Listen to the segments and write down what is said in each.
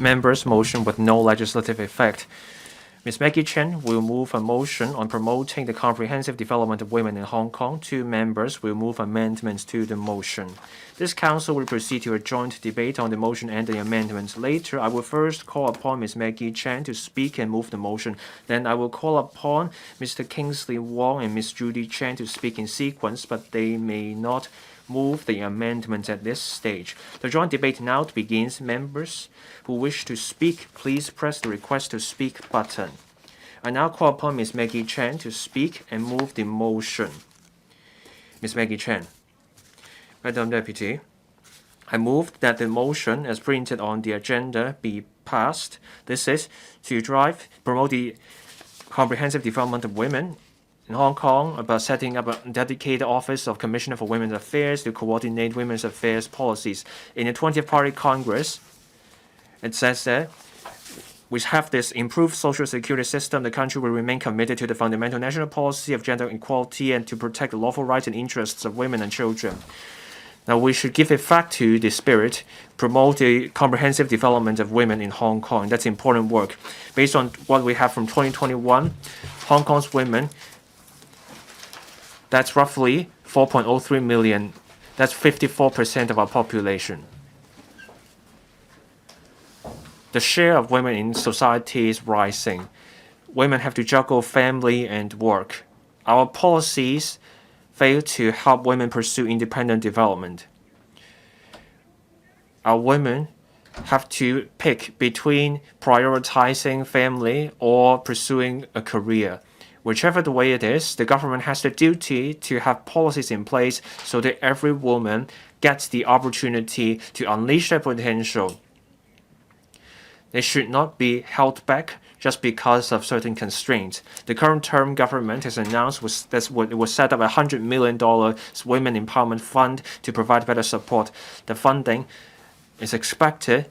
members' motion with no legislative effect. Ms. Maggie Chen will move a motion on promoting the comprehensive development of women in Hong Kong. 2 members will move amendments to the motion. This council will proceed to a joint debate on the motion and the amendments. Later, I will first call upon Ms. Maggie Chen to speak and move the motion. Then I will call upon Mr. Kingsley Wong and Ms. Judy Chen to speak in sequence, but they may not move the amendments at this stage. The joint debate now begins. Members who wish to speak, please press the request to speak button. I now call upon Ms. Maggie Chen to speak and move the motion. Ms. Maggie Chen. Madam Deputy, I move that the motion as printed on the agenda be passed. This is to promote the comprehensive development of women in Hong Kong, about setting up a dedicated office of Commissioner for Women's Affairs to coordinate women's affairs policies. In the 20th Party Congress, it says that we have this improved social security system. The country will remain committed to the fundamental national policy of gender equality and to protect the lawful rights and interests of women and children. Now, we should give effect to the spirit, promote the comprehensive development of women in Hong Kong. That's important work. Based on what we have from 2021, Hong Kong's women, that's roughly 4.03 million. That's 54% of our population. The share of women in society is rising. Women have to juggle family and work. Our policies fail to help women pursue independent development. Our women have to pick between prioritizing family or pursuing a career. Whichever the way it is, the government has the duty to have policies in place so that every woman gets the opportunity to unleash their potential. They should not be held back just because of certain constraints. The current term government has announced it will set up a $100 million women empowerment fund to provide better support. The funding is expected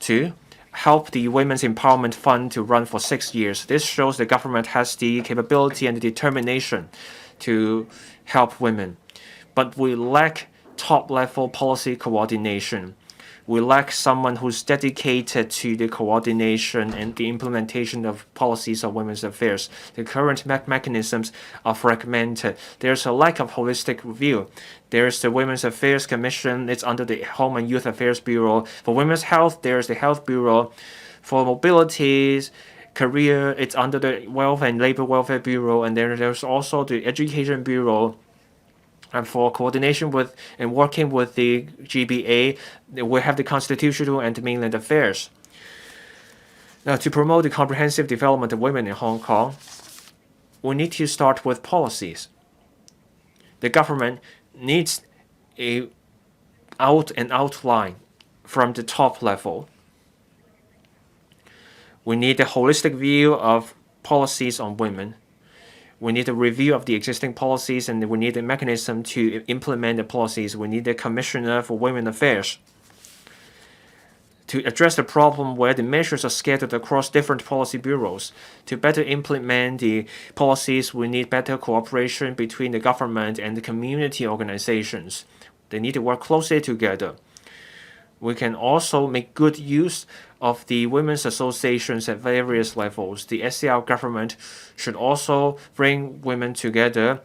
to help the Women's Empowerment Fund to run for 6 years. This shows the government has the capability and the determination to help women. But we lack top-level policy coordination. We lack someone who's dedicated to the coordination and the implementation of policies of women's affairs. The current mechanisms are fragmented. There's a lack of holistic view. There's the Women's Affairs Commission. It's under the Home and Youth Affairs Bureau. For women's health, there's the Health Bureau. For mobility, career, it's under the Wealth and Labor Welfare Bureau. And then there's also the Education Bureau. And for coordination with and working with the GBA, we have the Constitutional and Mainland Affairs. Now, to promote the comprehensive development of women in Hong Kong, we need to start with policies. The government needs an outline from the top level. We need a holistic view of policies on women. We need a review of the existing policies, and we need a mechanism to implement the policies. We need a commissioner for women affairs to address the problem where the measures are scattered across different policy bureaus. To better implement the policies, we need better cooperation between the government and the community organizations. They need to work closely together. We can also make good use of the women's associations at various levels. The SCR government should also bring women together,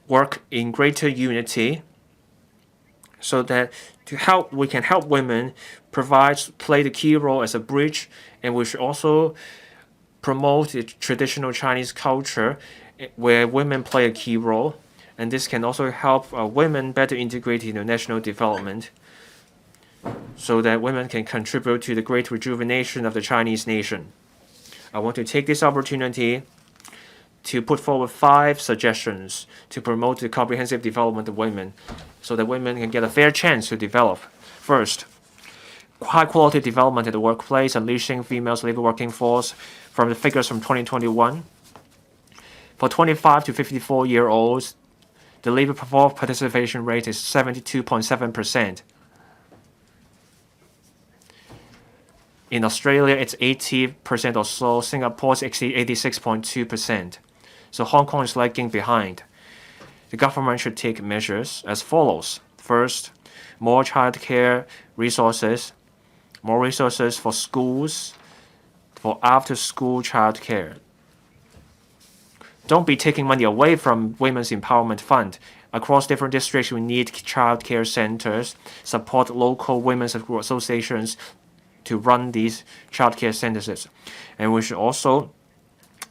work in greater unity, so that we can help women play the key role as a bridge, and we should also promote the traditional Chinese culture where women play a key role. And this can also help women better integrate into national development so that women can contribute to the great rejuvenation of the Chinese nation. I want to take this opportunity to put forward 5 suggestions to promote the comprehensive development of women so that women can get a fair chance to develop. First, high-quality development at the workplace, unleashing females' labor working force. From the figures from 2021, for 25 to 54-year-olds, the labor force participation rate is 72.7%. In Australia, it's 80% or so. Singapore's 86.2%. So Hong Kong is lagging behind. The government should take measures as follows. First, more childcare resources more resources for schools, for after-school childcare. Don't be taking money away from Women's Empowerment Fund. Across different districts, we need childcare centers, support local women's associations to run these childcare centers. And we should also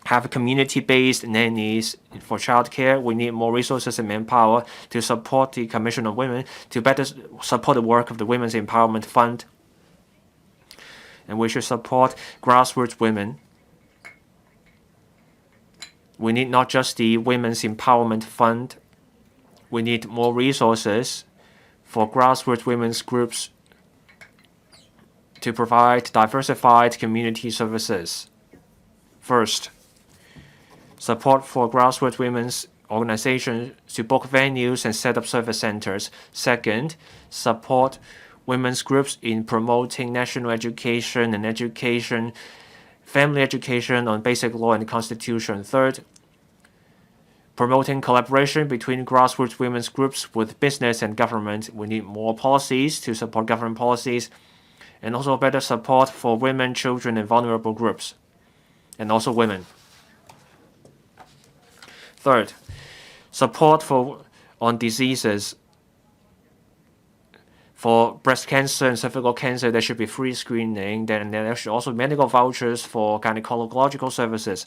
have community-based nannies for childcare. We need more resources and manpower to support the Commission on Women, to better support the work of the Women's Empowerment Fund. And we should support grassroots women. We need not just the Women's Empowerment Fund. We need more resources for grassroots women's groups to provide diversified community services. First, support for grassroots women's organizations to book venues and set up service centers. Second, support women's groups in promoting national education and family education on basic law and constitution. Third, promoting collaboration between grassroots women's groups with business and government. We need more policies to support government policies, and also better support for women, children, and vulnerable groups, and also women. Third, support on diseases. For breast cancer and cervical cancer, there should be free screening. Then there should also be medical vouchers for gynecological services.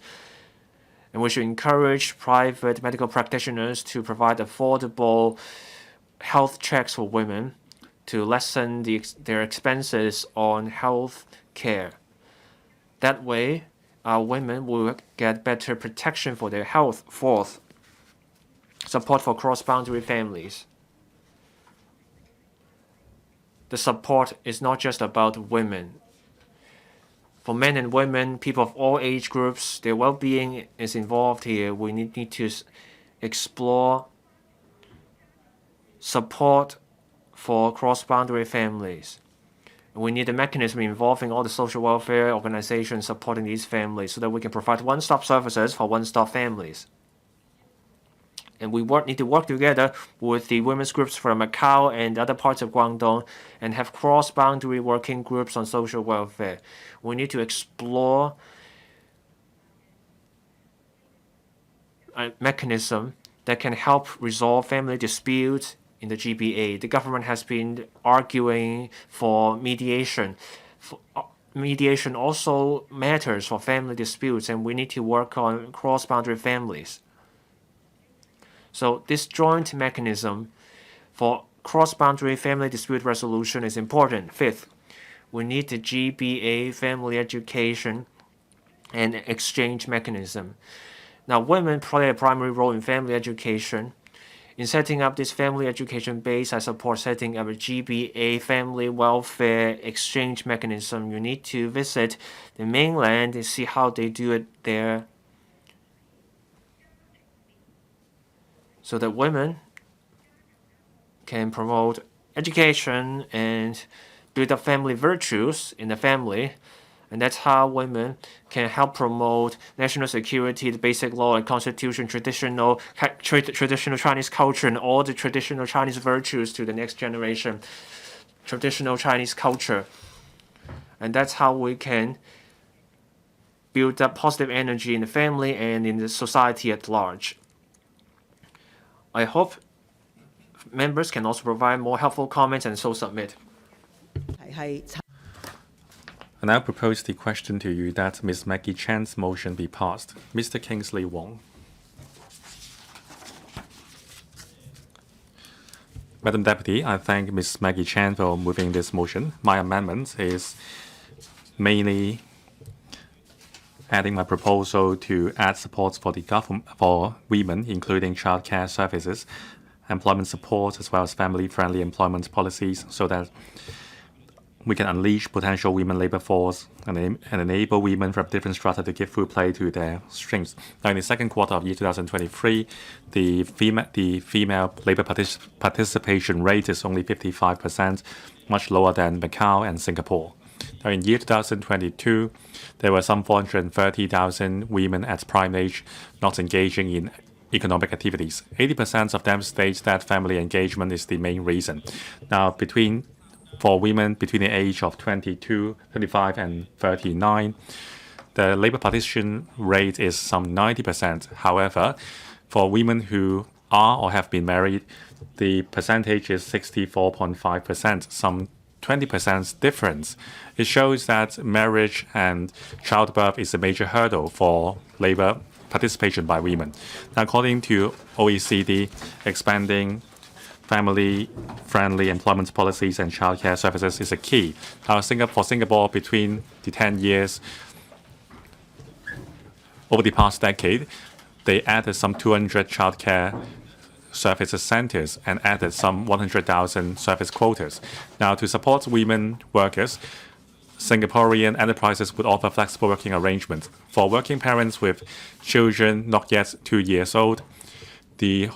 And we should encourage private medical practitioners to provide affordable health checks for women to lessen their expenses on health care. That way, our women will get better protection for their health. Fourth, support for cross-boundary families. The support is not just about women. For men and women, people of all age groups, their well-being is involved here. We need to explore support for cross-boundary families. We need a mechanism involving all the social welfare organizations supporting these families so that we can provide one-stop services for one-stop families. And we need to work together with the women's groups from Macau and other parts of Guangdong and have cross-boundary working groups on social welfare. We need to explore a mechanism that can help resolve family disputes in the GBA. The government has been arguing for mediation. Mediation also matters for family disputes, and we need to work on cross-boundary families. So this joint mechanism for cross-boundary family dispute resolution is important. Fifth, we need the GBA family education and exchange mechanism. Now, women play a primary role in family education. In setting up this family education base, I support setting up a GBA family welfare exchange mechanism. You need to visit the mainland and see how they do it there, so that women can promote education and build up family virtues in the family. And that's how women can help promote national security, the basic law and constitution, traditional Chinese culture, and all the traditional Chinese virtues to the next generation, traditional Chinese culture. And that's how we can build up positive energy in the family and in the society at large. I hope members can also provide more helpful comments and so submit. I now propose the question to you that Ms. Maggie Chan's motion be passed. Mr. Kingsley Wong. Madam Deputy, I thank Ms. Maggie Chan for moving this motion. My amendment is mainly adding my proposal to add support for the government for women, including childcare services, employment support, as well as family-friendly employment policies, so that we can unleash potential women labor force and enable women from different strata to give full play to their strengths. Now, in the second quarter of year 2023, the female labor participation rate is only 55%, much lower than Macau and Singapore. Now, in year 2022, there were some 430,000 women at prime age not engaging in economic activities. 80% of them state that family engagement is the main reason. Now, between for women between the age of 22, 25, and 39, the labor participation rate is some 90%. However, for women who are or have been married, the percentage is 64.5%, some 20% difference. It shows that marriage and childbirth is a major hurdle for labor participation by women. Now, according to OECD, expanding family-friendly employment policies and childcare services is a key. Now, for Singapore, between the 10 years over the past decade, they added some 200 childcare services centers and added some 100,000 service quotas. Now, to support women workers, Singaporean enterprises would offer flexible working arrangements. For working parents with children not yet 2 years old, the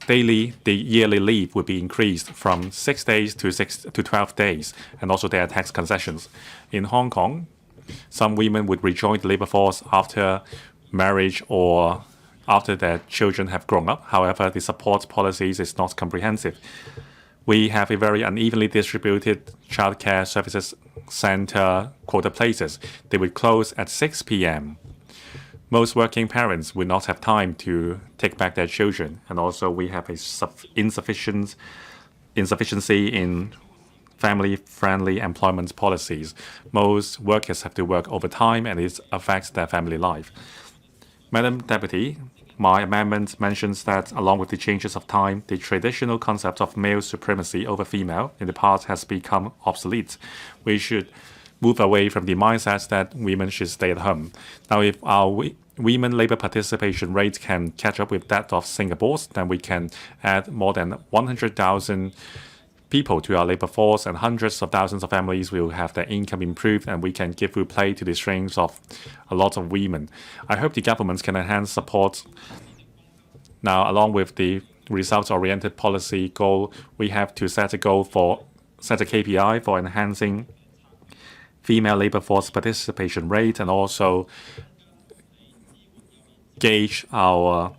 yearly leave would be increased from 6 days to 12 days, and also there are tax concessions. In Hong Kong, some women would rejoin the labor force after marriage or after their children have grown up. However, the support policies is not comprehensive. We have a very unevenly distributed childcare services center quota places. They would close at 6 p.m. Most working parents would not have time to take back their children, and also we have a insufficiency in family-friendly employment policies. Most workers have to work overtime, and it affects their family life. Madam Deputy, my amendment mentions that, along with the changes of time, the traditional concept of male supremacy over female in the past has become obsolete. We should move away from the mindset that women should stay at home. Now, if our women labor participation rate can catch up with that of Singapore's, then we can add more than 100,000 people to our labor force, and hundreds of thousands of families will have their income improved, and we can give full play to the strengths of a lot of women. I hope the governments can enhance support. Now, along with the results-oriented policy goal, we have to set a KPI for enhancing female labor force participation rate, and also gauge our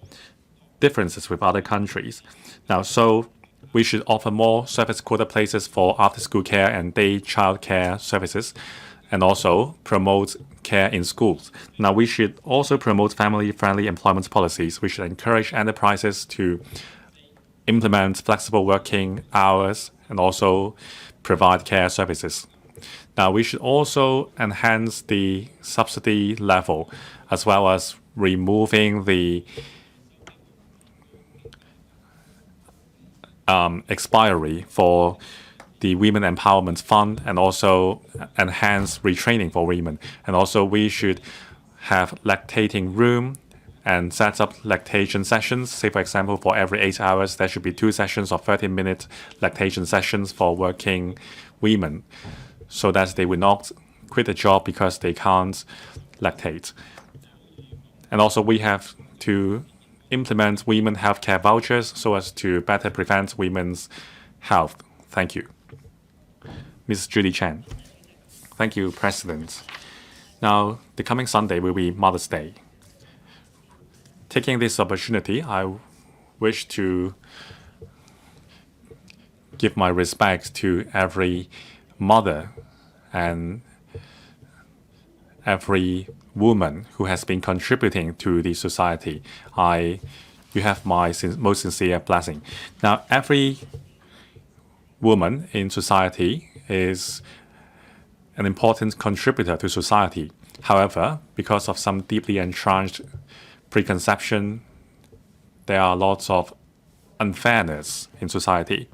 differences with other countries. Now, so we should offer more service quota places for after-school care and day child care services, and also promote care in schools. Now, we should also promote family-friendly employment policies. We should encourage enterprises to implement flexible working hours and also provide care services. Now, we should also enhance the subsidy level, as well as removing the expiry for the Women Empowerment Fund, and also enhance retraining for women. And also we should have lactating room and set up lactation sessions. Say, for example, for every 8 hours, there should be 2 sessions of 30-minute lactation sessions for working women, so that they will not quit a job because they can't lactate. And also we have to implement women healthcare vouchers so as to better prevent women's health. Thank you. Ms. Judy Chen. Thank you, President. Now, the coming Sunday will be Mother's Day. Taking this opportunity, I wish to give my respect to every mother and every woman who has been contributing to the society. You have my most sincere blessing. Now, every woman in society is an important contributor to society. However, because of some deeply entrenched preconception, there are lots of unfairness in society.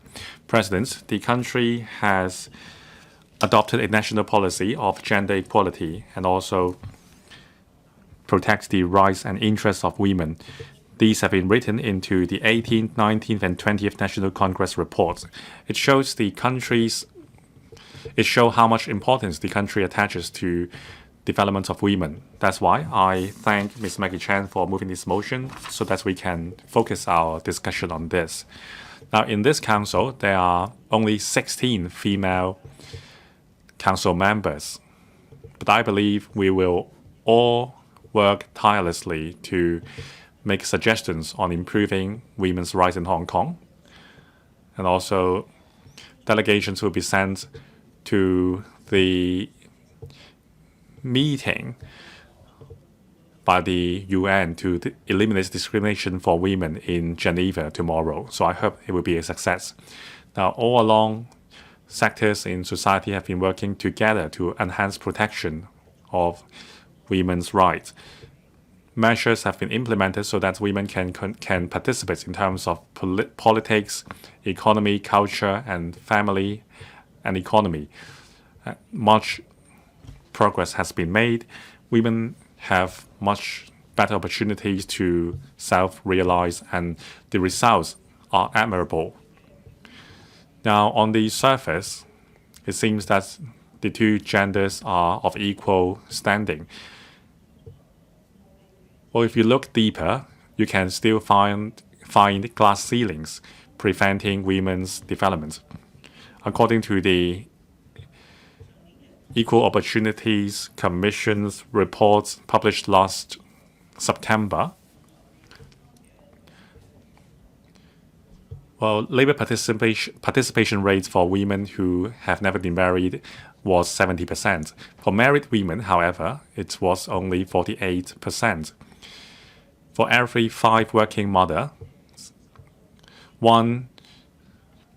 President, the country has adopted a national policy of gender equality and also protects the rights and interests of women. These have been written into the 18th, 19th, and 20th National Congress reports. It shows how much importance the country attaches to development of women. That's why I thank Ms. Maggie Chan for moving this motion so that we can focus our discussion on this. Now, in this council, there are only 16 female council members, but I believe we will all work tirelessly to make suggestions on improving women's rights in Hong Kong, and also delegations will be sent to the meeting by the UN to eliminate discrimination for women in Geneva tomorrow. So I hope it will be a success. Now, all along, sectors in society have been working together to enhance protection of women's rights. Measures have been implemented so that women can participate in terms of politics, economy, culture, and family and economy. Much progress has been made. Women have much better opportunities to self-realize, and the results are admirable. Now, on the surface, it seems that the two genders are of equal standing. Well, if you look deeper, you can still find glass ceilings preventing women's development. According to the Equal Opportunities Commission's reports published last September, well, labor participation rates for women who have never been married was 70%. For married women, however, it was only 48%. For every 5 working mothers, 1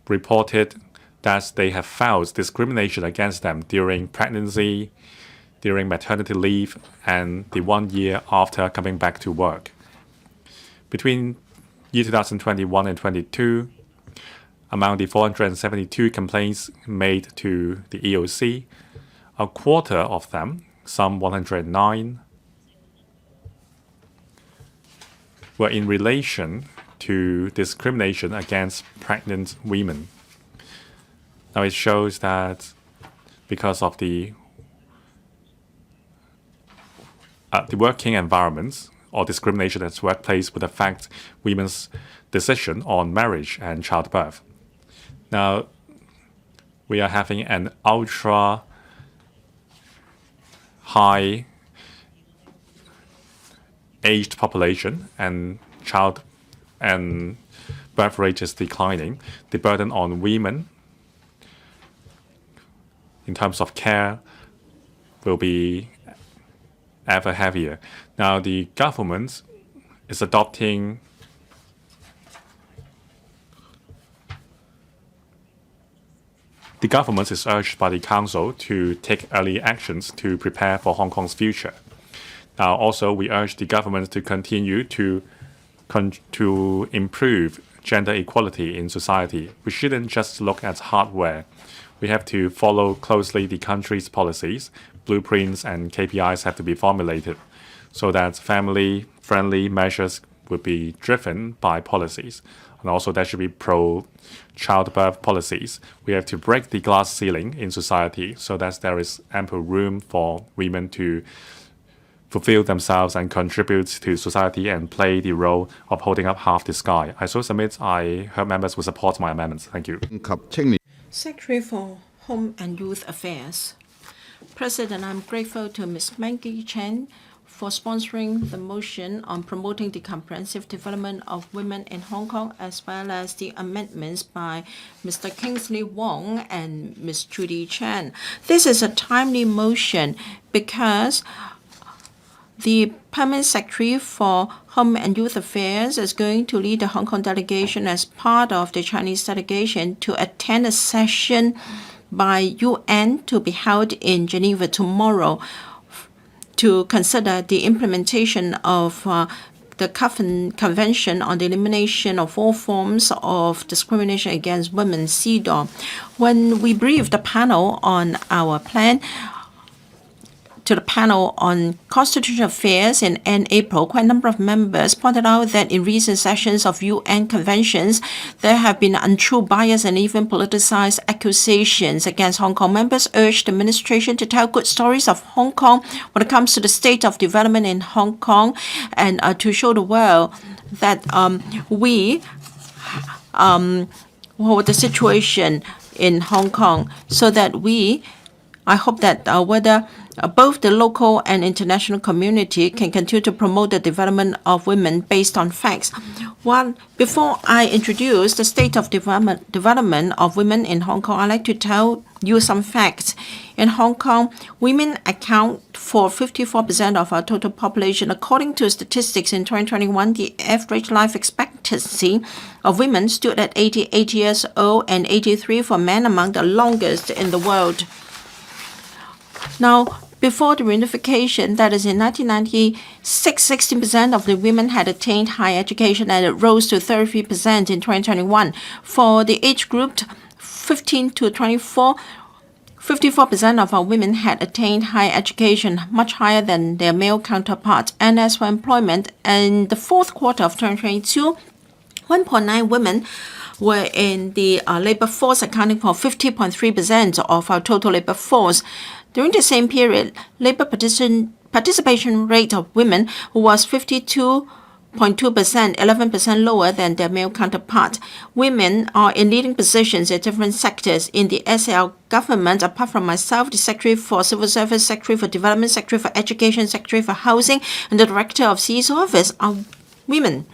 reported that they have felt discrimination against them during pregnancy, during maternity leave, and the 1 year after coming back to work. Between year 2021 and 2022, among the 472 complaints made to the EOC, a quarter of them, some 109, were in relation to discrimination against pregnant women. Now it shows that because of the working environments or discrimination at the workplace would affect women's decision on marriage and childbirth. Now, we are having an ultra high aged population, and birth rate is declining. The burden on women in terms of care will be ever heavier. Now, the government is adopting The government is urged by the Council to take early actions to prepare for Hong Kong's future. Now, also, we urge the government to continue to improve gender equality in society. We shouldn't just look at hardware. We have to follow closely the country's policies. Blueprints and KPIs have to be formulated so that family-friendly measures will be driven by policies. And also there should be pro-childbirth policies. We have to break the glass ceiling in society so that there is ample room for women to fulfill themselves and contribute to society and play the role of holding up half the sky. I so submit I hope members will support my amendments. Thank you. Secretary for Home and Youth Affairs. President, I'm grateful to Ms. Maggie Chen for sponsoring the motion on promoting the comprehensive development of women in Hong Kong, as well as the amendments by Mr. Kingsley Wong and Ms. Judy Chen. This is a timely motion because the Permanent Secretary for Home and Youth Affairs is going to lead the Hong Kong delegation as part of the Chinese delegation to attend a session by UN to be held in Geneva tomorrow to consider the implementation of the Convention on the Elimination of All Forms of Discrimination Against Women, CEDAW. When we briefed the panel on our plan, to the panel on constitutional affairs in April, quite a number of members pointed out that in recent sessions of UN conventions, there have been untrue bias and even politicized accusations against Hong Kong. Members urged the administration to tell good stories of Hong Kong when it comes to the state of development in Hong Kong and to show the world that the situation in Hong Kong so that we I hope that whether both the local and international community can continue to promote the development of women based on facts. Before I introduce the state of development of women in Hong Kong, I'd like to tell you some facts. In Hong Kong, women account for 54% of our total population. According to statistics in 2021, the average life expectancy of women stood at 88 years old and 83 for men, among the longest in the world. Now, before the reunification, that is in 1996, 16% of the women had attained higher education, and it rose to 33% in 2021. For the age group 15 to 24, 54% of our women had attained higher education, much higher than their male counterparts. And as for employment, in the fourth quarter of 2022, 1.9 women were in the labor force, accounting for 50.3% of our total labor force. During the same period, labor participation rate of women was 52.2%, 11% lower than their male counterparts. Women are in leading positions in different sectors. In the SL government, apart from myself, the Secretary for Civil Service, Secretary for Development, Secretary for Education, Secretary for Housing, and the Director of CE's office are women.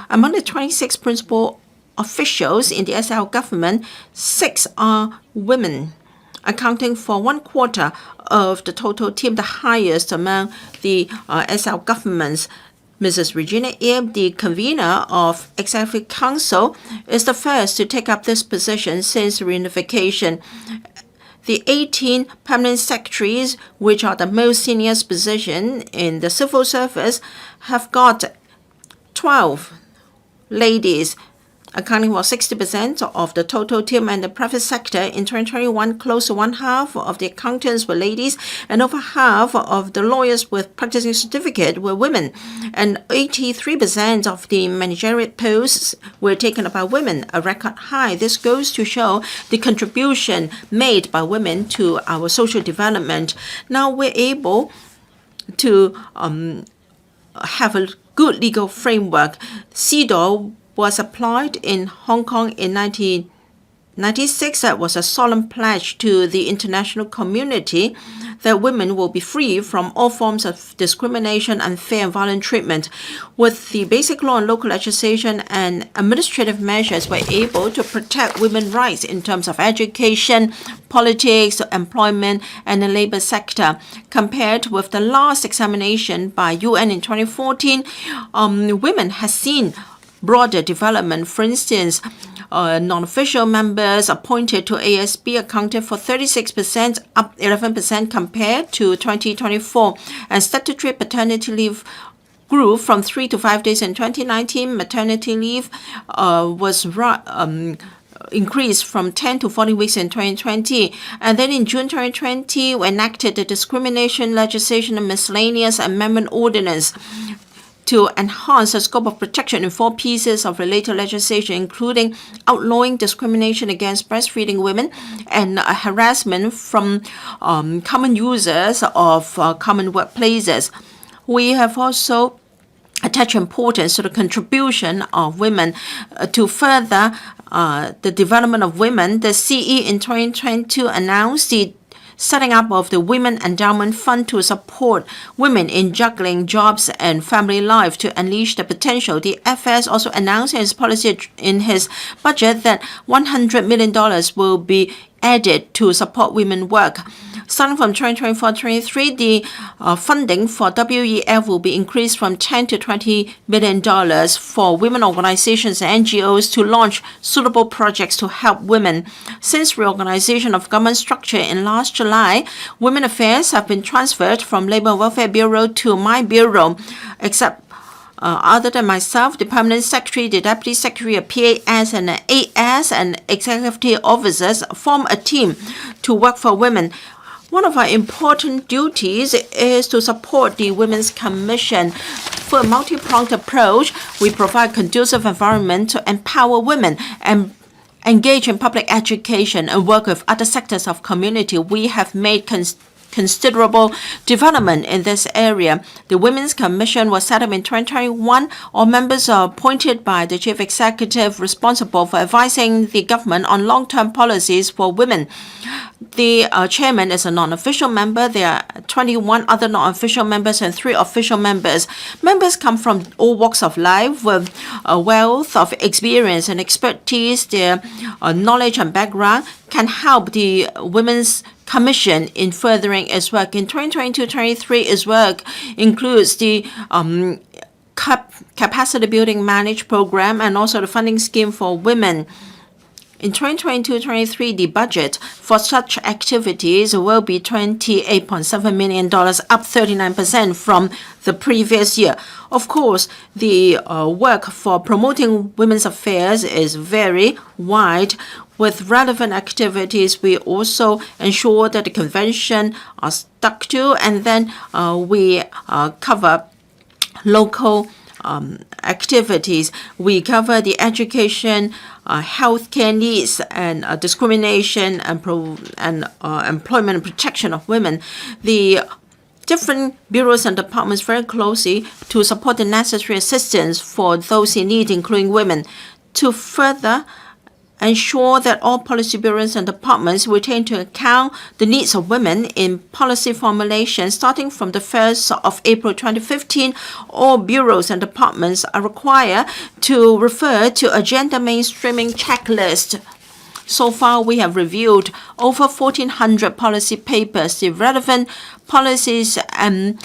Among the 26 principal officials in the SL government, 6 are women, accounting for 1/4 of the total team, the highest among the SL governments. Mrs. Regina Ip, the convener of Executive Council, is the first to take up this position since reunification. The 18 permanent secretaries, which are the most senior position in the civil service, have got 12 ladies, accounting for 60% of the total team. And the private sector in 2021, close to 1/2 of the accountants were ladies, and over half of the lawyers with practicing certificate were women. And 83% of the managerial posts were taken up by women, a record high. This goes to show the contribution made by women to our social development. Now we're able to have a good legal framework. CEDAW was applied in Hong Kong in 1996. That was a solemn pledge to the international community that women will be free from all forms of discrimination, unfair and violent treatment. With the basic law and local legislation and administrative measures, we're able to protect women's rights in terms of education, politics, employment, and the labor sector. Compared with the last examination by UN in 2014, women have seen broader development. For instance, non-official members appointed to ASB accounted for 36%, up 11% compared to 2024. And statutory paternity leave grew from 3 to 5 days in 2019. Maternity leave was increased from 10 to 40 weeks in 2020. And then in June 2020, we enacted the discrimination legislation and miscellaneous amendment ordinance to enhance the scope of protection in 4 pieces of related legislation, including outlawing discrimination against breastfeeding women and harassment from common users of common workplaces. We have also attached importance to the contribution of women to further the development of women. The CE in 2022 announced the setting up of the Women Endowment Fund to support women in juggling jobs and family life to unleash their potential. The FS also announced in his policy in his budget that $100 million will be added to support women work. Starting from 2024-23, the funding for WEF will be increased from $10 to $20 million for women organizations and NGOs to launch suitable projects to help women. Since reorganization of government structure in last July, Women Affairs have been transferred from Labour and Welfare Bureau to my bureau, except other than myself, the Permanent Secretary, the Deputy Secretary, a PAS and an AS, and executive officers form a team to work for women. One of our important duties is to support the Women's Commission. For a multi-pronged approach, we provide conducive environment to empower women and engage in public education and work with other sectors of community. We have made considerable development in this area. The Women's Commission was set up in 2021. All members are appointed by the chief executive responsible for advising the government on long-term policies for women. The chairman is a non-official member. There are 21 other non-official members and 3 official members. Members come from all walks of life with a wealth of experience and expertise. Their knowledge and background can help the Women's Commission in furthering its work. In 2022-23, its work includes the capacity building managed program and also the funding scheme for women. In 2022-23, the budget for such activities will be $28.7 million, up 39% from the previous year. Of course, the work for promoting women's affairs is very wide. With relevant activities, we also ensure that the convention are stuck to, and then we cover local activities. We cover the education, healthcare needs, and discrimination and employment and protection of women. The different bureaus and departments very closely to support the necessary assistance for those in need, including women, to further ensure that all policy bureaus and departments will take into account the needs of women in policy formulation. Starting from the 1st of April 2015, all bureaus and departments are required to refer to a gender mainstreaming checklist. So far, we have reviewed over 1,400 policy papers. The relevant policies and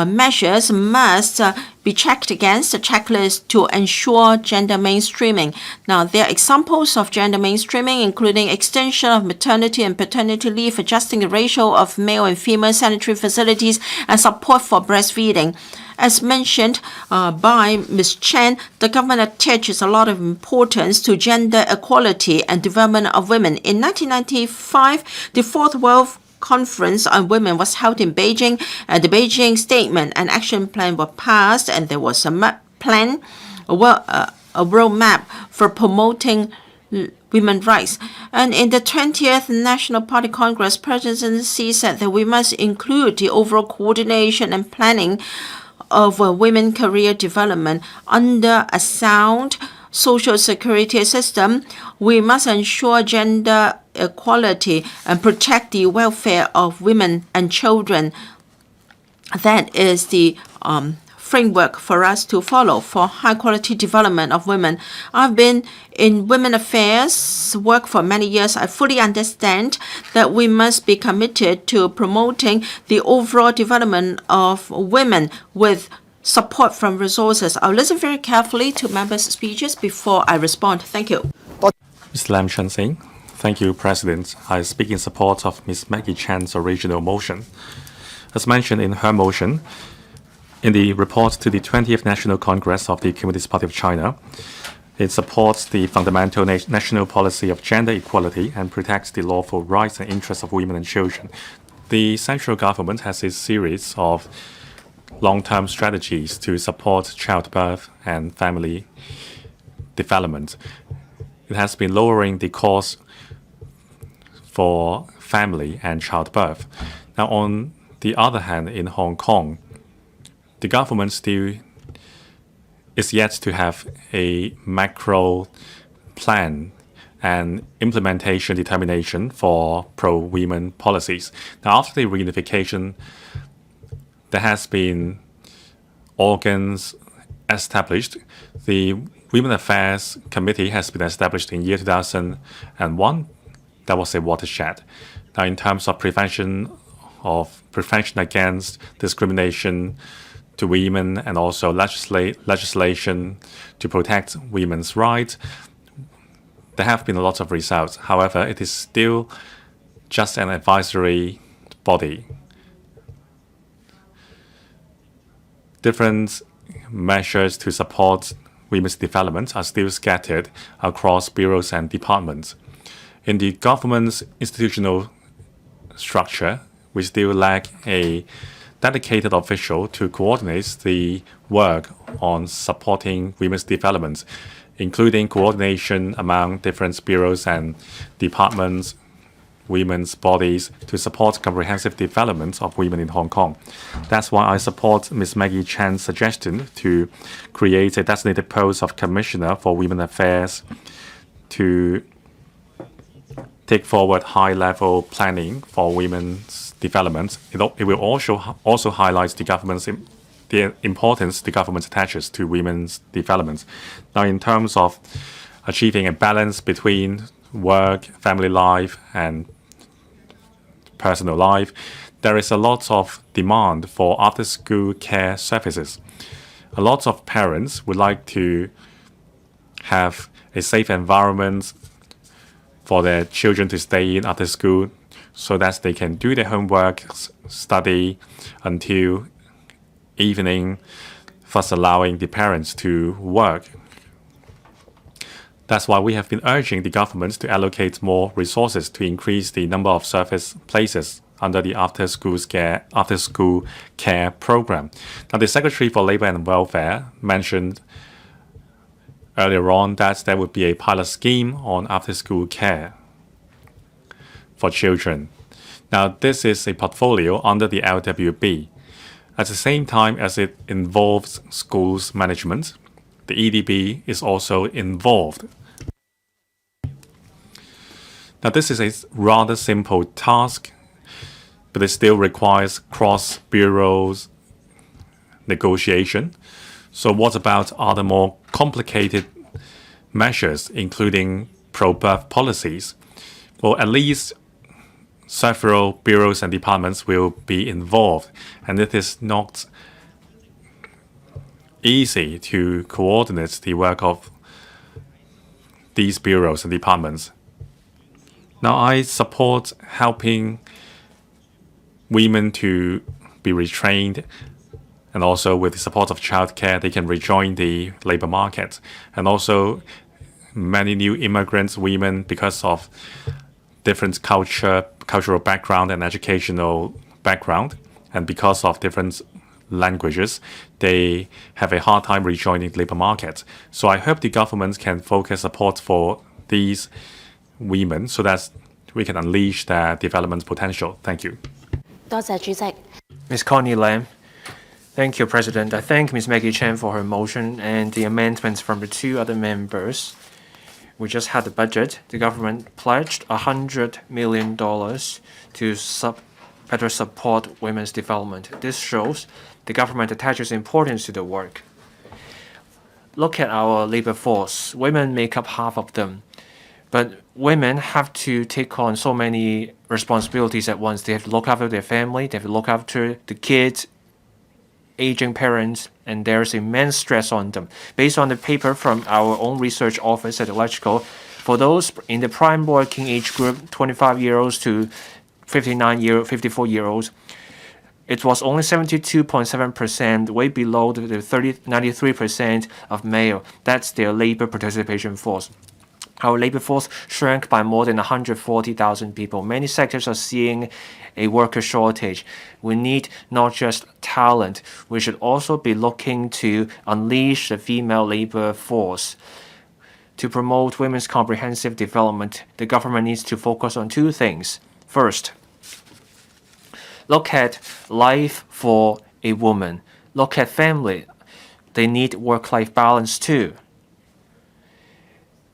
measures must be checked against the checklist to ensure gender mainstreaming. Now, there are examples of gender mainstreaming, including extension of maternity and paternity leave, adjusting the ratio of male and female sanitary facilities, and support for breastfeeding. As mentioned by Ms. Chen, the government attaches a lot of importance to gender equality and development of women. In 1995, the Fourth World Conference on Women was held in Beijing, and the Beijing Statement and Action Plan were passed, and there was a roadmap for promoting women's rights. And in the 20th National Party Congress, Presidency said that we must include the overall coordination and planning of women career development under a sound social security system. We must ensure gender equality and protect the welfare of women and children. That is the framework for us to follow for high-quality development of women. I've been in women affairs work for many years. I fully understand that we must be committed to promoting the overall development of women with support from resources. I'll listen very carefully to members' speeches before I respond. Thank you. Ms. Lam Chen Sing. Thank you, President. I speak in support of Ms. Maggie Chan's original motion. As mentioned in her motion, in the report to the 20th National Congress of the Communist Party of China, it supports the fundamental national policy of gender equality and protects the lawful rights and interests of women and children. The central government has a series of long-term strategies to support childbirth and family development. It has been lowering the cost for family and childbirth. Now, on the other hand, in Hong Kong, the government still is yet to have a macro plan and implementation determination for pro-women policies. Now, after the reunification, there has been organs established. The Women Affairs Committee has been established in year 2001. That was a watershed. Now, in terms of prevention against discrimination to women and also legislation to protect women's rights, there have been a lot of results. However, it is still just an advisory body. Different measures to support women's development are still scattered across bureaus and departments. In the government's institutional structure, we still lack a dedicated official to coordinate the work on supporting women's development, including coordination among different bureaus and departments women's bodies to support comprehensive development of women in Hong Kong. That's why I support Ms. Maggie Chan's suggestion to create a designated post of Commissioner for Women Affairs to take forward high-level planning for women's development. It will also highlight the importance the government attaches to women's development. Now, in terms of achieving a balance between work, family life, and personal life, there is a lot of demand for after-school care services. A lot of parents would like to have a safe environment for their children to stay in after school so that they can do their homework, study until evening, thus allowing the parents to work. That's why we have been urging the government to allocate more resources to increase the number of service places under the after-school care program. Now, the Secretary for Labour and Welfare mentioned earlier on that there would be a pilot scheme on after-school care for children. Now, this is a portfolio under the LWB. At the same time as it involves schools management, the EDB is also involved. Now, this is a rather simple task, but it still requires cross-bureaus negotiation. So what about other more complicated measures, including pro-birth policies? Well, at least several bureaus and departments will be involved, and it is not easy to coordinate the work of these bureaus and departments. Now, I support helping women to be retrained, and also with the support of childcare, they can rejoin the labor market. And also, many new immigrants, women, because of different cultural background and educational background, and because of different languages, they have a hard time rejoining the labor market. So I hope the government can focus support for these women so that we can unleash their development potential. Thank you. 多謝主席。 Ms. Connie Lam. Thank you, President. I thank Ms. Maggie Chan for her motion and the amendments from the two other members. We just had the budget. The government pledged $100 million to better support women's development. This shows the government attaches importance to the work. Look at our labor force. Women make up half of them. But women have to take on so many responsibilities at once. They have to look after their family, they have to look after the kids, aging parents, and there's immense stress on them. Based on the paper from our own research office at Electrical, for those in the prime working age group, 25-year-olds to 54-year-olds, it was only 72.7%, way below the 93% of male. That's their labor participation force. Our labor force shrank by more than 140,000 people. Many sectors are seeing a worker shortage. We need not just talent, we should also be looking to unleash the female labor force. To promote women's comprehensive development, the government needs to focus on two things. First, look at life for a woman. Look at family. They need work-life balance too.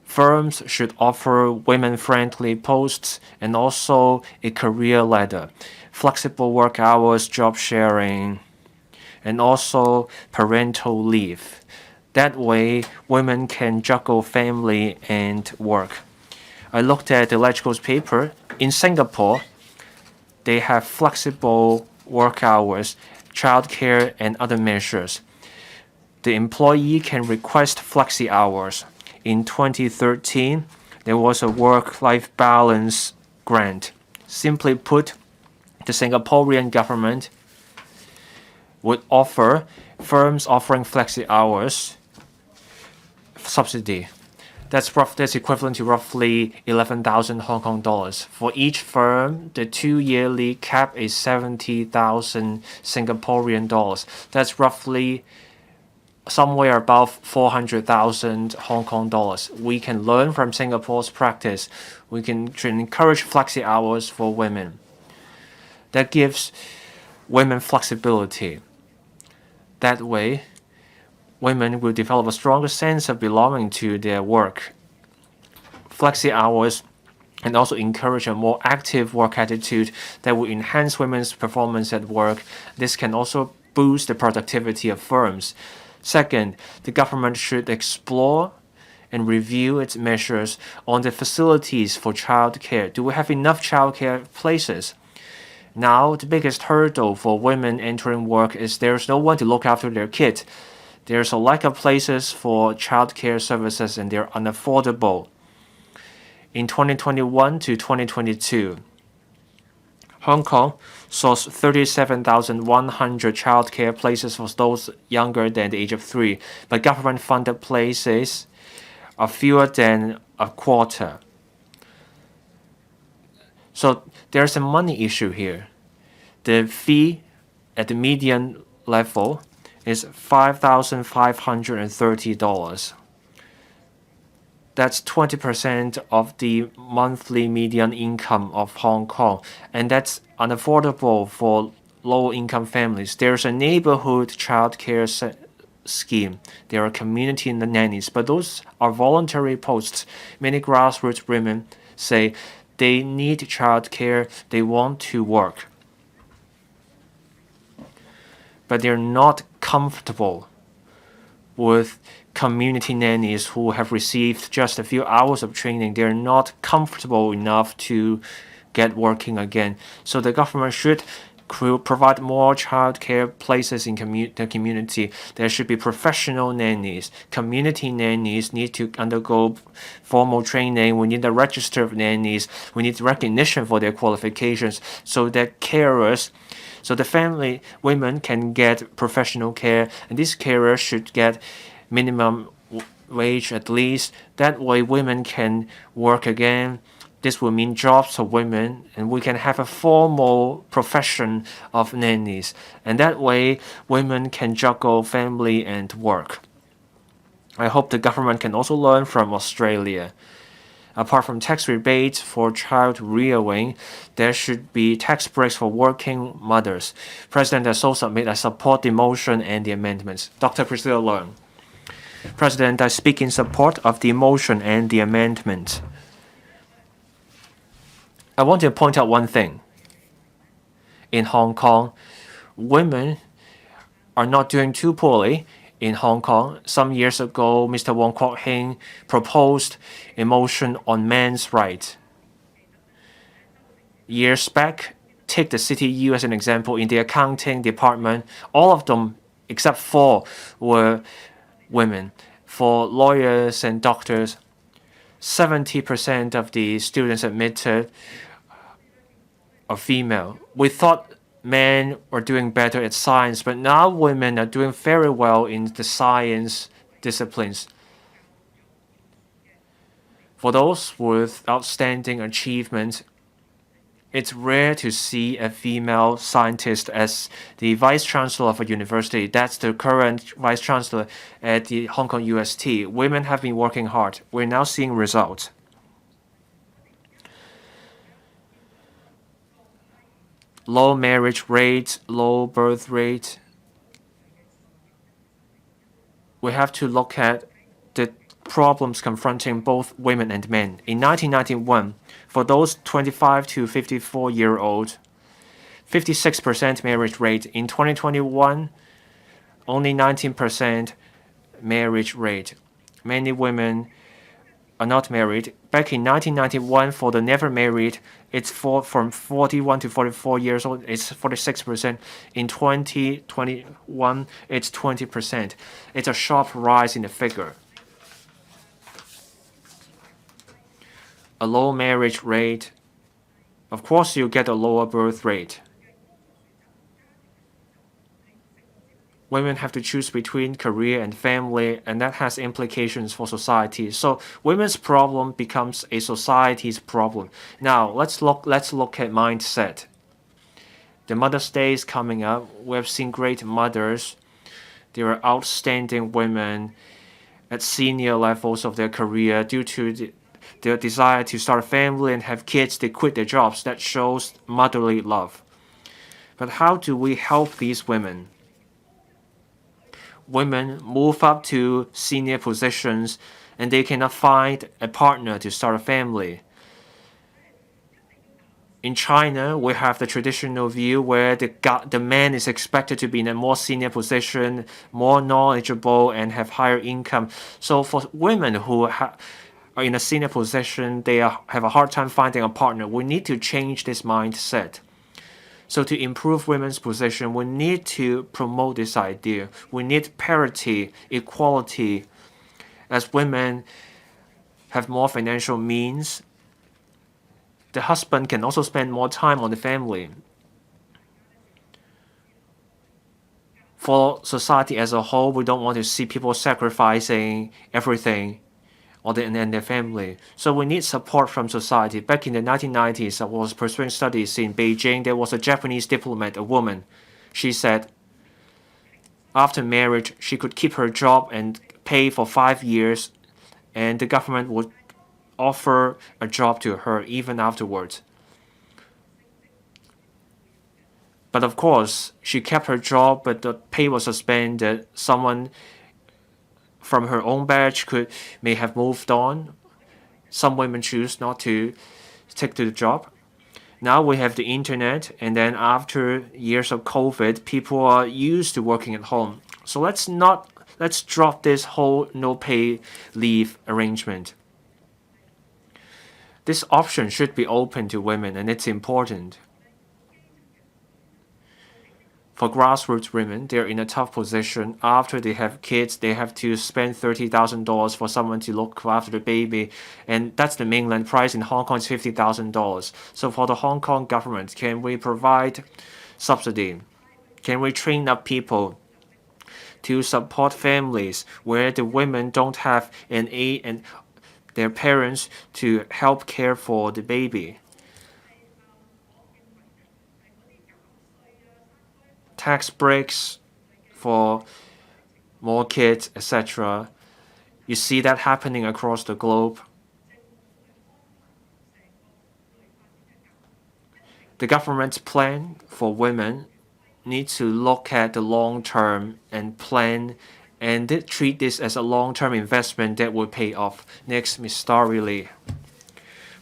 Firms should offer women-friendly posts and also a career ladder, flexible work hours, job sharing, and also parental leave. That way, women can juggle family and work. I looked at the Electrical's paper. In Singapore, they have flexible work hours, childcare, and other measures. The employee can request flexi hours. In 2013, there was a work-life balance grant. Simply put, the Singaporean government would offer firms offering flexi hours subsidy. That's equivalent to roughly 11,000 Hong Kong dollars. For each firm, the 2-yearly cap is 70,000 Singaporean dollars. That's roughly somewhere above 400,000 Hong Kong dollars. We can learn from Singapore's practice. We can encourage flexi hours for women. That gives women flexibility. That way, women will develop a stronger sense of belonging to their work. Flexi hours and also encourage a more active work attitude that will enhance women's performance at work. This can also boost the productivity of firms. Second, the government should explore and review its measures on the facilities for childcare. Do we have enough childcare places? Now, the biggest hurdle for women entering work is there's no one to look after their kids. There's a lack of places for childcare services and they're unaffordable. In 2021 to 2022, Hong Kong sourced 37,100 childcare places for those younger than the age of 3, but government-funded places are fewer than a quarter. So there's a money issue here. The fee at the median level is $5,530. That's 20% of the monthly median income of Hong Kong, and that's unaffordable for low-income families. There's a neighborhood childcare scheme. There are community nannies, but those are voluntary posts. Many grassroots women say they need childcare, they want to work, but they're not comfortable with community nannies who have received just a few hours of training. They're not comfortable enough to get working again. So the government should provide more childcare places in the community. There should be professional nannies. Community nannies need to undergo formal training. We need a register of nannies. We need recognition for their qualifications so that carers, so the family women can get professional care, and these carers should get minimum wage at least. That way women can work again. This will mean jobs for women, and we can have a formal profession of nannies. And that way women can juggle family and work. I hope the government can also learn from Australia. Apart from tax rebates for child rearing, there should be tax breaks for working mothers. President also submit I support the motion and the amendments. Dr. Priscilla Leung. President, I speak in support of the motion and the amendment. I want to point out one thing. In Hong Kong, women are not doing too poorly. In Hong Kong, some years ago, Mr. Wong Kwok Hing proposed a motion on men's rights. Years back, take the City U as an example. In the accounting department, all of them except 4 were women. For lawyers and doctors, 70% of the students admitted are female. We thought men were doing better at science, but now women are doing very well in the science disciplines. For those with outstanding achievements, it's rare to see a female scientist as the vice chancellor of a university. That's the current vice chancellor at the Hong Kong UST. Women have been working hard. We're now seeing results. Low marriage rate, low birth rate. We have to look at the problems confronting both women and men. In 1991, for those 25 to 54-year-old, 56% marriage rate. In 2021, only 19% marriage rate. Many women are not married. Back in 1991, for the never married, it's from 41 to 44 years old, it's 46%. In 2021, it's 20%. It's a sharp rise in the figure. A low marriage rate, of course you get a lower birth rate. Women have to choose between career and family, and that has implications for society. So women's problem becomes a society's problem. Now let's look at mindset. The Mother's Day is coming up. We have seen great mothers There are outstanding women at senior levels of their career due to their desire to start a family and have kids. They quit their jobs. That shows motherly love. But how do we help these women? Women move up to senior positions and they cannot find a partner to start a family. In China, we have the traditional view where the man is expected to be in a more senior position, more knowledgeable, and have higher income. So for women who are in a senior position, they have a hard time finding a partner. We need to change this mindset. So to improve women's position, we need to promote this idea. We need parity, equality. As women have more financial means, the husband can also spend more time on the family. For society as a whole, we don't want to see people sacrificing everything and their family. So we need support from society. Back in the 1990s, I was pursuing studies in Beijing. There was a Japanese diplomat, a woman. She said after marriage, she could keep her job and pay for 5 years, and the government would offer a job to her even afterwards. But of course, she kept her job, but the pay was suspended. Someone from her own batch may have moved on. Some women choose not to take to the job. Now we have the internet, and then after years of COVID, people are used to working at home. So let's drop this whole no pay leave arrangement. This option should be open to women, and it's important. For grassroots women, they're in a tough position. After they have kids, they have to spend $30,000 for someone to look after the baby, and that's the mainland price. In Hong Kong, it's $50,000. So for the Hong Kong government, can we provide subsidy? Can we train up people to support families where the women don't have an aid and their parents to help care for the baby? Tax breaks for more kids, etc. You see that happening across the globe. The government's plan for women needs to look at the long term and plan and treat this as a long-term investment that will pay off. Next, Ms. Starry Lee.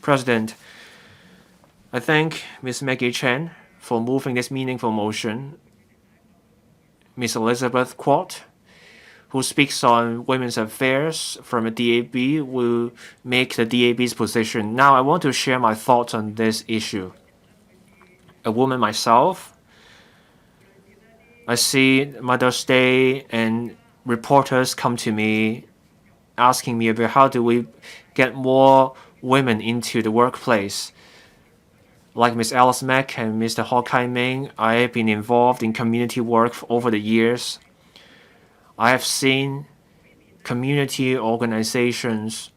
President, I thank Ms. Maggie Chen for moving this meaningful motion. Ms. Elizabeth Quat, who speaks on women's affairs from a DAB, will make the DAB's position. Now, I want to share my thoughts on this issue. A woman myself, I see Mother's Day and reporters come to me asking me about how do we get more women into the workplace. Like Ms. Alice Mack and Mr. Ho Kai Ming, I have been involved in community work over the years. I have seen community organizations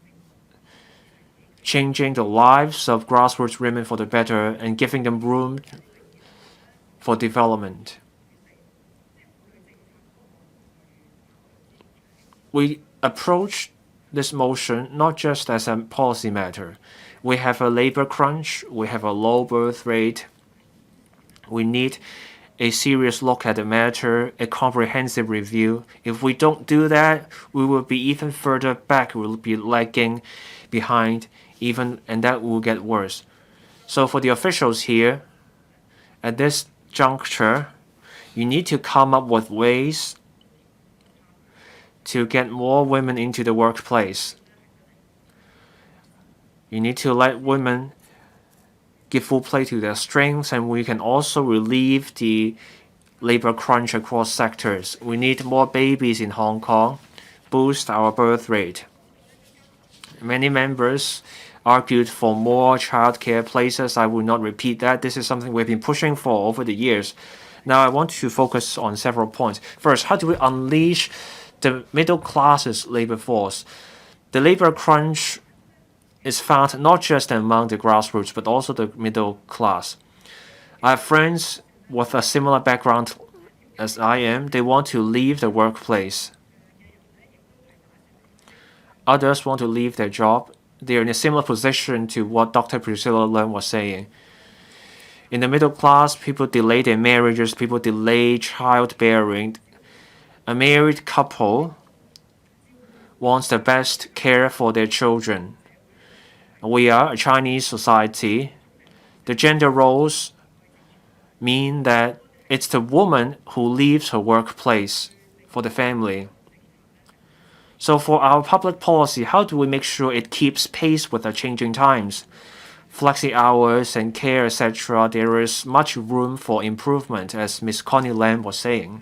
changing the lives of grassroots women for the better and giving them room for development. We approach this motion not just as a policy matter. We have a labor crunch, we have a low birth rate. We need a serious look at the matter, a comprehensive review. If we don't do that, we will be even further back, we will be lagging behind, and that will get worse. So for the officials here, at this juncture, you need to come up with ways to get more women into the workplace. You need to let women give full play to their strengths, and we can also relieve the labor crunch across sectors. We need more babies in Hong Kong, boost our birth rate. Many members argued for more childcare places. I will not repeat that. This is something we've been pushing for over the years. Now I want to focus on several points. First, how do we unleash the middle class's labor force? The labor crunch is found not just among the grassroots, but also the middle class. I have friends with a similar background as I am, they want to leave the workplace. Others want to leave their job. They are in a similar position to what Dr. Priscilla Leung was saying. In the middle class, people delay their marriages, people delay childbearing. A married couple wants the best care for their children. We are a Chinese society. The gender roles mean that it's the woman who leaves her workplace for the family. So for our public policy, how do we make sure it keeps pace with the changing times? Flexi hours and care, etc., there is much room for improvement, as Ms. Connie Lam was saying.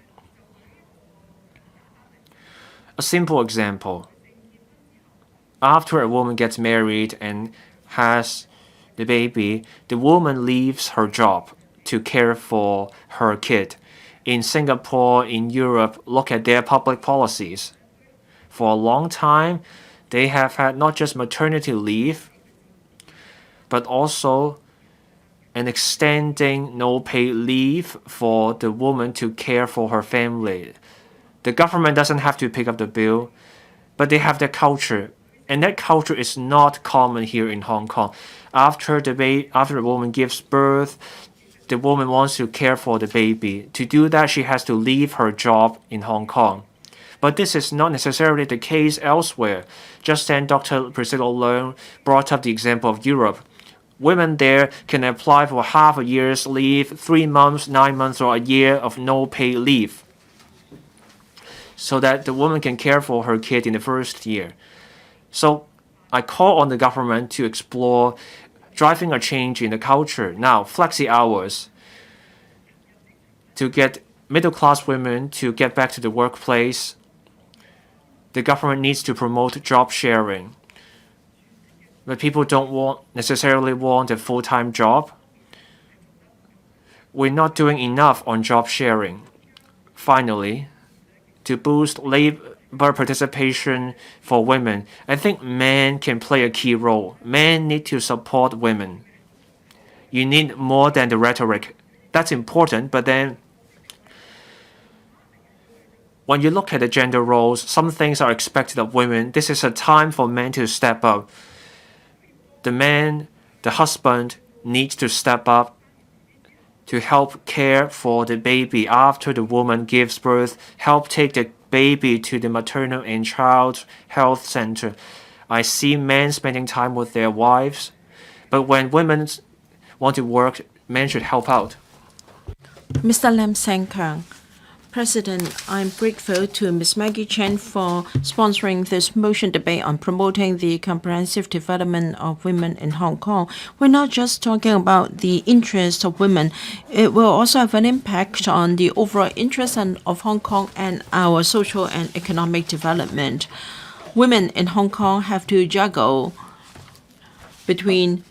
A simple example. After a woman gets married and has the baby, the woman leaves her job to care for her kid. In Singapore, in Europe, look at their public policies. For a long time, they have had not just maternity leave, but also an extending no-pay leave for the woman to care for her family. The government doesn't have to pick up the bill, but they have their culture. And that culture is not common here in Hong Kong. After a woman gives birth, the woman wants to care for the baby. To do that, she has to leave her job in Hong Kong. But this is not necessarily the case elsewhere. Just then, Dr. Priscilla Leung brought up the example of Europe. Women there can apply for half a year's leave, 3 months, 9 months, or a year of no-pay leave, so that the woman can care for her kid in the first year. So I call on the government to explore driving a change in the culture. Now, flexi hours to get middle-class women to get back to the workplace. The government needs to promote job sharing. But people don't necessarily want a full-time job. We're not doing enough on job sharing. Finally, to boost labor participation for women, I think men can play a key role. Men need to support women. You need more than the rhetoric. That's important, but then when you look at the gender roles, some things are expected of women. This is a time for men to step up. The man, the husband, needs to step up to help care for the baby after the woman gives birth, help take the baby to the maternal and child health center. I see men spending time with their wives, but when women want to work, men should help out. Mr. Lam Sang Kang. President, I'm grateful to Ms. Maggie Chen for sponsoring this motion debate on promoting the comprehensive development of women in Hong Kong. We're not just talking about the interests of women. It will also have an impact on the overall interest of Hong Kong and our social and economic development. Women in Hong Kong have to juggle between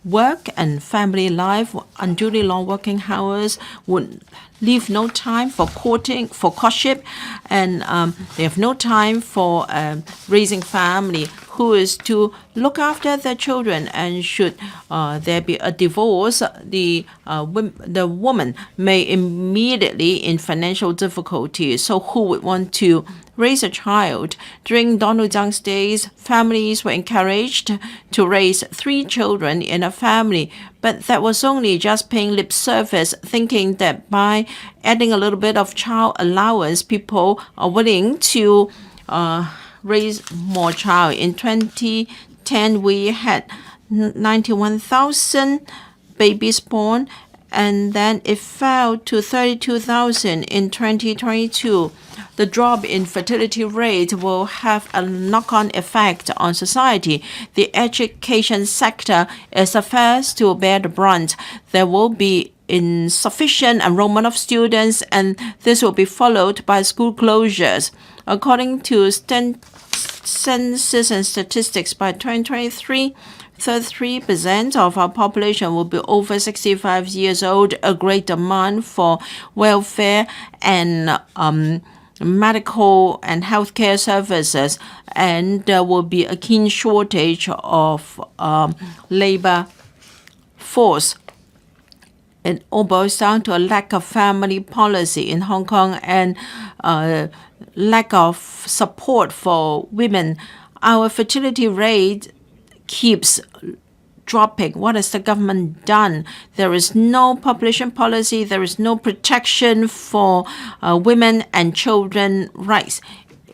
work and family life. Unduly long working hours would leave no time for courtship, and they have no time for raising family. Who is to look after their children? And should there be a divorce, the woman may immediately in financial difficulty. So who would want to raise a child? During Donald Tsang's days, families were encouraged to raise 3 children in a family, but that was only just paying lip service, thinking that by adding a little bit of child allowance, people are willing to raise more child. In 2010, we had 91,000 babies born, and then it fell to 32,000 in 2022. The drop in fertility rate will have a knock-on effect on society. The education sector is the first to bear the brunt. There will be insufficient enrollment of students, and this will be followed by school closures. According to Census and Statistics, by 2023, 33% of our population will be over 65 years old, a great demand for welfare and medical and healthcare services, and there will be a keen shortage of labor force. it all boils down to a lack of family policy in Hong Kong and lack of support for women. Our fertility rate keeps dropping. What has the government done? There is no population policy. There is no protection for women and children rights.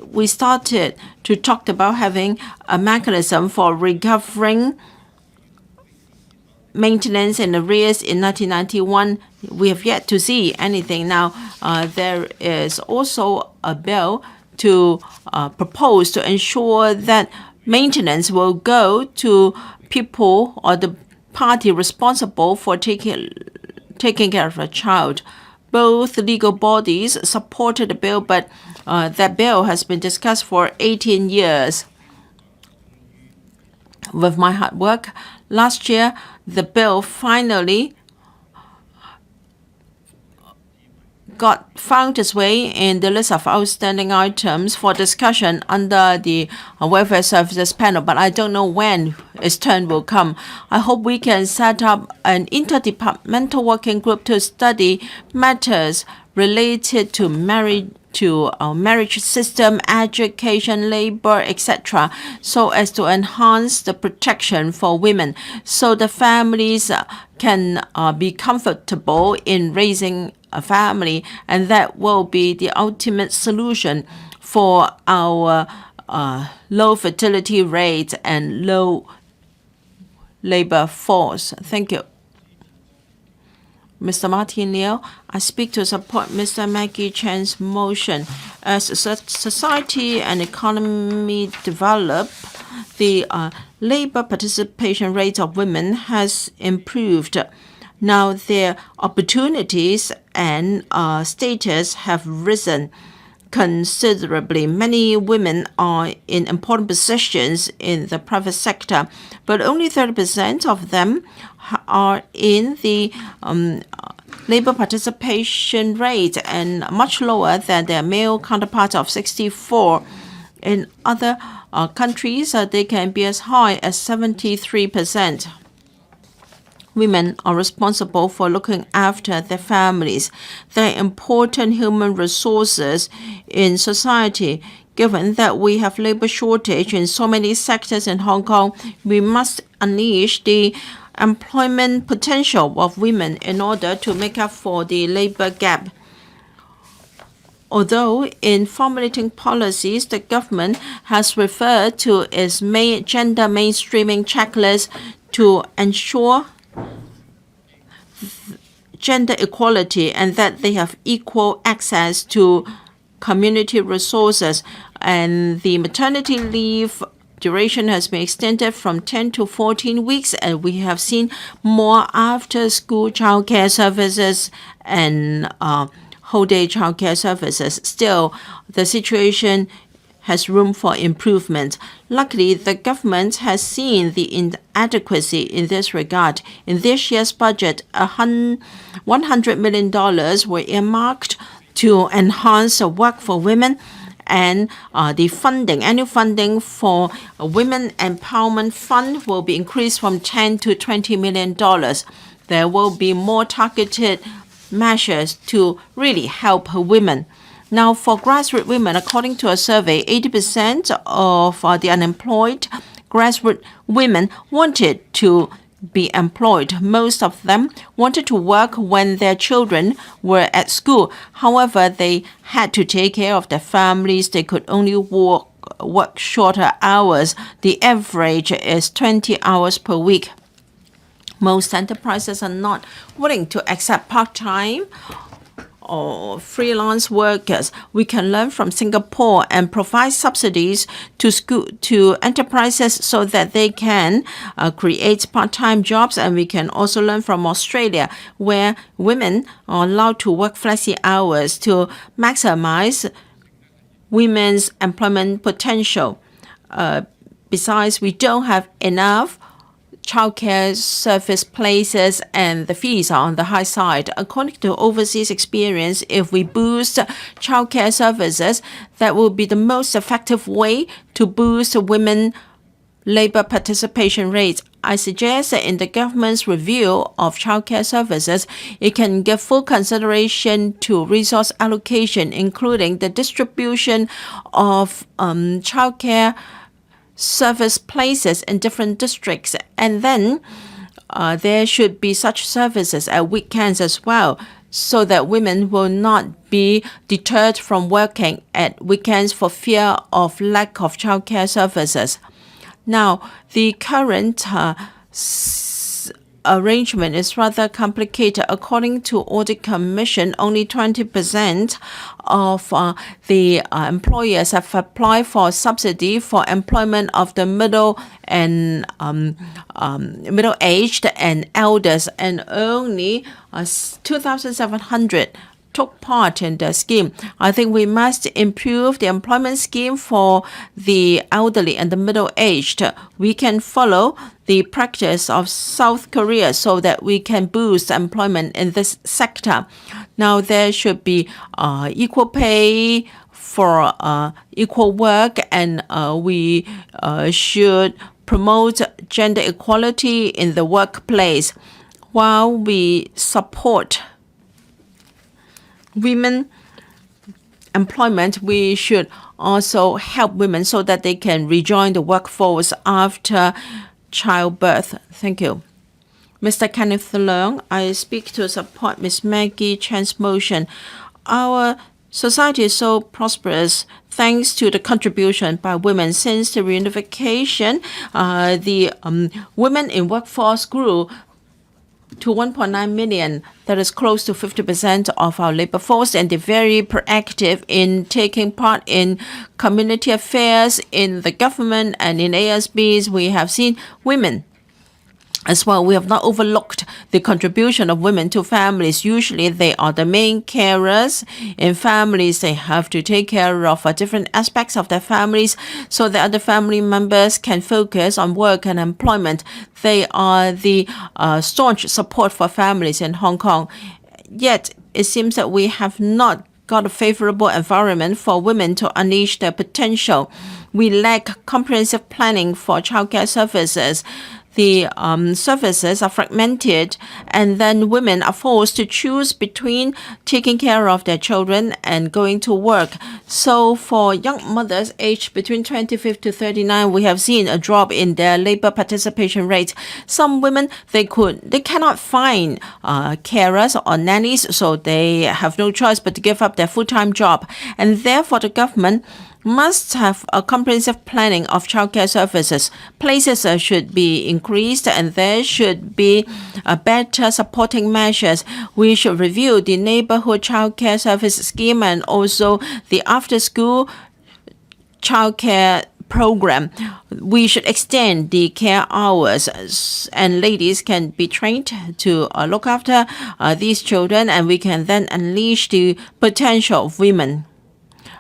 We started to talk about having a mechanism for recovering maintenance and arrears in 1991. We have yet to see anything. Now, there is also a bill to propose to ensure that maintenance will go to people or the party responsible for taking care of a child. Both legal bodies supported the bill, but that bill has been discussed for 18 years. With my hard work, last year, the bill finally found its way in the list of outstanding items for discussion under the Welfare Services panel, but I don't know when its turn will come. I hope we can set up an interdepartmental working group to study matters related to marriage system, education, labor, etc., so as to enhance the protection for women, so the families can be comfortable in raising a family, and that will be the ultimate solution for our low fertility rate and low labor force. Thank you. Mr. Martin Liu, I speak to support Mr. Maggie Chan's motion. As society and economy develop, the labor participation rate of women has improved. Now their opportunities and status have risen considerably. Many women are in important positions in the private sector, but only 30% of them are in the labor participation rate, and much lower than their male counterparts of 64%. In other countries, they can be as high as 73%. Women are responsible for looking after their families. They're important human resources in society. Given that we have labor shortage in so many sectors in Hong Kong, we must unleash the employment potential of women in order to make up for the labor gap. Although in formulating policies, the government has referred to its gender mainstreaming checklist to ensure gender equality and that they have equal access to community resources, and the maternity leave duration has been extended from 10 to 14 weeks, and we have seen more after-school childcare services and whole-day childcare services. Still, the situation has room for improvement. Luckily, the government has seen the inadequacy in this regard. In this year's budget, $100 million were earmarked to enhance work for women, and the annual funding for a Women Empowerment Fund will be increased from $10 to $20 million. There will be more targeted measures to really help women. Now, for grassroots women, according to a survey, 80% of the unemployed grassroots women wanted to be employed. Most of them wanted to work when their children were at school. However, they had to take care of their families. They could only work shorter hours. The average is 20 hours per week. Most enterprises are not willing to accept part-time or freelance workers. We can learn from Singapore and provide subsidies to enterprises so that they can create part-time jobs, and we can also learn from Australia, where women are allowed to work flexi hours to maximize women's employment potential. Besides, we don't have enough childcare service places, and the fees are on the high side. According to overseas experience, if we boost childcare services, that will be the most effective way to boost women labor participation rates. I suggest that in the government's review of childcare services, it can give full consideration to resource allocation, including the distribution of childcare service places in different districts. And then there should be such services at weekends as well, so that women will not be deterred from working at weekends for fear of lack of childcare services. Now, the current arrangement is rather complicated. According to Audit Commission, only 20% of the employers have applied for subsidy for employment of the middle and middle-aged and elders, and only 2,700 took part in the scheme. I think we must improve the employment scheme for the elderly and the middle-aged. We can follow the practice of South Korea so that we can boost employment in this sector. Now, there should be equal pay for equal work, and we should promote gender equality in the workplace. While we support women employment, we should also help women so that they can rejoin the workforce after childbirth. Thank you. Mr. Kenneth Leung, I speak to support Ms. Maggie Chan's motion. Our society is so prosperous thanks to the contribution by women. Since the reunification, the women in workforce grew to 1.9 million. That is close to 50% of our labor force, and they're very proactive in taking part in community affairs, in the government, and in ASBs. We have seen women as well. We have not overlooked the contribution of women to families. Usually they are the main carers in families. They have to take care of different aspects of their families so that other family members can focus on work and employment. They are the staunch support for families in Hong Kong. Yet it seems that we have not got a favorable environment for women to unleash their potential. We lack comprehensive planning for childcare services. The services are fragmented, and then women are forced to choose between taking care of their children and going to work. So for young mothers aged between 25 to 39, we have seen a drop in their labor participation rate. Some women, they cannot find carers or nannies, so they have no choice but to give up their full-time job. And therefore, the government must have a comprehensive planning of childcare services. Places should be increased, and there should be better supporting measures. We should review the neighborhood childcare service scheme and also the after-school childcare program. We should extend the care hours, and ladies can be trained to look after these children, and we can then unleash the potential of women.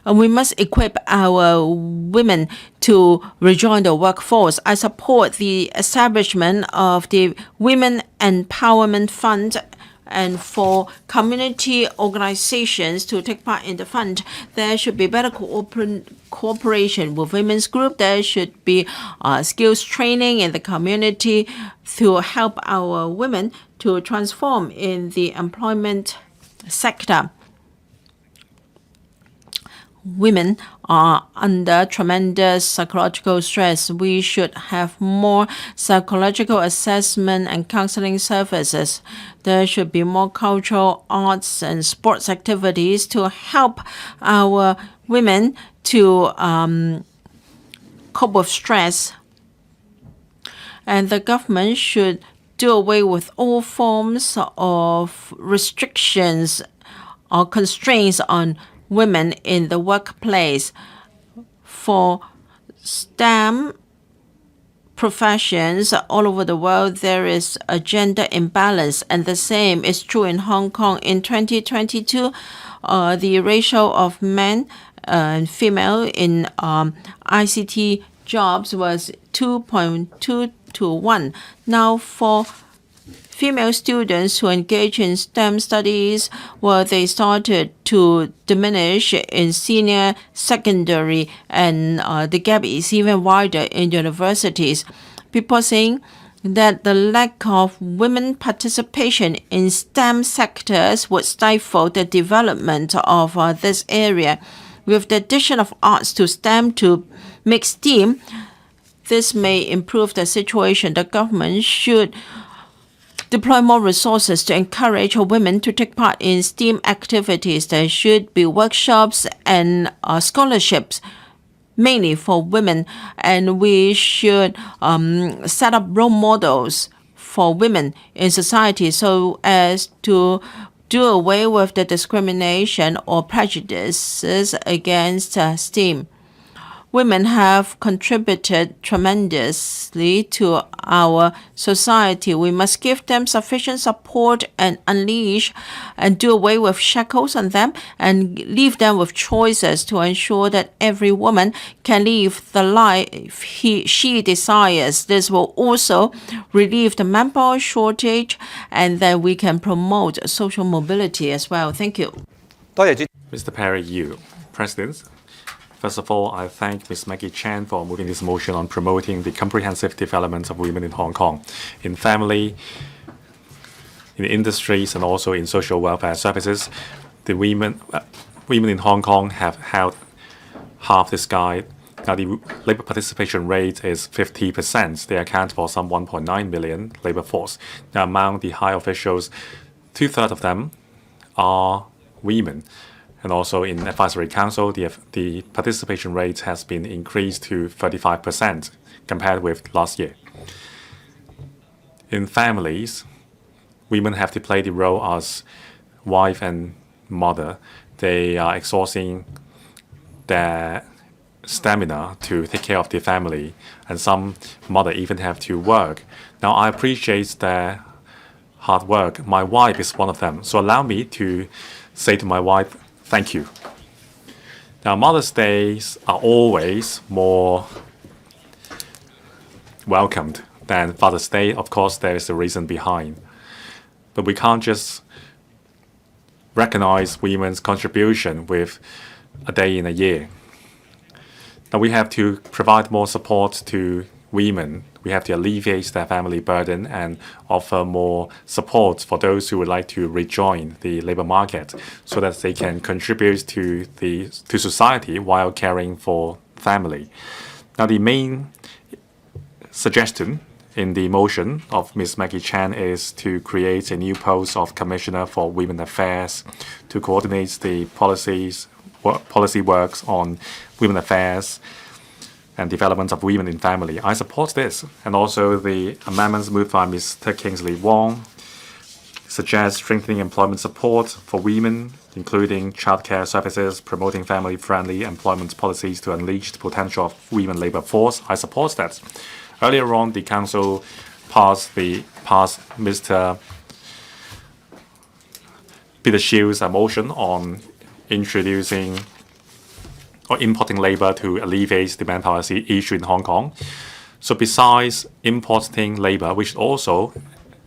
We must equip our women to rejoin the workforce. I support the establishment of the Women Empowerment Fund, and for community organizations to take part in the fund, there should be better cooperation with women's group. There should be skills training in the community to help our women to transform in the employment sector. Women are under tremendous psychological stress. We should have more psychological assessment and counseling services. There should be more cultural, arts, and sports activities to help our women to cope with stress. And the government should do away with all forms of restrictions or constraints on women in the workplace. For STEM professions all over the world, there is a gender imbalance, and the same is true in Hong Kong. In 2022, the ratio of men and female in ICT jobs was 2.2 to 1. Now, for female students who engage in STEM studies, they started to diminish in senior secondary, and the gap is even wider in universities. People are saying that the lack of women participation in STEM sectors would stifle the development of this area. With the addition of arts to STEM to make STEAM, this may improve the situation. The government should deploy more resources to encourage women to take part in STEAM activities. There should be workshops and scholarships mainly for women, and we should set up role models for women in society so as to do away with the discrimination or prejudices against STEAM. Women have contributed tremendously to our society. We must give them sufficient support and unleash and do away with shackles on them and leave them with choices to ensure that every woman can live the life she desires. This will also relieve the manpower shortage, and then we can promote social mobility as well. Thank you. Mr. Perry Yu, President. First of all, I thank Ms. Maggie Chan for moving this motion on promoting the comprehensive development of women in Hong Kong, in family, in industries, and also in social welfare services. The women in Hong Kong have held half the sky. Now, the labor participation rate is 50%. They account for some 1.9 million labor force. Now, among the high officials, 2/3 of them are women. And also in Advisory Council, the participation rate has been increased to 35% compared with last year. In families, women have to play the role as wife and mother. They are exhausting their stamina to take care of their family, and some mother even have to work. Now, I appreciate their hard work. My wife is one of them. So allow me to say to my wife, thank you. Now, Mother's Days are always more welcomed than Father's Day. Of course, there is a reason behind. But we can't just recognize women's contribution with a day in a year. Now, we have to provide more support to women. We have to alleviate their family burden and offer more support for those who would like to rejoin the labor market so that they can contribute to society while caring for family. Now, the main suggestion in the motion of Ms. Maggie Chan is to create a new post of Commissioner for Women Affairs to coordinate the policy works on women affairs and development of women in family. I support this. And also the amendments moved by Mr. Kingsley WONG suggest strengthening employment support for women, including childcare services, promoting family-friendly employment policies to unleash the potential of women labor force. I support that. Earlier on, the Council passed Mr. Peter Shields' motion on introducing or importing labor to alleviate the manpower issue in Hong Kong. So besides importing labor, we should also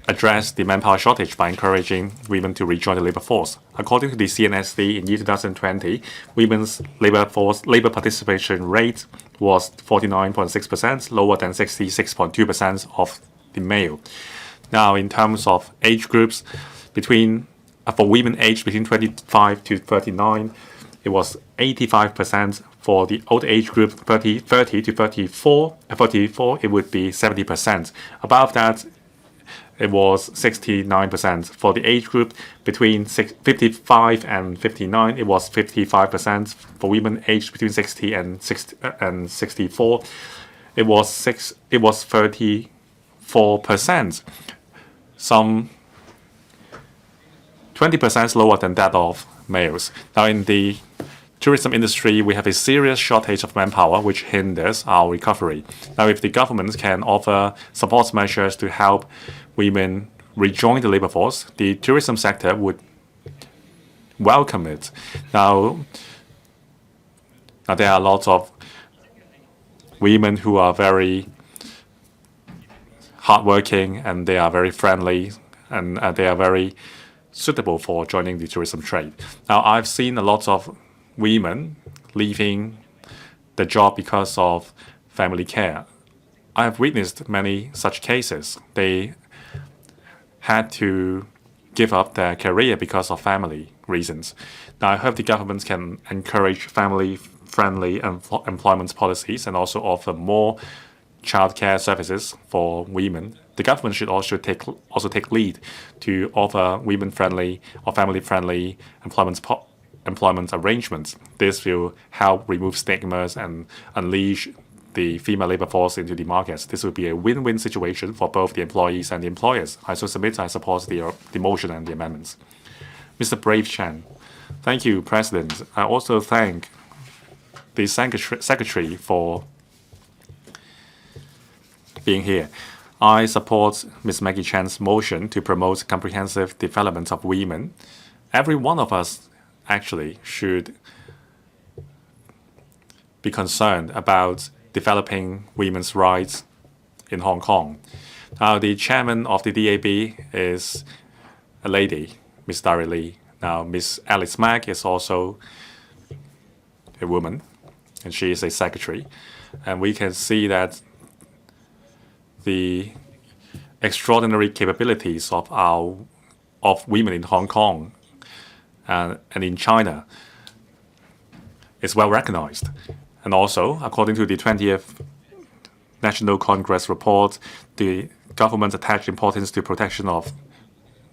address the manpower shortage by encouraging women to rejoin the labor force. According to the CNSD, in year 2020, women's labor participation rate was 49.6%, lower than 66.2% of the male. Now, in terms of age groups, for women aged between 25 to 39, it was 85%. For the old age group, 30 to 34, it would be 70%. Above that, it was 69%. For the age group between 55 and 59, it was 55%. For women aged between 60 and 64, it was 34%. Some 20% lower than that of males. Now, in the tourism industry, we have a serious shortage of manpower, which hinders our recovery. Now, if the government can offer support measures to help women rejoin the labor force, the tourism sector would welcome it. Now there are lots of women who are very hardworking, and they are very friendly, and they are very suitable for joining the tourism trade. Now, I've seen a lot of women leaving the job because of family care. I have witnessed many such cases. They had to give up their career because of family reasons. Now, I hope the government can encourage family-friendly employment policies and also offer more childcare services for women. The government should also take lead to offer women-friendly or family-friendly employment arrangements. This will help remove stigmas and unleash the female labor force into the markets. This would be a win-win situation for both the employees and the employers. I support the motion and the amendments. Mr. Brave Chan. Thank you, President. I also thank the Secretary for being here. I support Ms. Maggie Chan's motion to promote comprehensive development of women. Every one of us actually should be concerned about developing women's rights in Hong Kong. Now, the chairman of the DAB is a lady, Ms. Dari Lee. Now, Ms. Alice Mack is also a woman, and she is a secretary. And we can see that the extraordinary capabilities of women in Hong Kong and in China is well recognized. And also, according to the 20th National Congress report, the government attached importance to protection of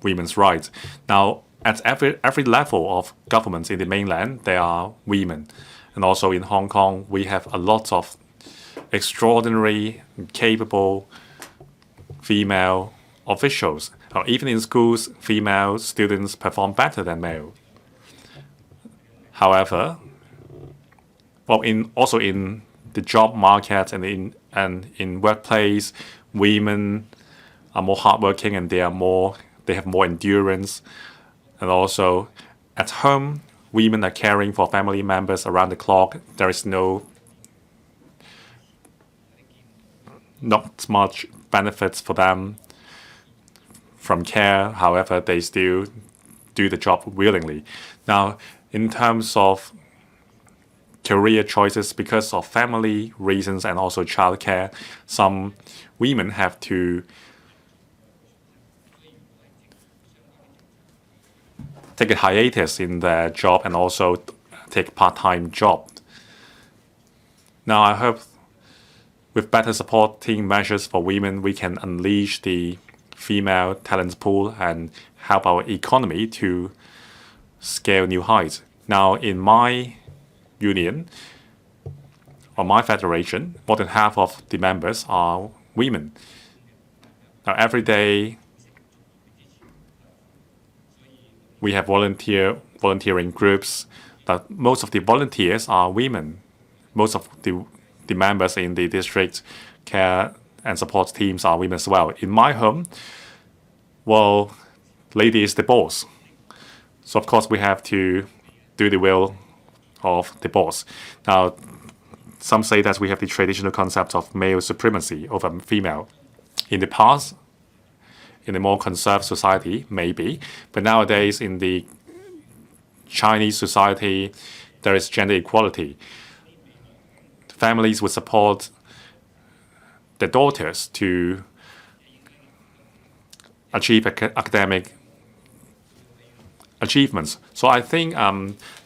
women's rights. Now, at every level of governments in the mainland, there are women. And also in Hong Kong, we have a lot of extraordinary, capable female officials. Even in schools, female students perform better than male. However, also in the job market and in workplace, women are more hardworking and they have more endurance. And also at home, women are caring for family members around the clock. There is not much benefits for them from care. However, they still do the job willingly. Now, in terms of career choices, because of family reasons and also childcare, some women have to take a hiatus in their job and also take part-time job. Now, I hope with better supporting measures for women, we can unleash the female talent pool and help our economy to scale new heights. Now, in my union or my federation, more than half of the members are women. Now, every day we have volunteering groups, but most of the volunteers are women. Most of the members in the district care and support teams are women as well. In my home, well, lady is the boss. So of course we have to do the will of the boss. Now, some say that we have the traditional concept of male supremacy over female. In the past, in a more conservative society, maybe, but nowadays in the Chinese society, there is gender equality. Families would support their daughters to achieve academic achievements. So I think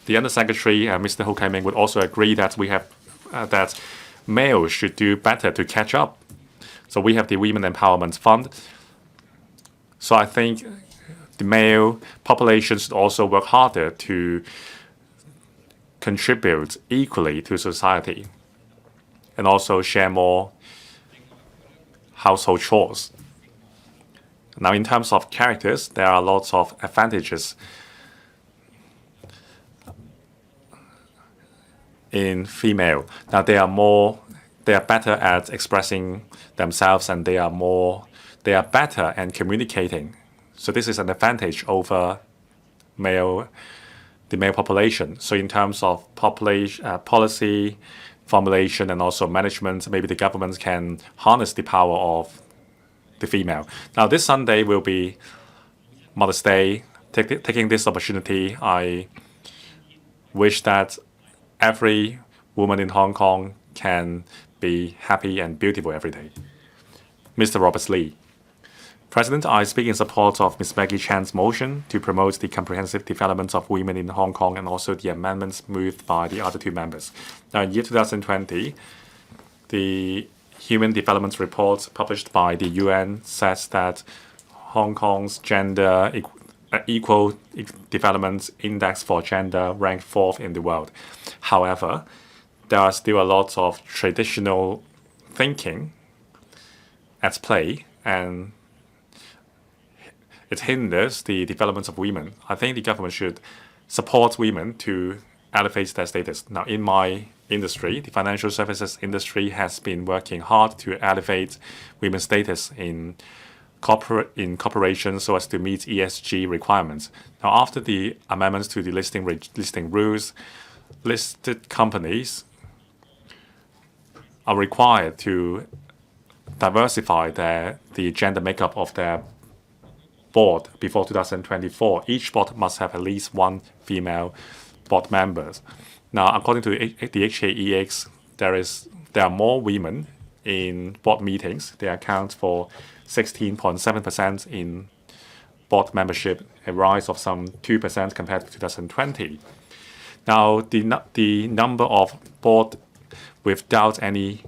the Undersecretary, Mr. Ho Kai-ming, would also agree that we have that males should do better to catch up. So we have the Women Empowerment Fund. So I think the male population should also work harder to contribute equally to society and also share more household chores. Now, in terms of characters, there are lots of advantages in female. Now, they are better at expressing themselves and they are better at communicating. So this is an advantage over the male population. So in terms of policy formulation and also management, maybe the government can harness the power of the female. Now, this Sunday will be Mother's Day. Taking this opportunity, I wish that every woman in Hong Kong can be happy and beautiful every day. Mr. Robert Lee. President, I speak in support of Ms. Maggie Chan's motion to promote the comprehensive development of women in Hong Kong and also the amendments moved by the other two members. Now, in year 2020, the Human Development Report published by the UN says that Hong Kong's gender equal development index for gender ranked 4th in the world. However, there are still a lot of traditional thinking at play, and it hinders the development of women. I think the government should support women to elevate their status. Now, in my industry, the financial services industry has been working hard to elevate women's status in corporations so as to meet ESG requirements. Now, after the amendments to the listing rules, listed companies are required to diversify the gender makeup of their board before 2024. Each board must have at least one female board member. Now, according to the HKEX, there are more women in board meetings. They account for 16.7% in board membership, a rise of some 2% compared to 2020. Now, the number of board without any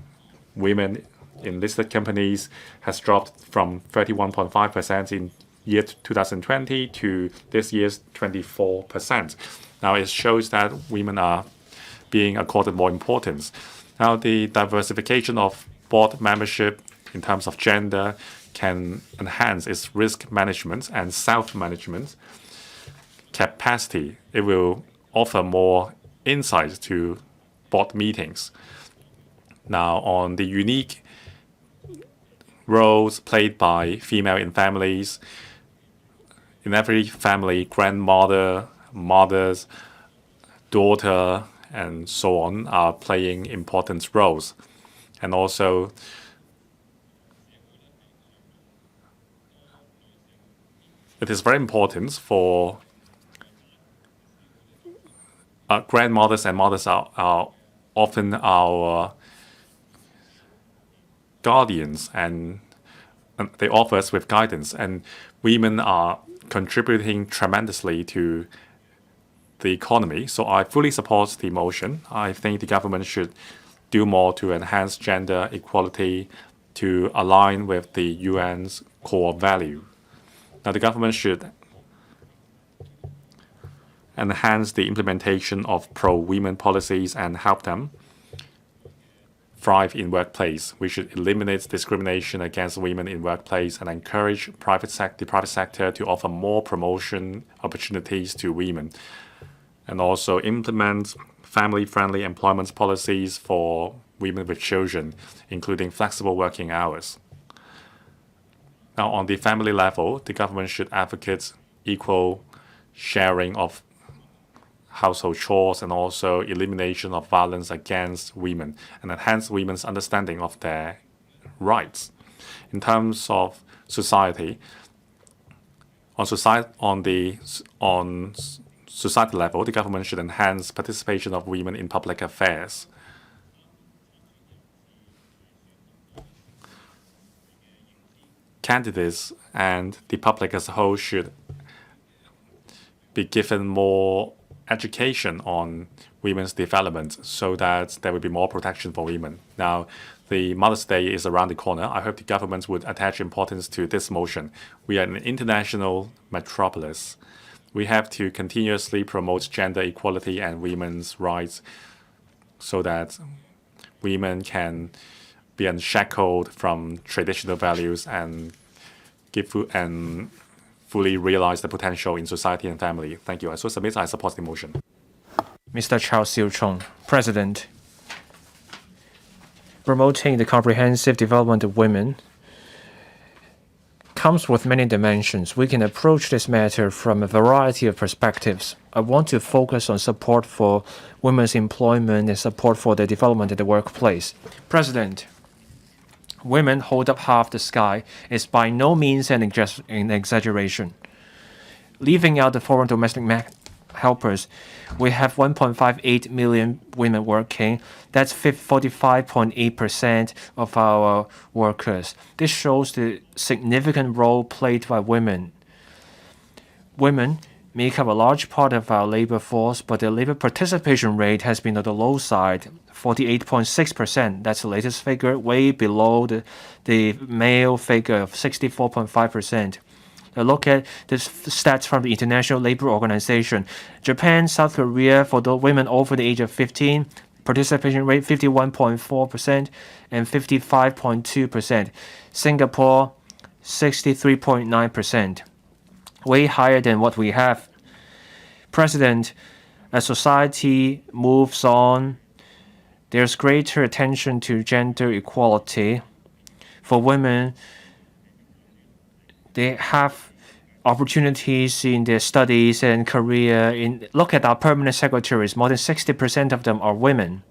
women in listed companies has dropped from 31.5% in year 2020 to this year's 24%. Now, it shows that women are being accorded more importance. Now, the diversification of board membership in terms of gender can enhance its risk management and self-management capacity. It will offer more insight to board meetings. Now, on the unique roles played by female in families, in every family, grandmother, mothers, daughter, and so on are playing important roles. And also, it is very important for grandmothers and mothers are often our guardians, and they offer us with guidance. And women are contributing tremendously to the economy. So I fully support the motion. I think the government should do more to enhance gender equality to align with the UN's core value. Now, the government should enhance the implementation of pro-women policies and help them thrive in workplace. We should eliminate discrimination against women in workplace and encourage the private sector to offer more promotion opportunities to women, and also implement family-friendly employment policies for women with children, including flexible working hours. Now, on the family level, the government should advocate equal sharing of household chores and also elimination of violence against women and enhance women's understanding of their rights. In terms of society, on society level, the government should enhance participation of women in public affairs. Candidates and the public as a whole should be given more education on women's development so that there will be more protection for women. Now, the Mother's Day is around the corner. I hope the government would attach importance to this motion. We are an international metropolis. We have to continuously promote gender equality and women's rights so that women can be unshackled from traditional values and fully realize the potential in society and family. Thank you. I so submit I support the motion. Mr. Chao Siu-chung, President. Promoting the comprehensive development of women comes with many dimensions. We can approach this matter from a variety of perspectives. I want to focus on support for women's employment and support for the development of the workplace. President, women hold up half the sky is by no means an exaggeration. Leaving out the foreign domestic helpers. We have 1.58 million women working. That's 45.8% of our workers. This shows the significant role played by women. Women make up a large part of our labor force, but their labor participation rate has been on the low side, 48.6%. That's the latest figure, way below the male figure of 64.5%. Look at the stats from the International Labor Organization. Japan, South Korea, for the women over the age of 15, participation rate 51.4% and 55.2%. Singapore, 63.9%. Way higher than what we have. President, as society moves on, there's greater attention to gender equality. For women, they have opportunities in their studies and career. Look at our permanent secretaries. More than 60% of them are women.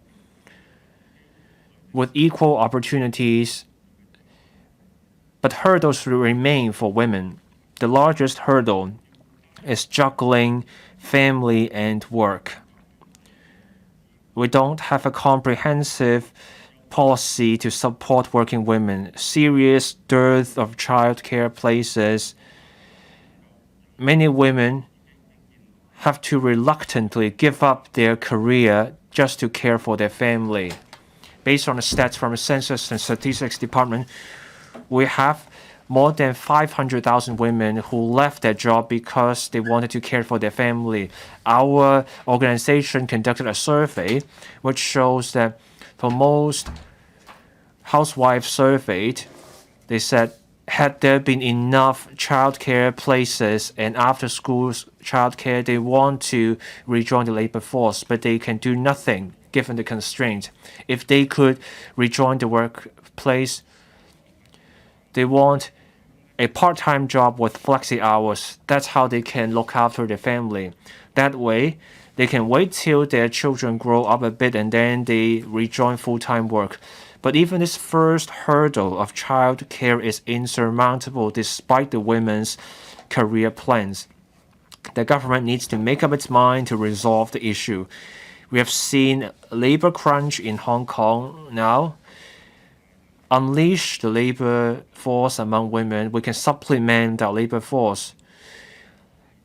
With equal opportunities, but hurdles remain for women. The largest hurdle is juggling family and work. We don't have a comprehensive policy to support working women. Serious dearth of childcare places. Many women have to reluctantly give up their career just to care for their family. Based on the stats from the Census and Statistics Department, we have more than 500,000 women who left their job because they wanted to care for their family. Our organization conducted a survey which shows that for most housewives surveyed, they said, had there been enough childcare places and after-school childcare, they want to rejoin the labor force, but they can do nothing given the constraint. If they could rejoin the workplace, they want a part-time job with flexi hours. That's how they can look after their family. That way, they can wait till their children grow up a bit and then they rejoin full-time work. But even this first hurdle of child care is insurmountable despite the women's career plans. The government needs to make up its mind to resolve the issue. We have seen labor crunch in Hong Kong now. Unleash the labor force among women. We can supplement our labor force.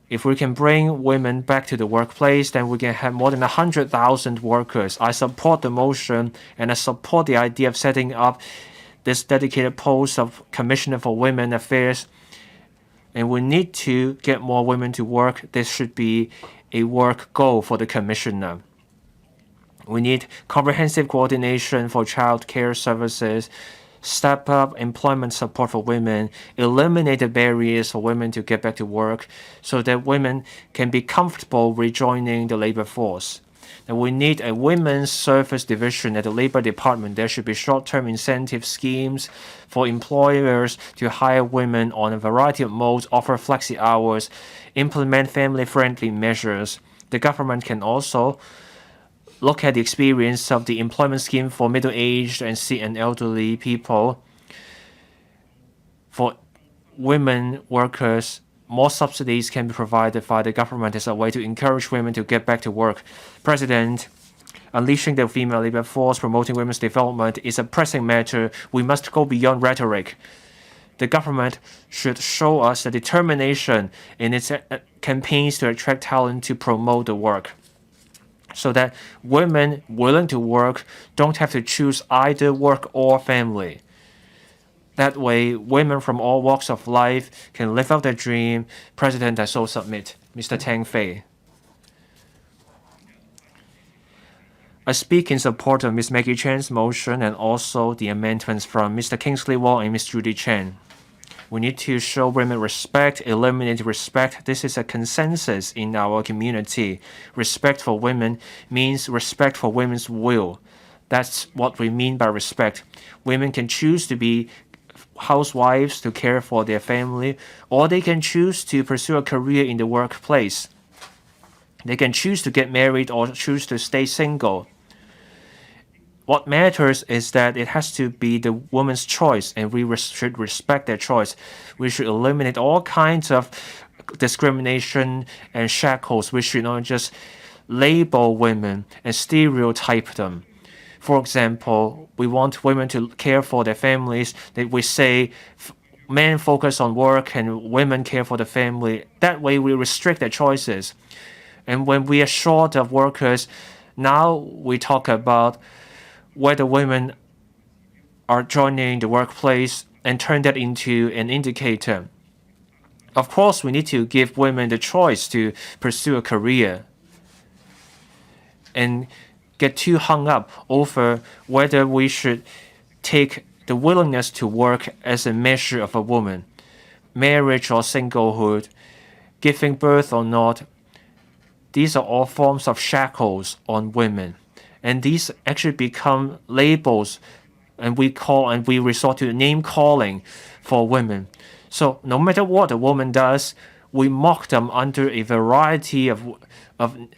If we can bring women back to the workplace, then we can have more than 100,000 workers. I support the motion and I support the idea of setting up this dedicated post of Commissioner for Women Affairs. And we need to get more women to work. This should be a work goal for the Commissioner. We need comprehensive coordination for child care services, step up employment support for women, eliminate the barriers for women to get back to work so that women can be comfortable rejoining the labor force. And we need a women's service division at the Labor Department. There should be short-term incentive schemes for employers to hire women on a variety of modes, offer flexi hours, implement family-friendly measures. The government can also look at the experience of the employment scheme for middle-aged and sick and elderly people. For women workers, more subsidies can be provided by the government as a way to encourage women to get back to work. President, unleashing the female labor force, promoting women's development is a pressing matter. We must go beyond rhetoric. The government should show us the determination in its campaigns to attract talent to promote the work, so that women willing to work don't have to choose either work or family. That way, women from all walks of life can live out their dream. President, I so submit. Mr. Tang Fei. I speak in support of Ms. Maggie Chan's motion and also the amendments from Mr. Kingsley Wong and Ms. Judy Chen. We need to show women respect, eliminate respect. This is a consensus in our community. Respect for women means respect for women's will. That's what we mean by respect. Women can choose to be housewives to care for their family, or they can choose to pursue a career in the workplace. They can choose to get married or choose to stay single. What matters is that it has to be the woman's choice, and we should respect their choice. We should eliminate all kinds of discrimination and shackles. We should not just label women and stereotype them. For example, we want women to care for their families. That we say men focus on work and women care for the family. That way we restrict their choices. And when we are short of workers, now we talk about whether women are joining the workplace and turn that into an indicator. Of course, we need to give women the choice to pursue a career and get too hung up over whether we should take the willingness to work as a measure of a woman, marriage or singlehood, giving birth or not. These are all forms of shackles on women. And these actually become labels, and we resort to name calling for women. So no matter what a woman does, we mock them under a variety of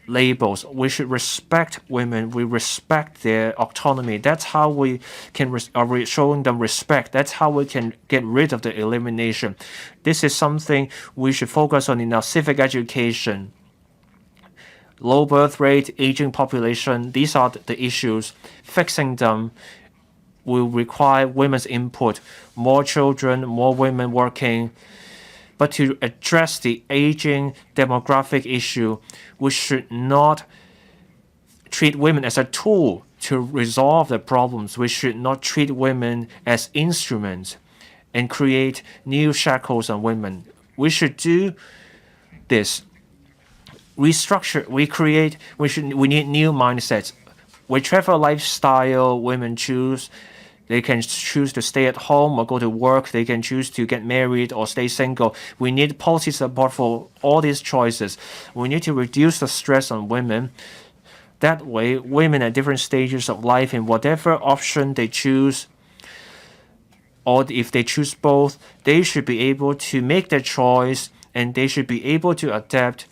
labels. We should respect women. We respect their autonomy. That's how we can showing them respect. That's how we can get rid of the elimination. This is something we should focus on in our civic education. Low birth rate, aging population, these are the issues. Fixing them will require women's input, more children, more women working. But to address the aging demographic issue, we should not treat women as a tool to resolve the problems. We should not treat women as instruments and create new shackles on women. We should do this. Restructure, we need new mindsets. Whichever lifestyle women choose, they can choose to stay at home or go to work. They can choose to get married or stay single. We need policy support for all these choices. We need to reduce the stress on women. That way, women at different stages of life, in whatever option they choose, or if they choose both, they should be able to make their choice and they should be able to adapt,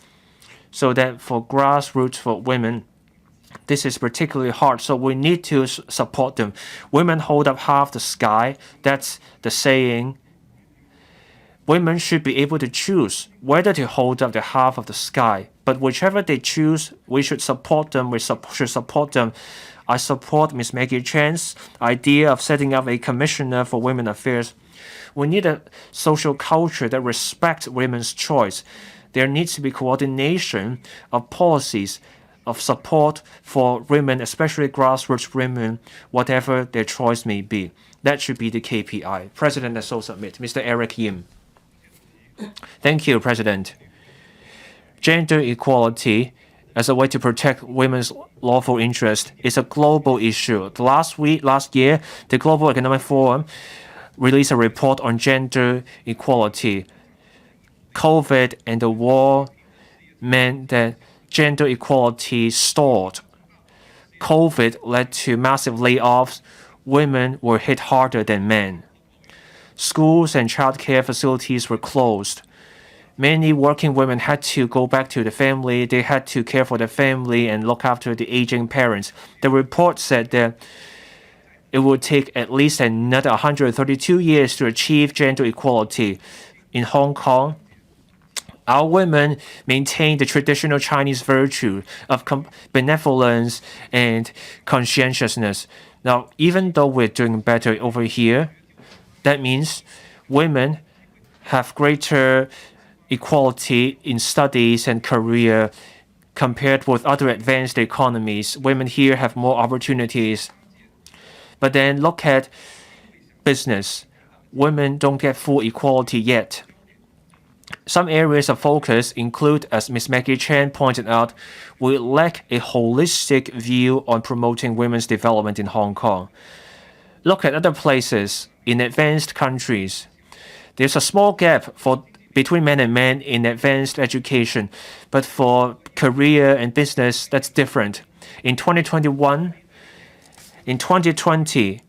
so that for grassroots, for women, this is particularly hard, so we need to support them. Women hold up half the sky. That's the saying. Women should be able to choose whether to hold up the half of the sky. But whichever they choose, we should support them. We should support them. I support Ms. Maggie Chan's idea of setting up a commissioner for women affairs. We need a social culture that respects women's choice. There needs to be coordination of policies of support for women, especially grassroots women, whatever their choice may be. That should be the KPI. President, I so submit. Mr. Eric Yim. Thank you, President. Gender equality as a way to protect women's lawful interest is a global issue. Last year, the Global Economic Forum released a report on gender equality. COVID and the war meant that gender equality stalled. COVID led to massive layoffs. Women were hit harder than men. Schools and childcare facilities were closed. Many working women had to go back to the family. They had to care for the family and look after the aging parents. The report said that it would take at least another 132 years to achieve gender equality. In Hong Kong, our women maintain the traditional Chinese virtue of benevolence and conscientiousness. Now, even though we're doing better over here, that means women have greater equality in studies and career compared with other advanced economies. Women here have more opportunities. But then look at business. Women don't get full equality yet. Some areas of focus include, as Ms. Maggie Chan pointed out, we lack a holistic view on promoting women's development in Hong Kong. Look at other places in advanced countries. There's a small gap between men and men in advanced education, but for career and business, that's different. In 2020,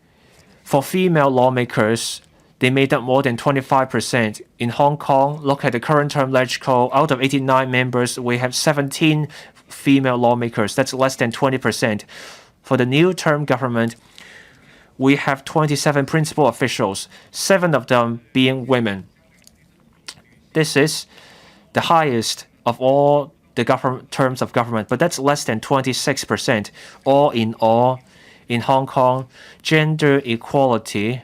for female lawmakers, they made up more than 25%. In Hong Kong, look at the current term LegCo. Out of 89 members, we have 17 female lawmakers. That's less than 20%. For the new term government, we have 27 principal officials, 7 of them being women. This is the highest of all the terms of government, but that's less than 26%. All in all, in Hong Kong, gender equality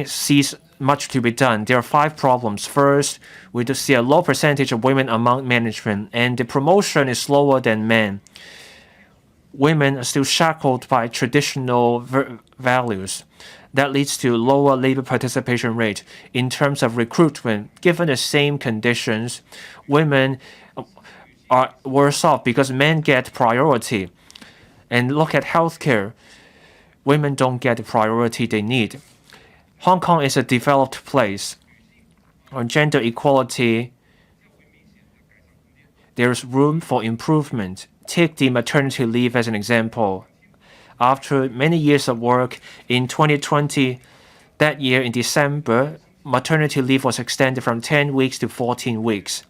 sees much to be done. There are 5 problems. First, we do see a low percentage of women among management, and the promotion is slower than men. Women are still shackled by traditional values. That leads to lower labor participation rate. In terms of recruitment, given the same conditions, women are worse off because men get priority. And look at healthcare. Women don't get the priority they need. Hong Kong is a developed place. On gender equality, there's room for improvement. Take the maternity leave as an example. After many years of work, in 2020, that year in December, maternity leave was extended from 10 weeks to 14 weeks.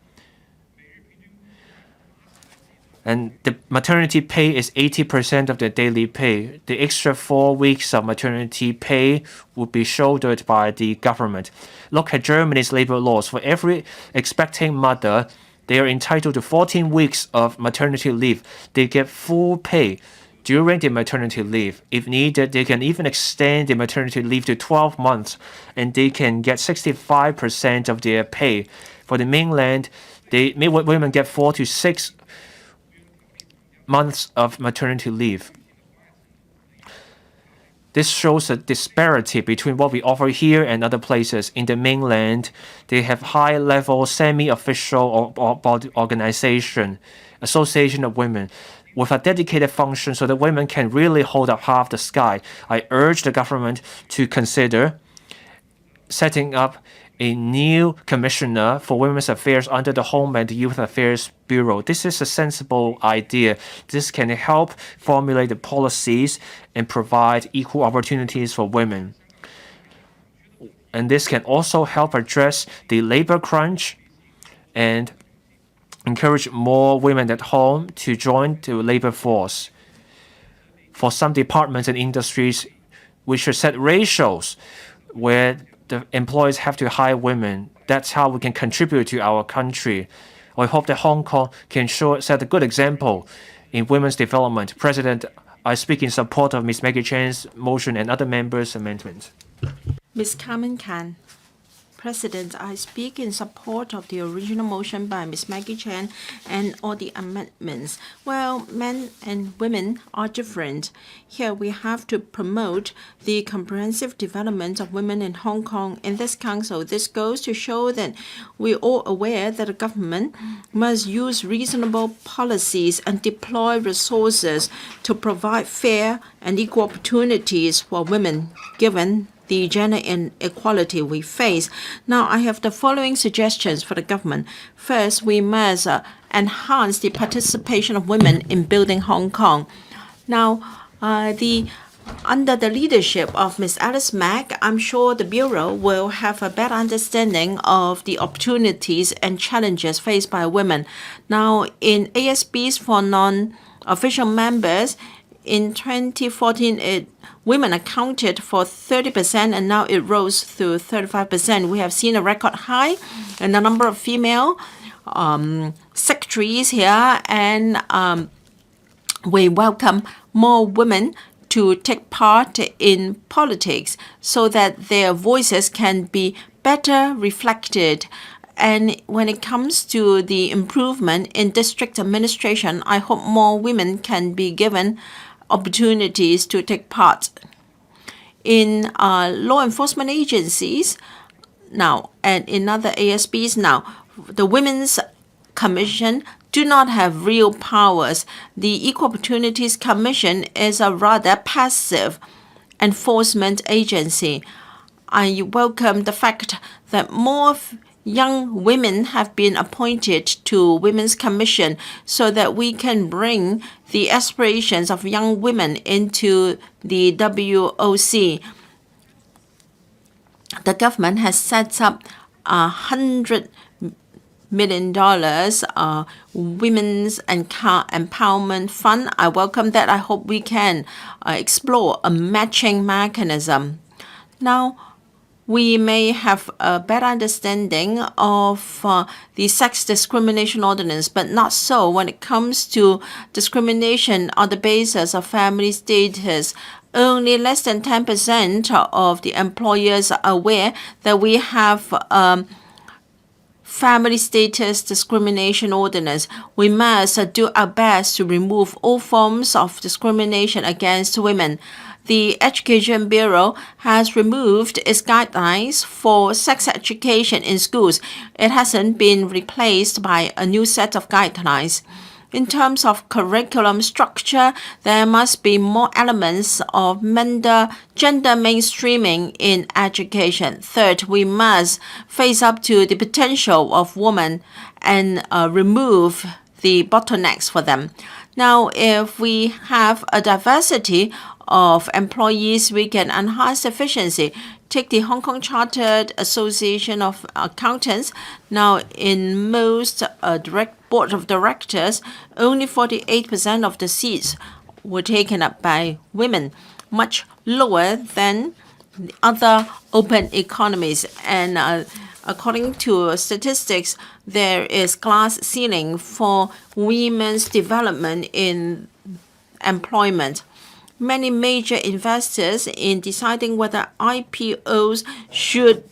And the maternity pay is 80% of the daily pay. The extra 4 weeks of maternity pay would be shouldered by the government. Look at Germany's labor laws. For every expecting mother, they are entitled to 14 weeks of maternity leave. They get full pay during the maternity leave. If needed, they can even extend the maternity leave to 12 months, and they can get 65% of their pay. For the mainland, women get 4 to 6 months of maternity leave. This shows a disparity between what we offer here and other places. In the mainland, they have high-level semi-official organization, association of women, with a dedicated function so that women can really hold up half the sky. I urge the government to consider setting up a new commissioner for women's affairs under the Home and Youth Affairs Bureau. This is a sensible idea. This can help formulate the policies and provide equal opportunities for women. And this can also help address the labor crunch and encourage more women at home to join the labor force. For some departments and industries, we should set ratios where the employers have to hire women. That's how we can contribute to our country. I hope that Hong Kong can set a good example in women's development. President, I speak in support of Ms. Maggie Chan's motion and other members' amendments. Ms. Carmen Can. President, I speak in support of the original motion by Ms. Maggie Chan and all the amendments. Well, men and women are different. Here we have to promote the comprehensive development of women in Hong Kong in this council. This goes to show that we're all aware that the government must use reasonable policies and deploy resources to provide fair and equal opportunities for women, given the gender inequality we face. Now, I have the following suggestions for the government. First, we must enhance the participation of women in building Hong Kong. Now, under the leadership of Ms. Alice Mack, I'm sure the Bureau will have a better understanding of the opportunities and challenges faced by women. Now, in ASBs for non-official members, in 2014, women accounted for 30%, and now it rose to 35%. We have seen a record high in the number of female secretaries here, and we welcome more women to take part in politics so that their voices can be better reflected. And when it comes to the improvement in district administration, I hope more women can be given opportunities to take part in law enforcement agencies now and in other ASBs now. The Women's Commission do not have real powers. The Equal Opportunities Commission is a rather passive enforcement agency. I welcome the fact that more young women have been appointed to Women's Commission so that we can bring the aspirations of young women into the WOC. The government has set up $100 million Women's Empowerment Fund. I welcome that. I hope we can explore a matching mechanism. Now, we may have a better understanding of the sex discrimination ordinance, but not so when it comes to discrimination on the basis of family status. Only less than 10% of the employers are aware that we have family status discrimination ordinance. We must do our best to remove all forms of discrimination against women. The Education Bureau has removed its guidelines for sex education in schools. It hasn't been replaced by a new set of guidelines. In terms of curriculum structure, there must be more elements of gender mainstreaming in education. Third, we must face up to the potential of women and remove the bottlenecks for them. Now, if we have a diversity of employees, we can enhance efficiency. Take the Hong Kong Chartered Association of Accountants. Now, in most board of directors, only 48% of the seats were taken up by women, much lower than the other open economies. And according to statistics, there is glass ceiling for women's development in employment. Many major investors, in deciding whether IPOs should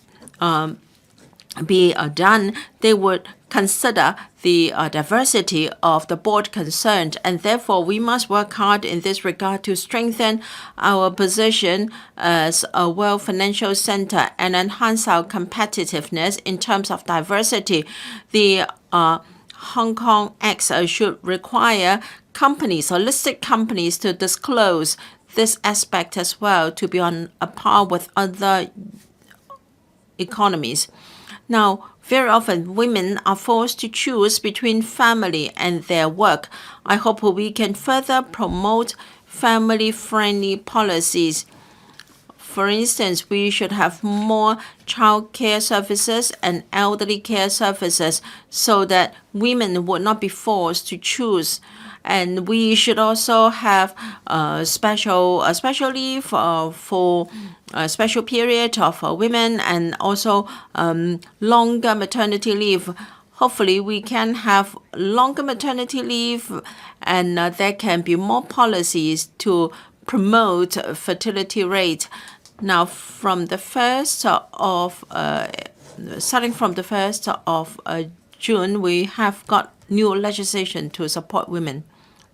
be done, they would consider the diversity of the board concerned, and therefore we must work hard in this regard to strengthen our position as a world financial center and enhance our competitiveness in terms of diversity. The Hong Kong Act should require companies or listed companies to disclose this aspect as well, to be on a par with other economies. Now, very often women are forced to choose between family and their work. I hope we can further promote family-friendly policies. For instance, we should have more child care services and elderly care services so that women would not be forced to choose. And we should also have special leave for a special period of women, and also longer maternity leave. Hopefully, we can have longer maternity leave, and there can be more policies to promote fertility rate. Now, from the starting from the 1st of June, we have got new legislation to support women.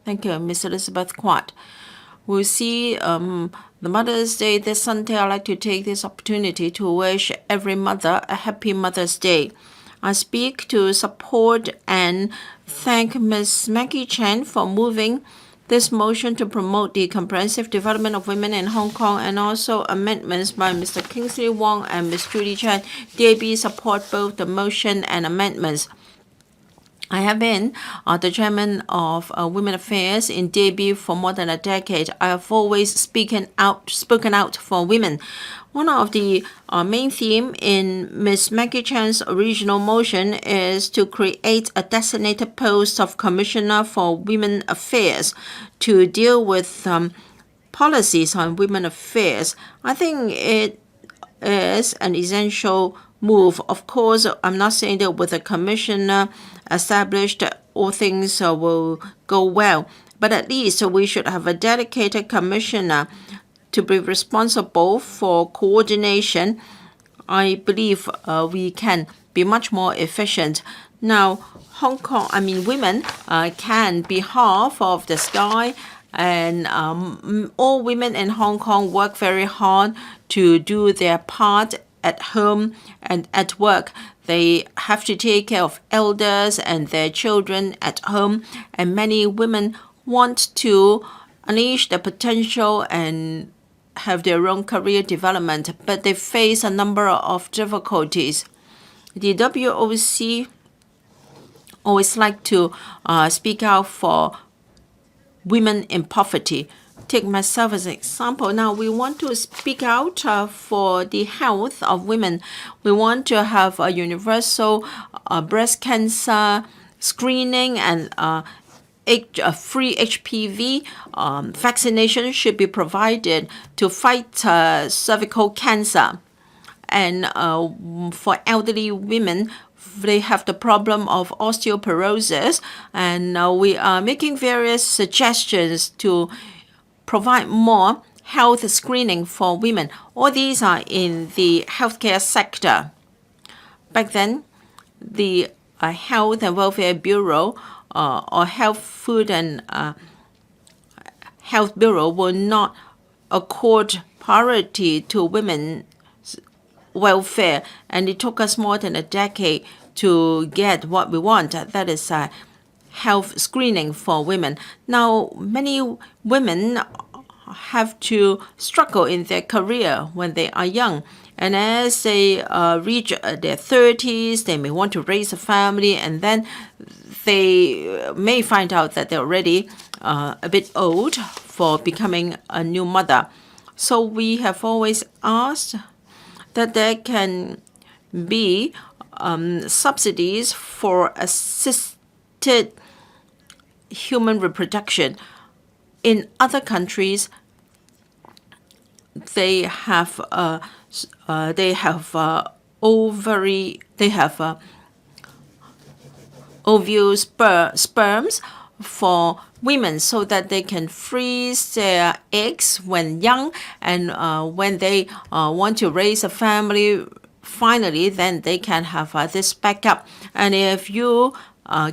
Thank you, Ms. Elizabeth Quat. We'll see the Mother's Day this Sunday. I'd like to take this opportunity to wish every mother a happy Mother's Day. I speak to support and thank Ms. Maggie Chen for moving this motion to promote the comprehensive development of women in Hong Kong, and also amendments by Mr. Kingsley Wong and Ms. Judy Chen. DAB support both the motion and amendments. I have been the chairman of Women Affairs in DAB for more than a decade. I have always spoken out for women. One of the main themes in Ms. Maggie Chan's original motion is to create a designated post of Commissioner for Women Affairs to deal with policies on women affairs. I think it is an essential move. Of course, I'm not saying that with a commissioner established, all things will go well, but at least we should have a dedicated commissioner to be responsible for coordination. I believe we can be much more efficient. Now, women can be half of the sky, and all women in Hong Kong work very hard to do their part at home and at work. They have to take care of elders and their children at home, and many women want to unleash their potential and have their own career development, but they face a number of difficulties. The WOC always like to speak out for women in poverty. Take myself as an example. Now, we want to speak out for the health of women. We want to have a universal breast cancer screening, and free HPV vaccination should be provided to fight cervical cancer. and for elderly women, they have the problem of osteoporosis, and we are making various suggestions to provide more health screening for women. All these are in the healthcare sector. Back then, the Health and Welfare Bureau or Health, Food and Health Bureau will not accord priority to women's welfare, and it took us more than a decade to get what we want. That is health screening for women. Now, many women have to struggle in their career when they are young. And as they reach their 30s, they may want to raise a family, and then they may find out that they're already a bit old for becoming a new mother. So we have always asked that there can be subsidies for assisted human reproduction. In other countries, they have ovule sperms for women so that they can freeze their eggs when young, and when they want to raise a family, finally, then they can have this backup. And if you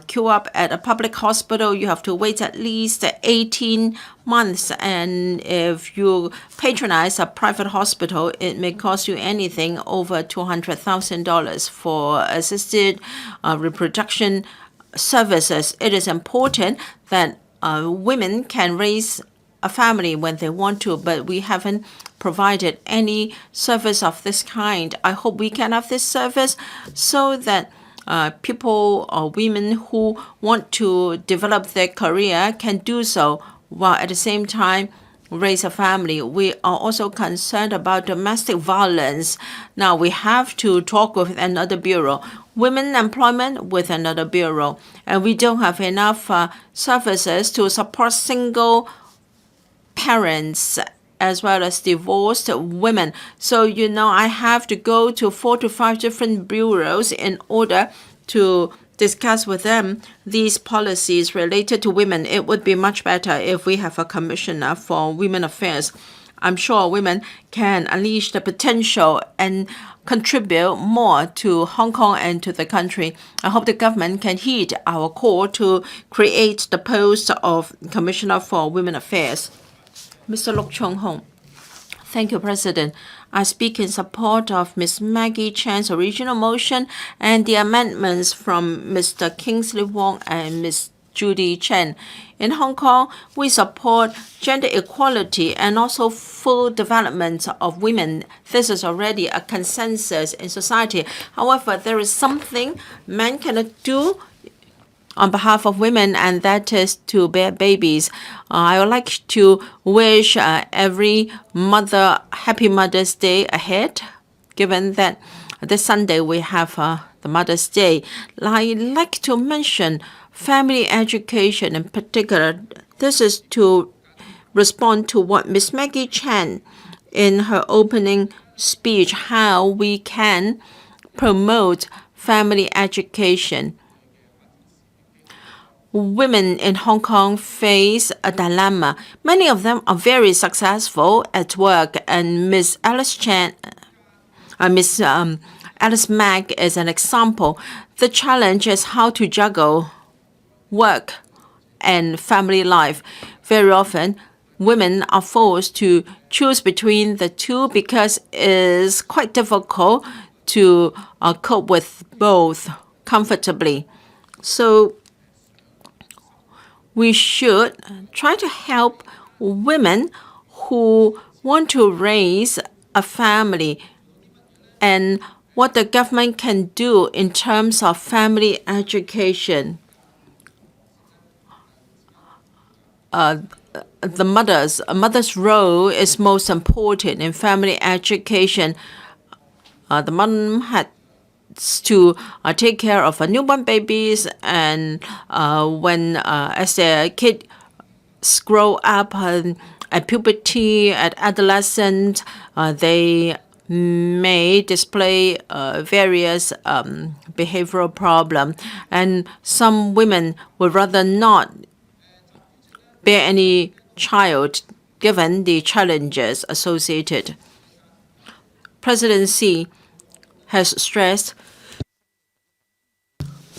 queue up at a public hospital, you have to wait at least 18 months. And if you patronize a private hospital, it may cost you anything over $200,000 for assisted reproduction services. It is important that women can raise a family when they want to, but we haven't provided any service of this kind. I hope we can have this service so that people or women who want to develop their career can do so while at the same time raise a family. We are also concerned about domestic violence. Now we have to talk with another bureau, women employment with another bureau, and we don't have enough services to support single parents as well as divorced women. So, I have to go to 4 to 5 different bureaus in order to discuss with them these policies related to women. It would be much better if we have a commissioner for women affairs. I'm sure women can unleash the potential and contribute more to Hong Kong and to the country. I hope the government can heed our call to create the post of Commissioner for Women Affairs. Mr. Luk Chung Hong. Thank you, President. I speak in support of Ms. Maggie Chan's original motion and the amendments from Mr. Kingsley Wong and Ms. Judy Chen. In Hong Kong, we support gender equality and also full development of women. This is already a consensus in society. However, there is something men cannot do on behalf of women, and that is to bear babies. I would like to wish every mother happy Mother's Day ahead, given that this Sunday we have the Mother's Day. I'd like to mention family education in particular. This is to respond to what Ms. Maggie Chan in her opening speech, how we can promote family education. Women in Hong Kong face a dilemma. Many of them are very successful at work, and Miss Alice Mag is an example. The challenge is how to juggle work and family life. Very often, women are forced to choose between the two because it's quite difficult to cope with both comfortably. So we should try to help women who want to raise a family, and what the government can do in terms of family education. The mother's role is most important in family education. The mom had to take care of newborn babies, and when as their kids grow up at puberty, at adolescent, they may display various behavioral problems, and some women would rather not bear any child given the challenges associated. President Xi has stressed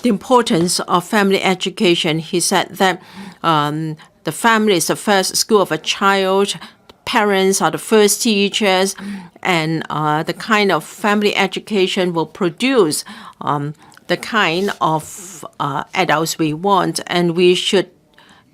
the importance of family education. He said that the family is the first school of a child, parents are the first teachers, and the kind of family education will produce the kind of adults we want, and we should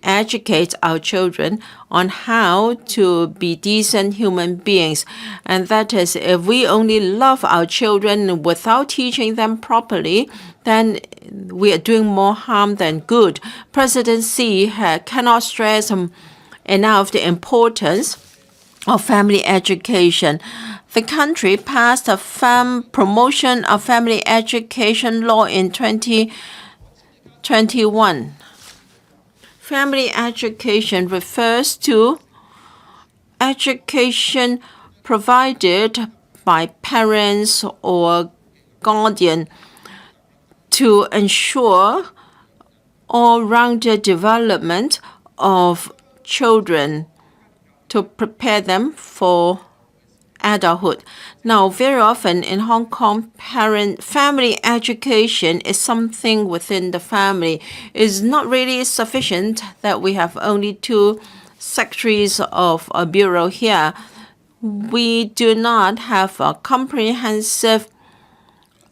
educate our children on how to be decent human beings. And that is, if we only love our children without teaching them properly, then we are doing more harm than good. President Xi cannot stress enough the importance of family education. The country passed a promotion of family education law in 2021. Family education refers to education provided by parents or guardian to ensure all-rounded development of children, to prepare them for adulthood. Now, very often in Hong Kong, family education is something within the family. It's not really sufficient that we have only 2 secretaries of a bureau here. We do not have a comprehensive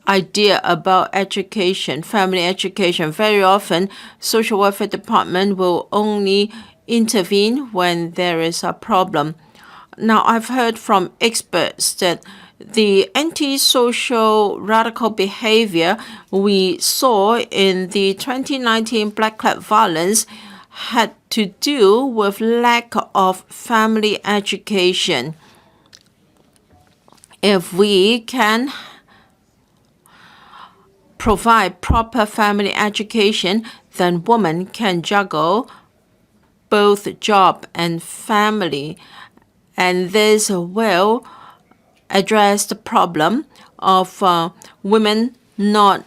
idea about education, family education. Very often, social welfare department will only intervene when there is a problem. Now, I've heard from experts that the antisocial radical behavior we saw in the 2019 Black Club violence had to do with lack of family education. If we can provide proper family education, then women can juggle both job and family. And this will address the problem of women not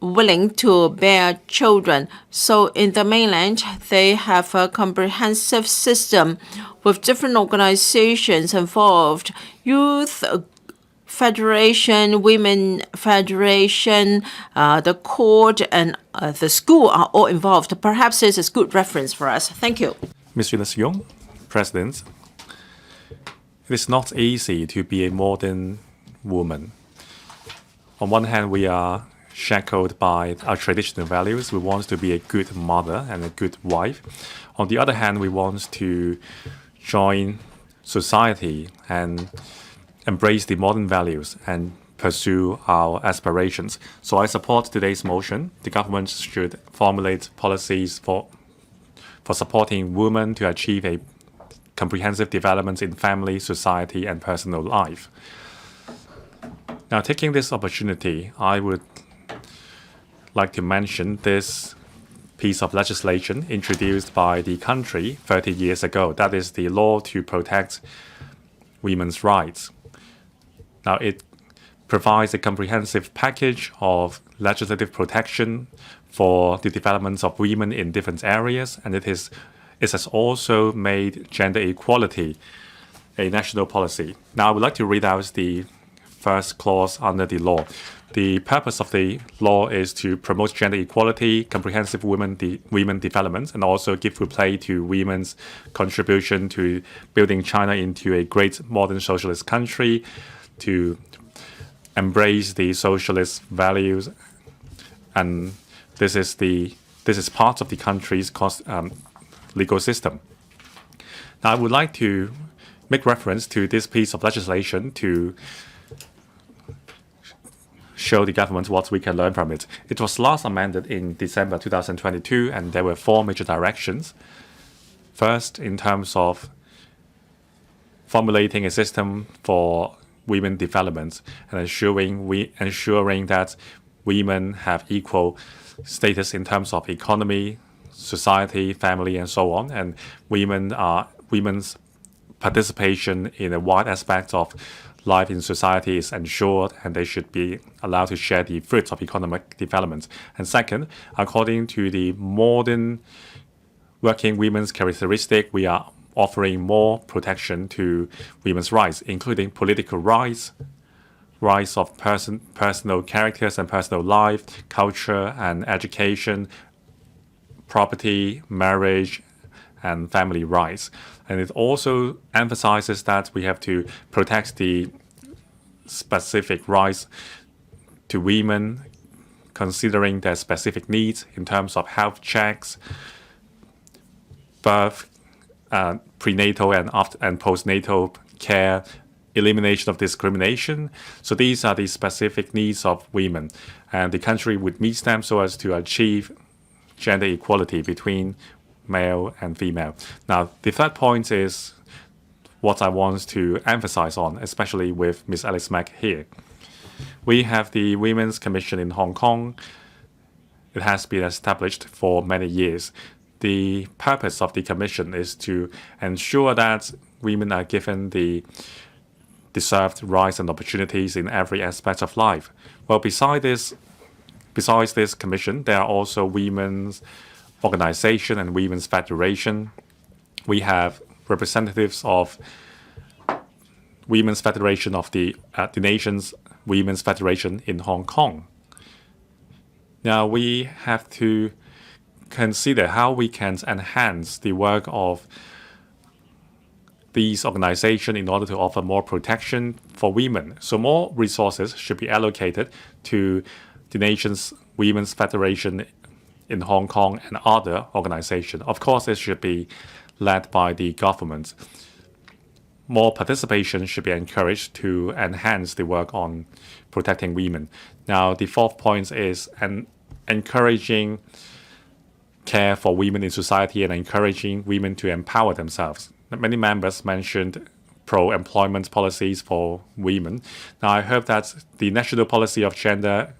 willing to bear children. So in the mainland, they have a comprehensive system with different organizations involved: Youth Federation, Women Federation, the court, and the school are all involved. Perhaps this is good reference for us. Thank you. Mr. Leung, President, it is not easy to be a modern woman. On one hand, we are shackled by our traditional values. We want to be a good mother and a good wife. On the other hand, we want to join society and embrace the modern values and pursue our aspirations. So I support today's motion. The government should formulate policies for supporting women to achieve a comprehensive development in family, society, and personal life. Now, taking this opportunity, I would like to mention this piece of legislation introduced by the country 30 years ago. That is the law to protect women's rights. Now, it provides a comprehensive package of legislative protection for the development of women in different areas, and it has also made gender equality a national policy. Now, I would like to read out the first clause under the law. The purpose of the law is to promote gender equality, comprehensive women development, and also give full play to women's contribution to building China into a great modern socialist country, to embrace the socialist values, and this is part of the country's legal system. Now, I would like to make reference to this piece of legislation to show the government what we can learn from it. It was last amended in December 2022, and there were 4 major directions. First, in terms of formulating a system for women development and ensuring that women have equal status in terms of economy, society, family, and so on, and women's participation in a wide aspect of life in society is ensured, and they should be allowed to share the fruits of economic development. And second, according to the modern working women's characteristic, we are offering more protection to women's rights, including political rights, rights of personal characters and personal life, culture and education, property, marriage, and family rights. And it also emphasizes that we have to protect the specific rights to women, considering their specific needs in terms of health checks, birth, prenatal and postnatal care, elimination of discrimination. So these are the specific needs of women, and the country would meet them so as to achieve gender equality between male and female. Now, the third point is what I want to emphasize on, especially with Ms. Alice Mack here. We have the Women's Commission in Hong Kong. It has been established for many years. The purpose of the commission is to ensure that women are given the deserved rights and opportunities in every aspect of life. Well, besides this commission, there are also women's organization and women's federation. We have representatives of Women's Federation of the nation's Women's Federation in Hong Kong. Now we have to consider how we can enhance the work of these organizations in order to offer more protection for women. So more resources should be allocated to the nation's Women's Federation in Hong Kong and other organizations. Of course, it should be led by the government. More participation should be encouraged to enhance the work on protecting women. Now, the fourth point is encouraging care for women in society and encouraging women to empower themselves. Many members mentioned pro-employment policies for women. Now, I hope that the national policy of gender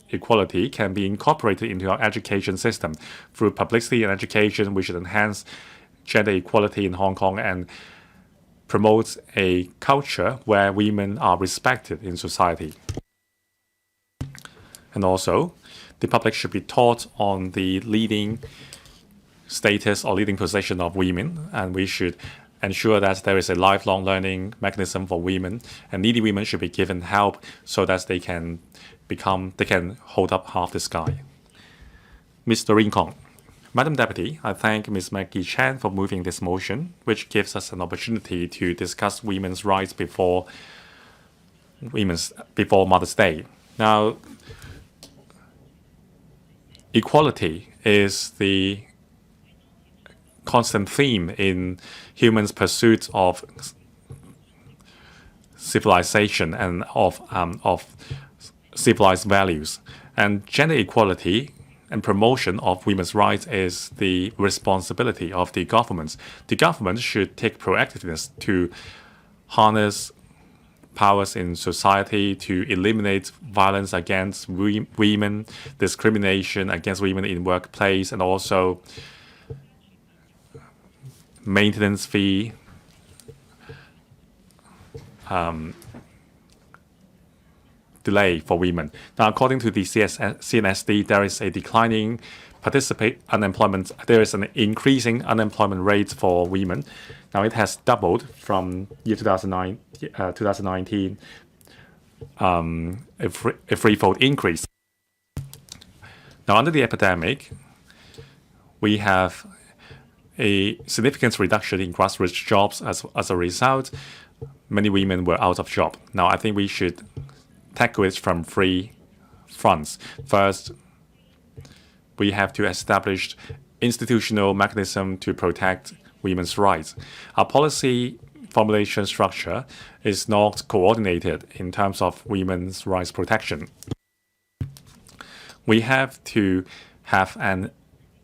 equality can be incorporated into our education system. Through publicity and education, we should enhance gender equality in Hong Kong and promote a culture where women are respected in society. And also, the public should be taught on the leading status or leading position of women, and we should ensure that there is a lifelong learning mechanism for women, and needy women should be given help so that they can hold up half the sky. Mr. Rincon. Madam Deputy, I thank Ms. Maggie Chan for moving this motion, which gives us an opportunity to discuss women's rights before Mother's Day. Now, equality is the constant theme in humans' pursuit of civilization and of civilized values. And gender equality and promotion of women's rights is the responsibility of the governments. The government should take proactiveness to harness powers in society to eliminate violence against women, discrimination against women in workplace, and also maintenance fee delay for women. Now, according to the CNSD, there is a declining unemployment. There is an increasing unemployment rate for women. Now, it has doubled from year 2019, a threefold increase. Now, under the epidemic, we have a significant reduction in grassroots jobs. As a result, many women were out of job. Now, I think we should tackle it from three fronts. First, we have to establish institutional mechanism to protect women's rights. Our policy formulation structure is not coordinated in terms of women's rights protection. We have to have an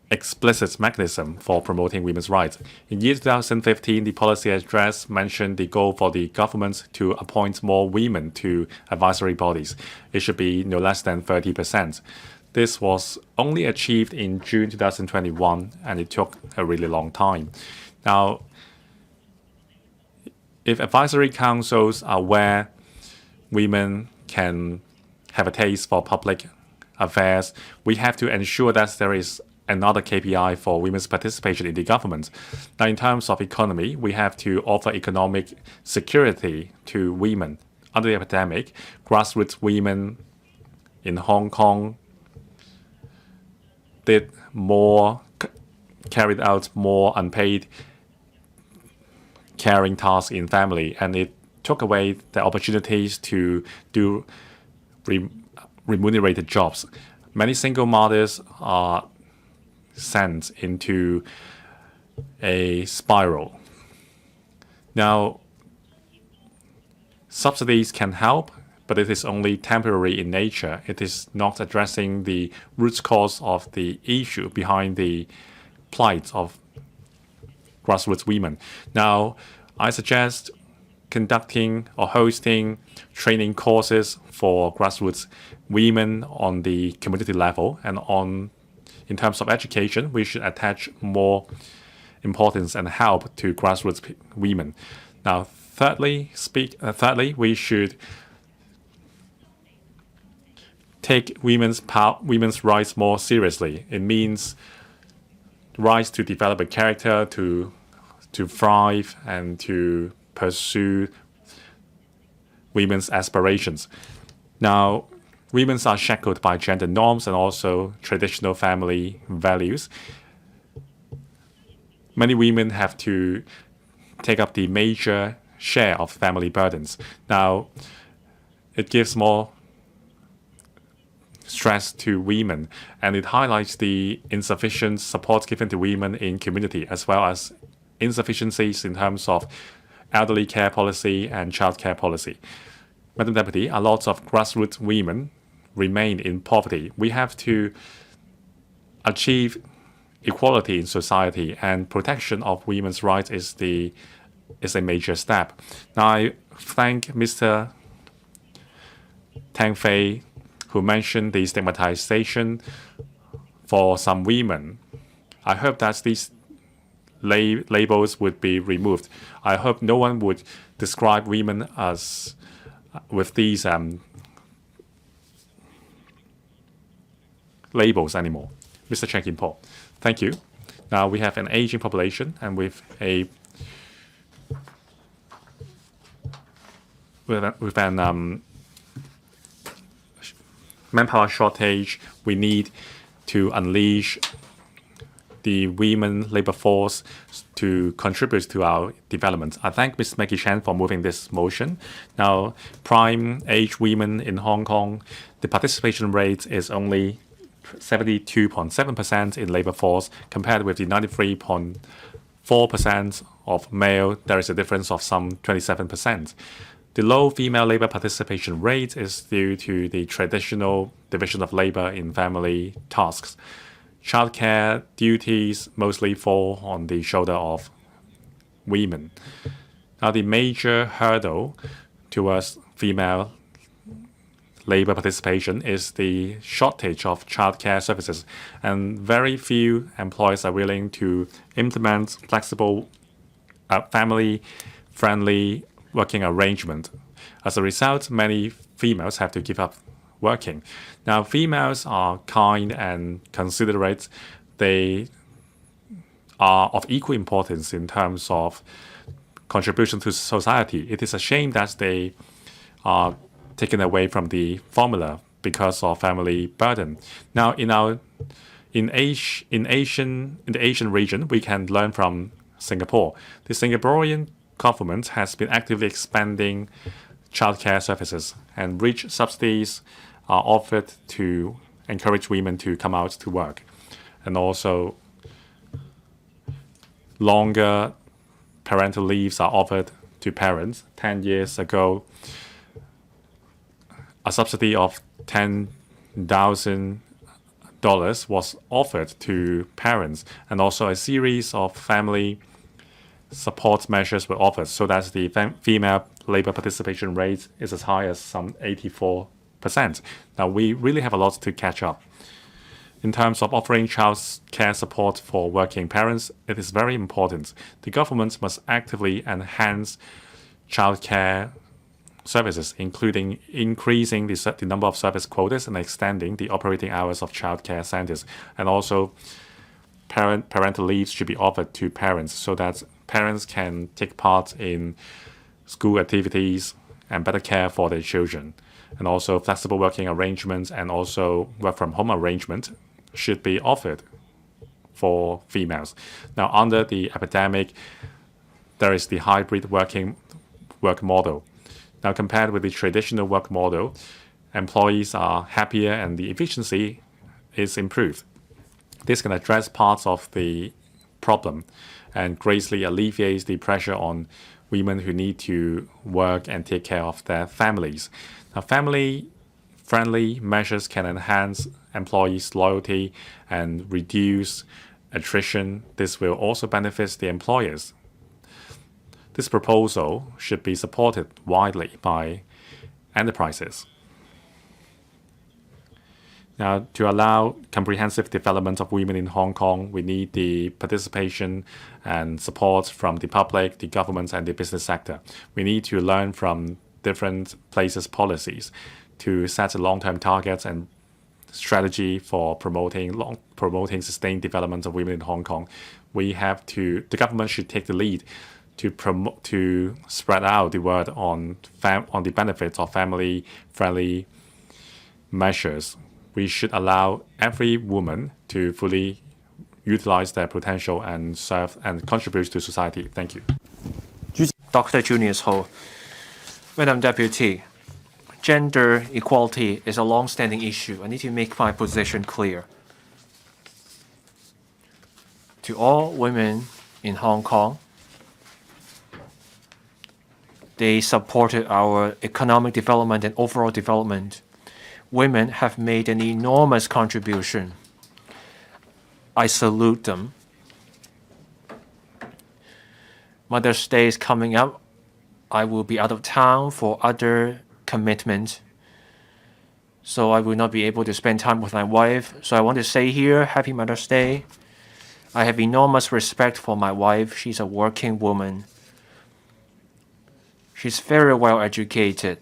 explicit mechanism for promoting women's rights. In year 2015, the policy address mentioned the goal for the government to appoint more women to advisory bodies. It should be no less than 30%. This was only achieved in June 2021, and it took a really long time. Now, if advisory councils are where women can have a taste for public affairs, we have to ensure that there is another KPI for women's participation in the government. Now, in terms of economy, we have to offer economic security to women. Under the epidemic, grassroots women in Hong Kong carried out more unpaid caring tasks in family, and it took away the opportunities to do remunerated jobs. Many single mothers are sent into a spiral. Now, subsidies can help, but it is only temporary in nature. It is not addressing the root cause of the issue behind the plight of grassroots women. Now, I suggest conducting or hosting training courses for grassroots women on the community level, and in terms of education, we should attach more importance and help to grassroots women. Now, thirdly, we should take women's rights more seriously. It means rights to develop a character, to thrive, and to pursue women's aspirations. Now, women are shackled by gender norms and also traditional family values. Many women have to take up the major share of family burdens. Now, it gives more stress to women, and it highlights the insufficient support given to women in community, as well as insufficiencies in terms of elderly care policy and child care policy. Madam Deputy, a lot of grassroots women remain in poverty. We have to achieve equality in society, and protection of women's rights is a major step. Now, I thank Mr. Tang Fei, who mentioned the stigmatization for some women. I hope that these labels would be removed. I hope no one would describe women as with these labels anymore. Mr. Chen Kin-po, thank you. Now we have an aging population, and with an manpower shortage, we need to unleash the women labor force to contribute to our development. I thank Ms. Maggie Chan for moving this motion. Now, prime age women in Hong Kong, the participation rate is only 72.7% in labor force, compared with the 93.4% of male. There is a difference of some 27%. The low female labor participation rate is due to the traditional division of labor in family tasks. Childcare duties mostly fall on the shoulder of women. Now, the major hurdle towards female labor participation is the shortage of childcare services, and very few employers are willing to implement flexible, family-friendly working arrangement. As a result, many females have to give up working. Now, females are kind and considerate. They are of equal importance in terms of contribution to society. It is a shame that they are taken away from the formula because of family burden. Now, in the Asian region, we can learn from Singapore. The Singaporean government has been actively expanding childcare services, and rich subsidies are offered to encourage women to come out to work. And also, longer parental leaves are offered to parents. 10 years ago, a subsidy of $10,000 was offered to parents, and also a series of family support measures were offered, so that the female labor participation rate is as high as some 84%. Now, we really have a lot to catch up. In terms of offering child care support for working parents, it is very important. The government must actively enhance childcare services, including increasing the number of service quotas and extending the operating hours of childcare centers. And also, parental leaves should be offered to parents so that parents can take part in school activities and better care for their children. And also, flexible working arrangements and also work from home arrangement should be offered for females. Now, under the epidemic, there is the hybrid work model. Now, compared with the traditional work model, employees are happier and the efficiency is improved. This can address parts of the problem and greatly alleviates the pressure on women who need to work and take care of their families. Now, family-friendly measures can enhance employees' loyalty and reduce attrition. This will also benefit the employers. This proposal should be supported widely by enterprises. Now, to allow comprehensive development of women in Hong Kong, we need the participation and support from the public, the government, and the business sector. We need to learn from different places' policies to set long-term targets and strategy for promoting sustained development of women in Hong Kong. The government should take the lead to spread out the word on the benefits of family-friendly measures. We should allow every woman to fully utilize their potential and serve and contribute to society. Thank you. Dr. Junius Ho. Madam Deputy, gender equality is a long-standing issue. I need to make my position clear. To all women in Hong Kong, they supported our economic development and overall development. Women have made an enormous contribution. I salute them. Mother's Day is coming up. I will be out of town for other commitments, so I will not be able to spend time with my wife. So I want to say here, Happy Mother's Day. I have enormous respect for my wife. She's a working woman. She's very well educated.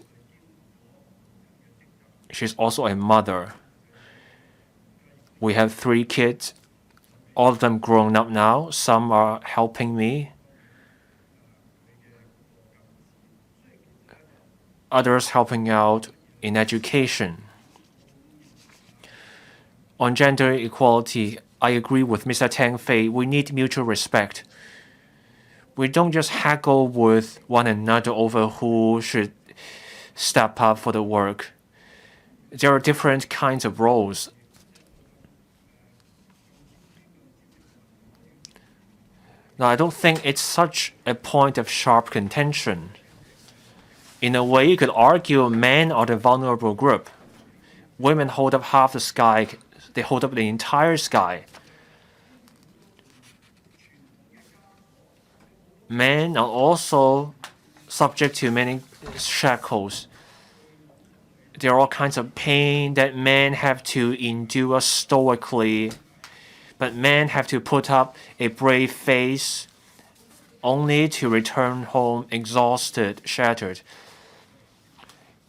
She's also a mother. We have 3 kids, all of them grown up now. Some are helping me. Others helping out in education. On gender equality, I agree with Mr. Tang Fei. We need mutual respect. We don't just haggle with one another over who should step up for the work. There are different kinds of roles. Now, I don't think it's such a point of sharp contention. In a way, you could argue men are the vulnerable group. Women hold up half the sky. They hold up the entire sky. Men are also subject to many shackles. There are all kinds of pain that men have to endure stoically, but men have to put up a brave face only to return home exhausted, shattered.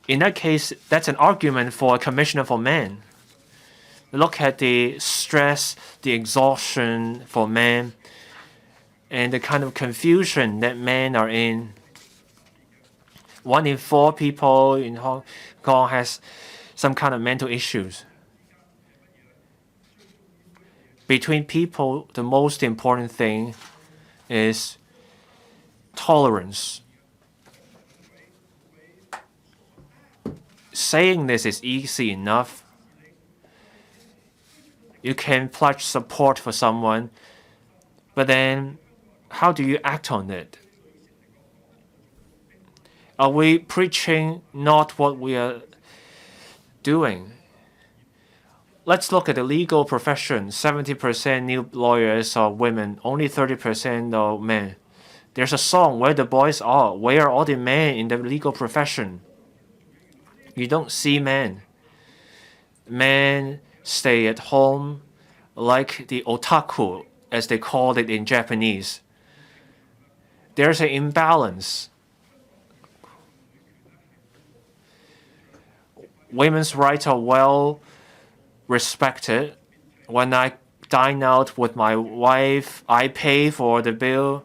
In that case, that's an argument for a commissioner for men. Look at the stress, the exhaustion for men, and the kind of confusion that men are in. 1 in 4 people in Hong Kong has some kind of mental issues. Between people, the most important thing is tolerance. Saying this is easy enough. You can pledge support for someone, but then how do you act on it? Are we preaching not what we are doing? Let's look at the legal profession. 70% new lawyers are women, only 30% are men. There's a song, Where the Boys Are. Where are all the men in the legal profession? You don't see men. Men stay at home like the otaku, as they call it in Japanese. There's an imbalance. women's rights are well respected. When I dine out with my wife, I pay for the bill.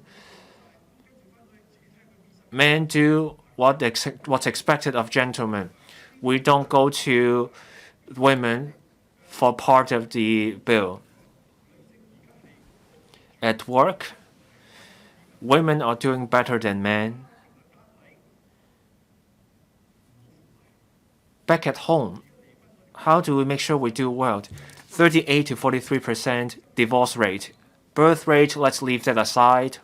Men do what's expected of gentlemen. We don't go to women for part of the bill. At work, women are doing better than men. Back at home, how do we make sure we do well? 38 to 43% divorce rate. Birth rate, let's leave that aside.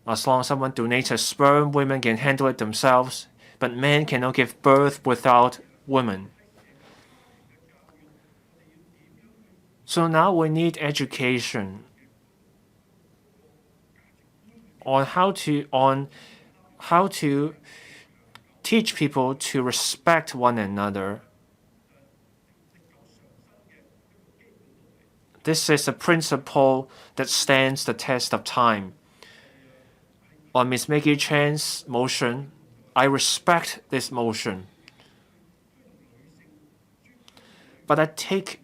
As long as someone donates a sperm, women can handle it themselves, but men cannot give birth without women. So now we need education on how to teach people to respect one another. This is a principle that stands the test of time. On Ms. Maggie Chan's motion, I respect this motion. But I take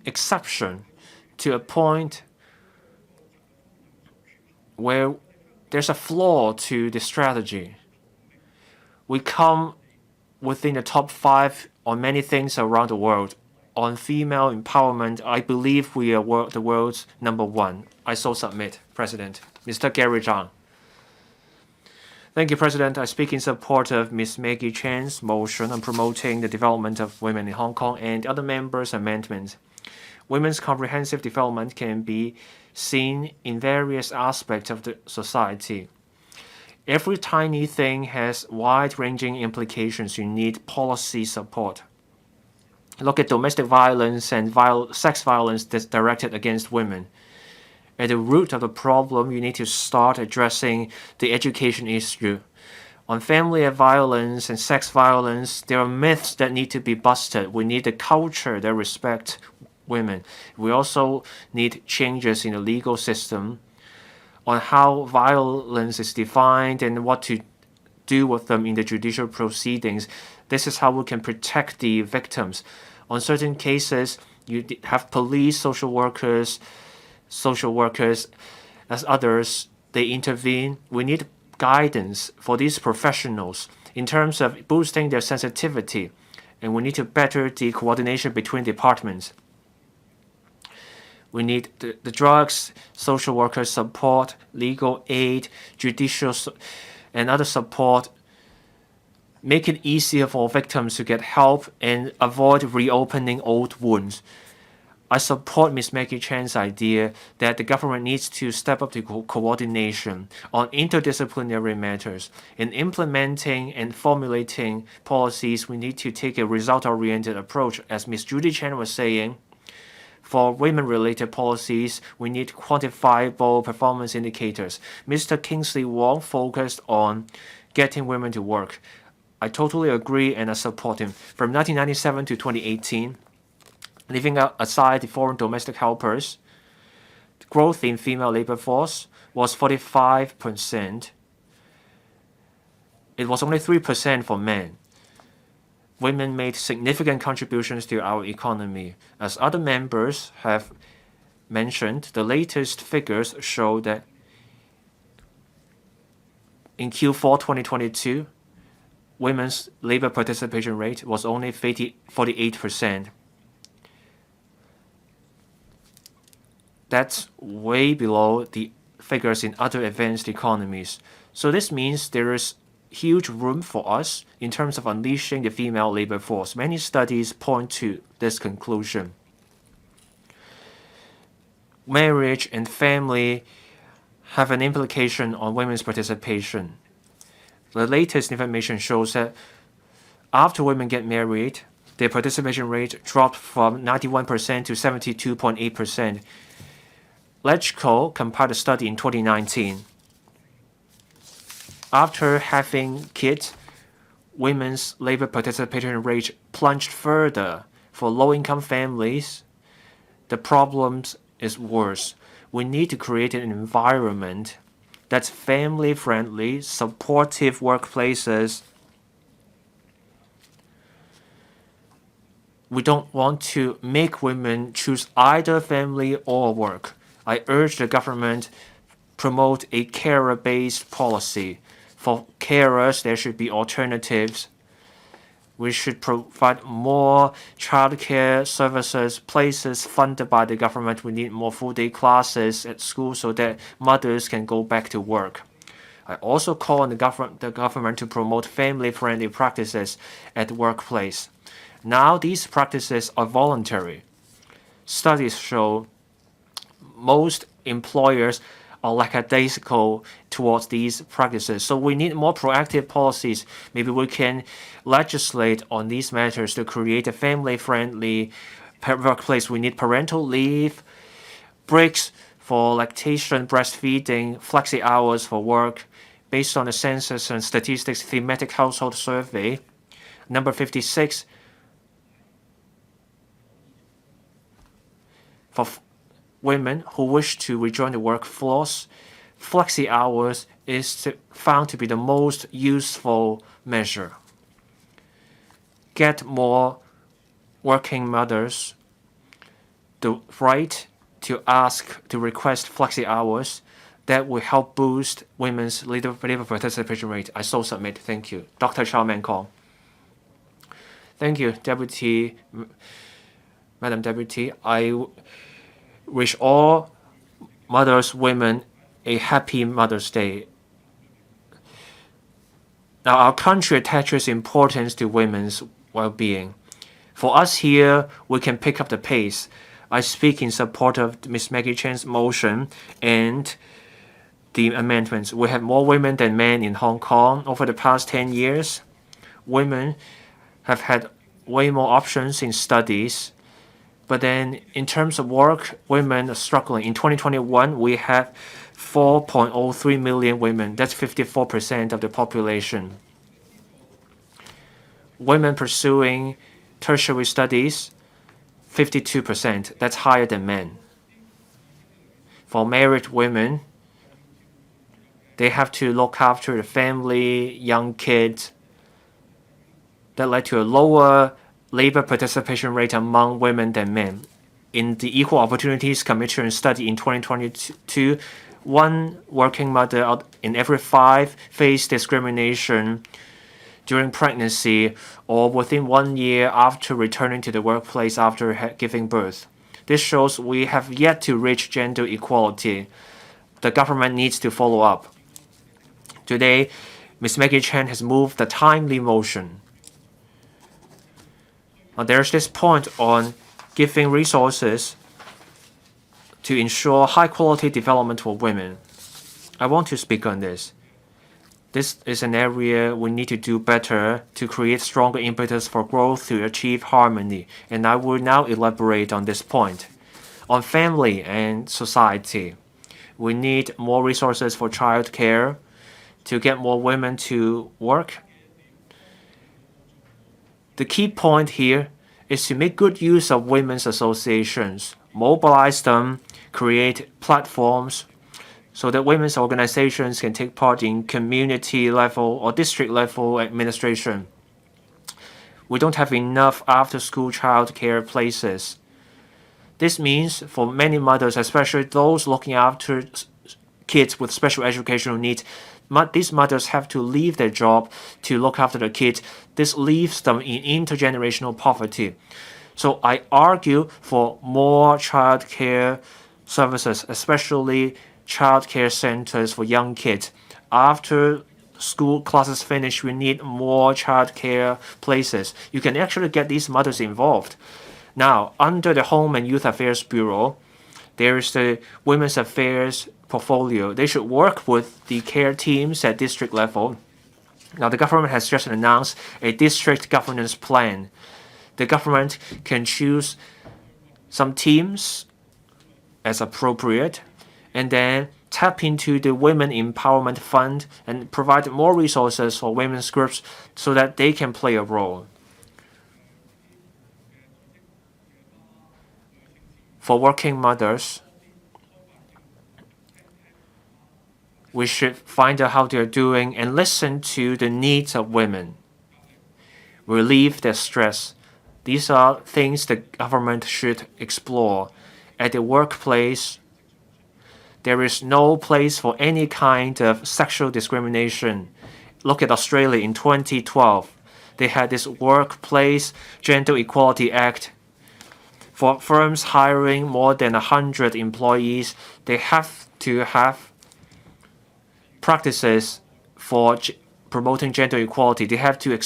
exception to a point where there's a flaw to the strategy. We come within the top 5 on many things around the world. On female empowerment, I believe we are the world's #1. I so submit, President. Mr. Gary Zhang. Thank you, President. I speak in support of Ms. Maggie Chan's motion on promoting the development of women in Hong Kong and other members' amendments. Women's comprehensive development can be seen in various aspects of the society. Every tiny thing has wide-ranging implications. You need policy support. Look at domestic violence and sex violence that's directed against women. At the root of the problem, you need to start addressing the education issue. On family violence and sex violence, there are myths that need to be busted. We need a culture that respects women. We also need changes in the legal system on how violence is defined and what to do with them in the judicial proceedings. This is how we can protect the victims. On certain cases, you have police, social workers, as others, they intervene. We need guidance for these professionals in terms of boosting their sensitivity, and we need to better the coordination between departments. We need the drugs, social worker support, legal aid, judicial and other support. Make it easier for victims to get help and avoid reopening old wounds. I support Ms. Maggie Chan's idea that the government needs to step up the coordination on interdisciplinary matters. In implementing and formulating policies, we need to take a result-oriented approach. As Ms. Judy Chan was saying, for women-related policies, we need quantifiable performance indicators. Mr. Kingsley Wong focused on getting women to work. I totally agree and I support him. From 1997 to 2018, leaving aside the foreign domestic helpers, the growth in female labor force was 45%. It was only 3% for men. Women made significant contributions to our economy. As other members have mentioned, the latest figures show that in Q4 2022, women's labor participation rate was only 48%. That's way below the figures in other advanced economies. So this means there is huge room for us in terms of unleashing the female labor force. Many studies point to this conclusion. Marriage and family have an implication on women's participation. The latest information shows that after women get married, their participation rate dropped from 91% to 72.8%. LegCo compiled a study in 2019. After having kids, women's labor participation rate plunged further. For low-income families, the problems is worse. We need to create an environment that's family-friendly, supportive workplaces. We don't want to make women choose either family or work. I urge the government promote a carer-based policy. For carers, there should be alternatives. We should provide more childcare services, places funded by the government. We need more full-day classes at school so that mothers can go back to work. I also call on the government to promote family-friendly practices at the workplace. Now, these practices are voluntary. Studies show most employers are lackadaisical towards these practices. So we need more proactive policies. Maybe we can legislate on these matters to create a family-friendly workplace. We need parental leave, breaks for lactation, breastfeeding, flexi hours for work, based on the Census and Statistics Thematic Household Survey. Number 56, for women who wish to rejoin the workforce, flexi hours is found to be the most useful measure. Get more working mothers the right to request flexi hours. That will help boost women's labor participation rate. I so submit. Thank you. Dr. Chow Man Kong. Thank you, Madam Deputy. I wish all mothers, women, a happy Mother's Day. Now, our country attaches importance to women's well-being. For us here, we can pick up the pace. I speak in support of Ms. Maggie Chan's motion and the amendments. We have more women than men in Hong Kong. Over the past 10 years, women have had way more options in studies. But then in terms of work, women are struggling. In 2021, we have 4.03 million women. That's 54% of the population. Women pursuing tertiary studies, 52%. That's higher than men. For married women, they have to look after the family, young kids. That led to a lower labor participation rate among women than men. In the Equal Opportunities Commission study in 2022, one working mother out in every 5 faced discrimination during pregnancy or within 1 year after returning to the workplace after giving birth. This shows we have yet to reach gender equality. The government needs to follow up. Today, Ms. Maggie Chan has moved a timely motion. Now, there's this point on giving resources to ensure high-quality development for women. I want to speak on this. This is an area we need to do better to create stronger impetus for growth to achieve harmony, and I will now elaborate on this point. On family and society, we need more resources for child care to get more women to work. The key point here is to make good use of women's associations, mobilize them, create platforms so that women's organizations can take part in community level or district level administration. We don't have enough after-school child care places. This means for many mothers, especially those looking after kids with special educational needs, these mothers have to leave their job to look after the kids. This leaves them in intergenerational poverty. So I argue for more child care services, especially child care centers for young kids. After school classes finish, we need more child care places. You can actually get these mothers involved. Now, under the Home and Youth Affairs Bureau, there is the Women's Affairs portfolio. They should work with the care teams at district level. Now, the government has just announced a district governance plan. The government can choose some teams as appropriate and then tap into the Women Empowerment Fund and provide more resources for women's groups so that they can play a role. For working mothers, we should find out how they're doing and listen to the needs of women. Relieve their stress. These are things the government should explore. At the workplace, there is no place for any kind of sexual discrimination. Look at Australia in 2012. They had this Workplace Gender Equality Act. For firms hiring more than 100 employees, they have to have practices for promoting gender equality. They have to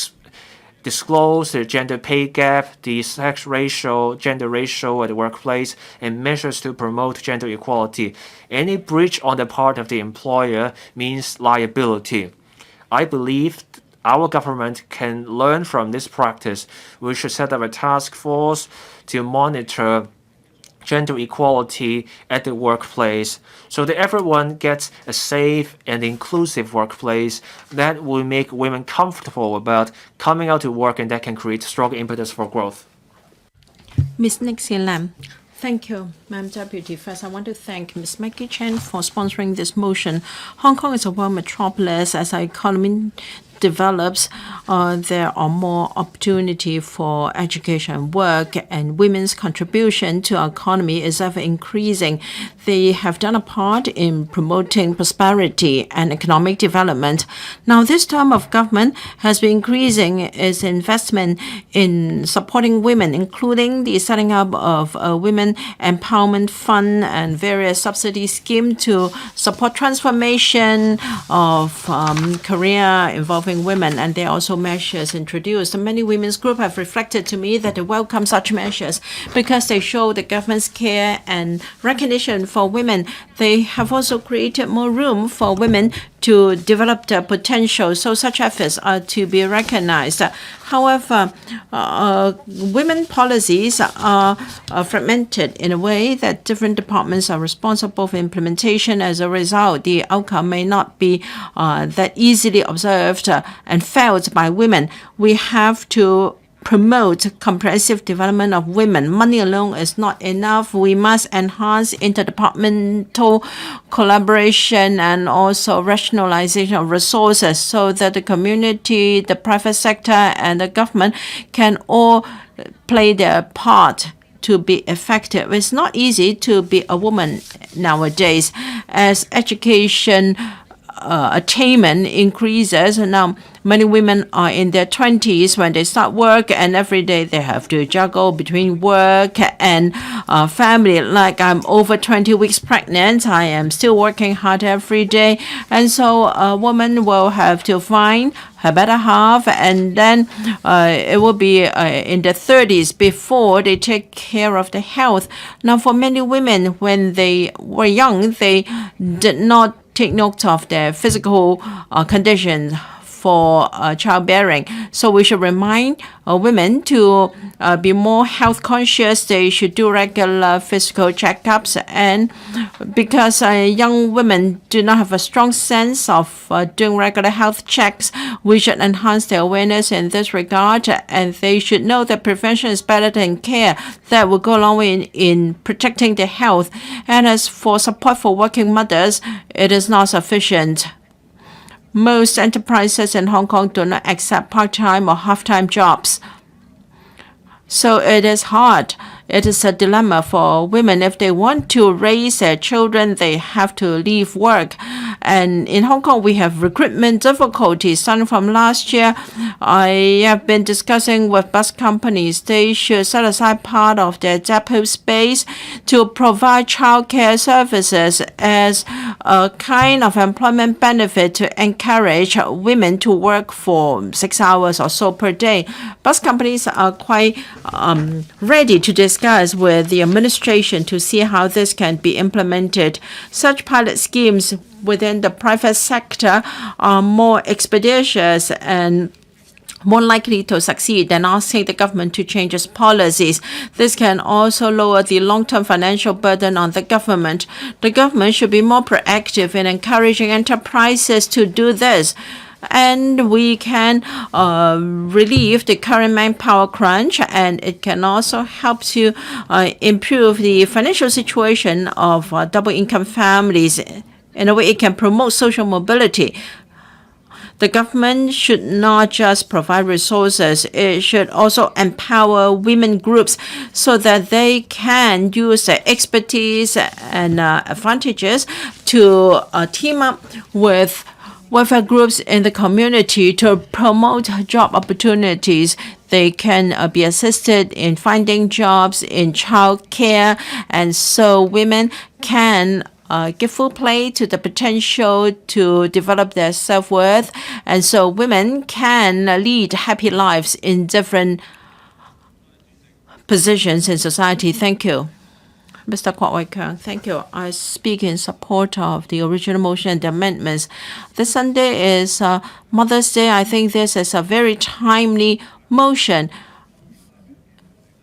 disclose the gender pay gap, the sex ratio, gender ratio at the workplace, and measures to promote gender equality. Any breach on the part of the employer means liability. I believe our government can learn from this practice. We should set up a task force to monitor gender equality at the workplace so that everyone gets a safe and inclusive workplace that will make women comfortable about coming out to work, and that can create strong impetus for growth. Ms. Nixie Lam. Thank you, Madam Deputy. First, I want to thank Ms. Maggie Chen for sponsoring this motion. Hong Kong is a world metropolis. As our economy develops, there are more opportunity for education and work, and women's contribution to our economy is ever increasing. They have done a part in promoting prosperity and economic development. Now, this term of government has been increasing its investment in supporting women, including the setting up of a Women Empowerment Fund and various subsidy schemes to support transformation of career involving women, and there are also measures introduced. Many women's groups have reflected to me that they welcome such measures because they show the government's care and recognition for women. They have also created more room for women to develop their potential, so such efforts are to be recognized. However, women policies are fragmented in a way that different departments are responsible for implementation. As a result, the outcome may not be that easily observed and felt by women. We have to promote comprehensive development of women. Money alone is not enough. We must enhance interdepartmental collaboration and also rationalization of resources so that the community, the private sector, and the government can all play their part to be effective. It's not easy to be a woman nowadays as education attainment increases. Now, many women are in their 20s when they start work, and every day they have to juggle between work and family. Like I'm over 20 weeks pregnant, I am still working hard every day. And so a woman will have to find her better half, and then it will be in their 30s before they take care of the health. Now, for many women, when they were young, they did not take note of their physical conditions for childbearing. So we should remind women to be more health conscious. They should do regular physical checkups. And because young women do not have a strong sense of doing regular health checks, we should enhance their awareness in this regard. And they should know that prevention is better than care. That will go a long way in protecting their health. And as for support for working mothers, it is not sufficient. Most enterprises in Hong Kong do not accept part-time or half-time jobs. So it is hard. It is a dilemma for women. If they want to raise their children, they have to leave work. And in Hong Kong, we have recruitment difficulties. Starting from last year, I have been discussing with bus companies. They should set aside part of their depot space to provide childcare services as a kind of employment benefit to encourage women to work for 6 hours or so per day. Bus companies are quite ready to discuss with the administration to see how this can be implemented. Such pilot schemes within the private sector are more expeditious and more likely to succeed than asking the government to change its policies. This can also lower the long-term financial burden on the government. The government should be more proactive in encouraging enterprises to do this. And we can relieve the current manpower crunch, and it can also help to improve the financial situation of double-income families. In a way, it can promote social mobility. The government should not just provide resources, it should also empower women groups so that they can use their expertise and advantages to team up with welfare groups in the community to promote job opportunities. They can be assisted in finding jobs in child care, and so women can give full play to the potential to develop their self-worth, and so women can lead happy lives in different positions in society. Thank you. Mr. Kwok Wai-Keung, thank you. I speak in support of the original motion and the amendments. This Sunday is Mother's Day. I think this is a very timely motion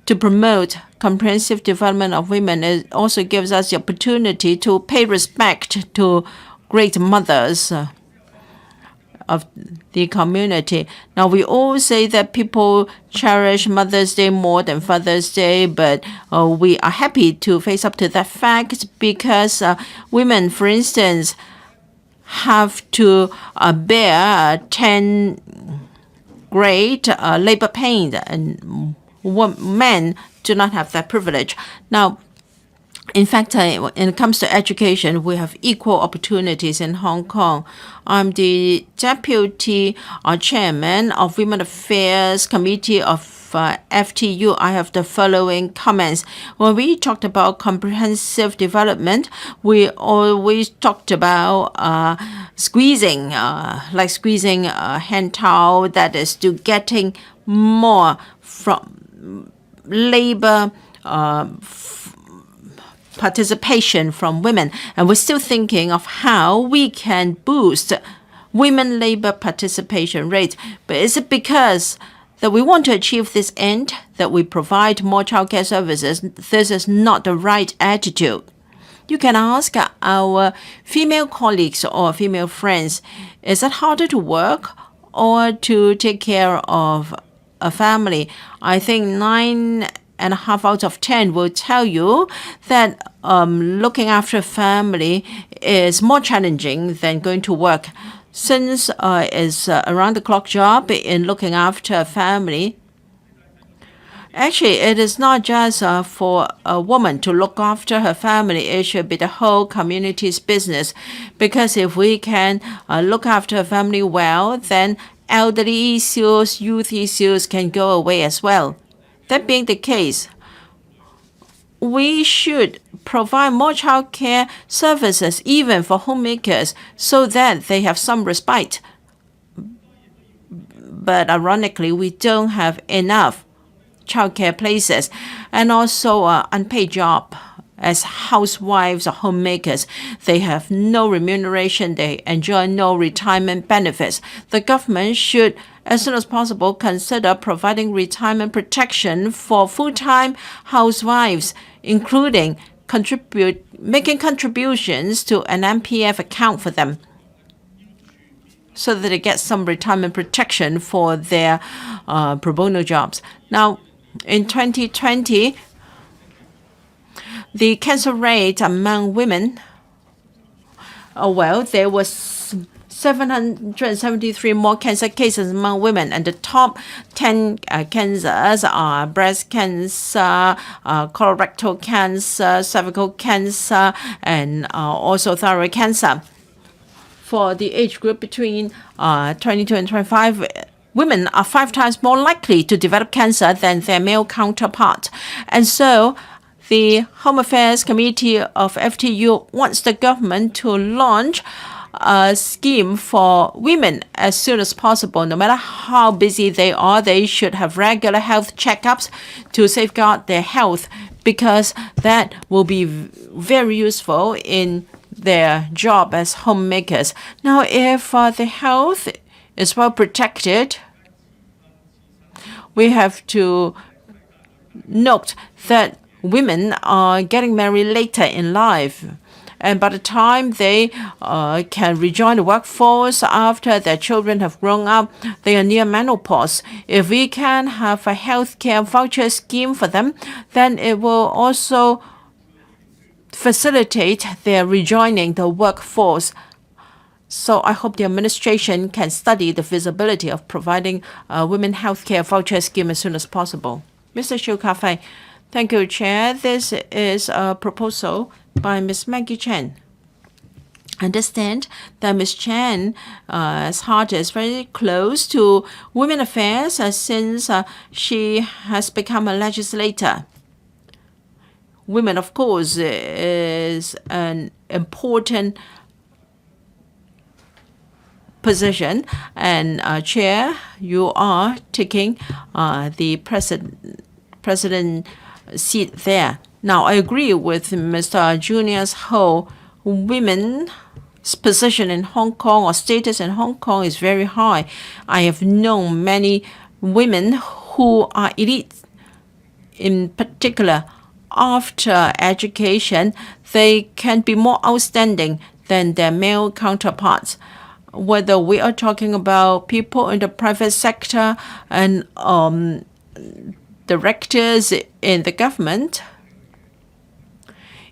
to promote comprehensive development of women. It also gives us the opportunity to pay respect to great mothers of the community. Now, we all say that people cherish Mother's Day more than Father's Day, but we are happy to face up to that fact because women, for instance, have to bear 10 great labor pain, and men do not have that privilege. Now, in fact, when it comes to education, we have equal opportunities in Hong Kong. I'm the deputy chairman of Women Affairs Committee of FTU. I have the following comments. When we talked about comprehensive development, we always talked about squeezing, like squeezing a hand towel, that is to getting more from labor participation from women, and we're still thinking of how we can boost women labor participation rate. But is it because that we want to achieve this end that we provide more childcare services? This is not the right attitude. You can ask our female colleagues or female friends, is it harder to work or to take care of a family? I think 9.5 out of 10 will tell you that looking after a family is more challenging than going to work. Since it's a round-the-clock job in looking after a family, actually, it is not just for a woman to look after her family. It should be the whole community's business, because if we can look after a family well, then elderly issues, youth issues can go away as well. That being the case, we should provide more childcare services even for homemakers so that they have some respite. But ironically, we don't have enough childcare places, and also unpaid job as housewives or homemakers. They have no remuneration. They enjoy no retirement benefits. The government should, as soon as possible, consider providing retirement protection for full-time housewives, including making contributions to an MPF account for them, so that they get some retirement protection for their pro bono jobs. Now, in 2020, the cancer rate among women, there was 773 more cancer cases among women, and the top 10 cancers are breast cancer, colorectal cancer, cervical cancer, and also thyroid cancer. For the age group between 22 and 25, women are 5 times more likely to develop cancer than their male counterpart. And so the Home Affairs Committee of FTU wants the government to launch a scheme for women as soon as possible. No matter how busy they are, they should have regular health checkups to safeguard their health, because that will be very useful in their job as homemakers. Now, if the health is well protected, we have to note that women are getting married later in life, and by the time they can rejoin the workforce after their children have grown up, they are near menopause. If we can have a healthcare voucher scheme for them, then it will also facilitate their rejoining the workforce. So I hope the administration can study the feasibility of providing women health care voucher scheme as soon as possible. Mr. Xiu Ka-fei. Thank you, Chair. This is a proposal by Ms. Maggie Chen. I understand that Ms. Chen's heart is very close to women affairs since she has become a legislator. Women, of course, is an important position, and Chair, you are taking the president seat there. Now, I agree with Mr. Junior's whole women's position in Hong Kong or status in Hong Kong is very high. I have known many women who are elite. In particular, after education, they can be more outstanding than their male counterparts. Whether we are talking about people in the private sector and directors in the government,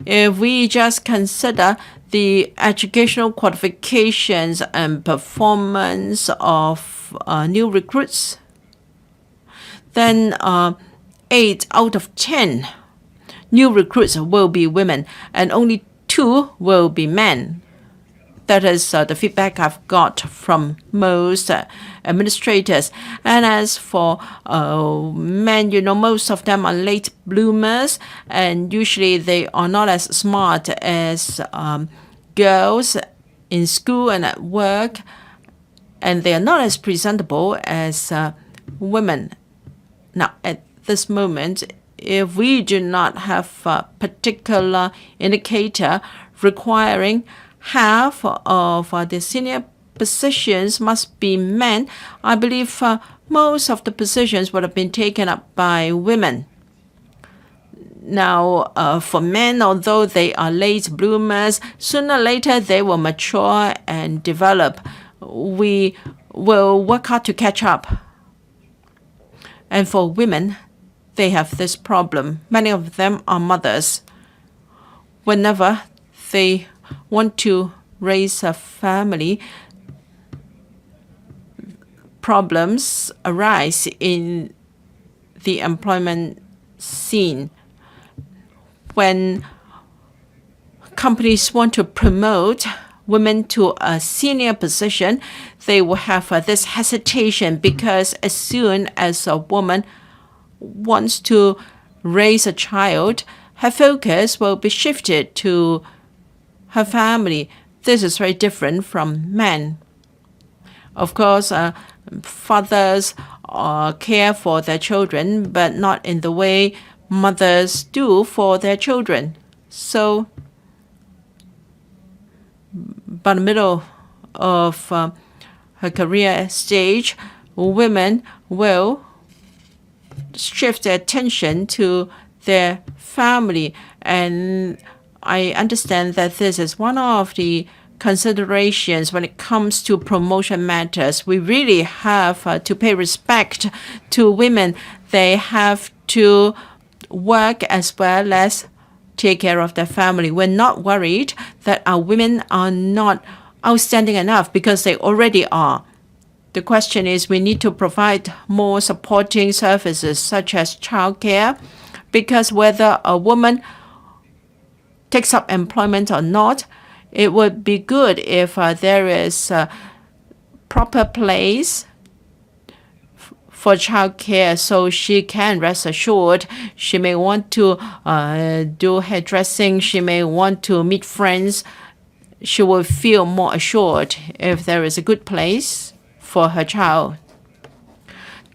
if we just consider the educational qualifications and performance of new recruits, then 8 out of 10 new recruits will be women, and only 2 will be men. That is the feedback I've got from most administrators. And as for men, most of them are late bloomers, and usually they are not as smart as girls in school and at work, and they are not as presentable as women. Now, at this moment, if we do not have a particular indicator requiring half of the senior positions must be men, I believe most of the positions would have been taken up by women. Now, for men, although they are late bloomers, sooner or later they will mature and develop. We will work hard to catch up. And for women, they have this problem. Many of them are mothers. Whenever they want to raise a family, problems arise in the employment scene. When companies want to promote women to a senior position, they will have this hesitation, because as soon as a woman wants to raise a child, her focus will be shifted to her family. This is very different from men. Of course, fathers care for their children, but not in the way mothers do for their children. So, by the middle of her career stage, women will shift their attention to their family. And I understand that this is one of the considerations when it comes to promotion matters. We really have to pay respect to women. They have to work as well as take care of their family. We're not worried that our women are not outstanding enough, because they already are. The question is, we need to provide more supporting services such as childcare, because whether a woman takes up employment or not, it would be good if there is a proper place for childcare, so she can rest assured. She may want to do hairdressing. She may want to meet friends. She will feel more assured if there is a good place for her child.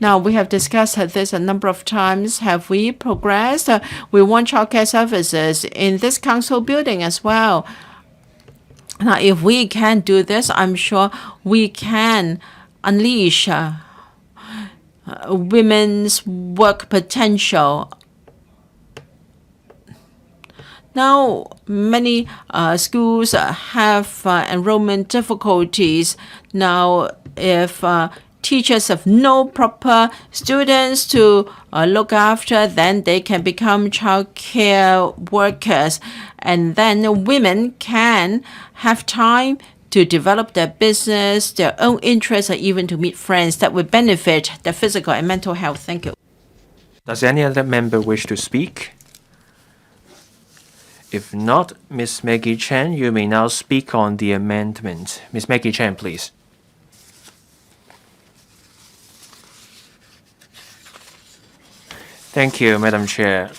Now, we have discussed this a number of times. Have we progressed? We want childcare services in this council building as well. Now, if we can do this, I'm sure we can unleash women's work potential. Now, many schools have enrollment difficulties. Now, if teachers have no proper students to look after, then they can become child care workers. And then women can have time to develop their business, their own interests, or even to meet friends that would benefit their physical and mental health. Thank you. Does any other member wish to speak? If not, Ms. Maggie Chen, you may now speak on the amendment. Ms. Maggie Chen, please. Thank you, Madam Chair.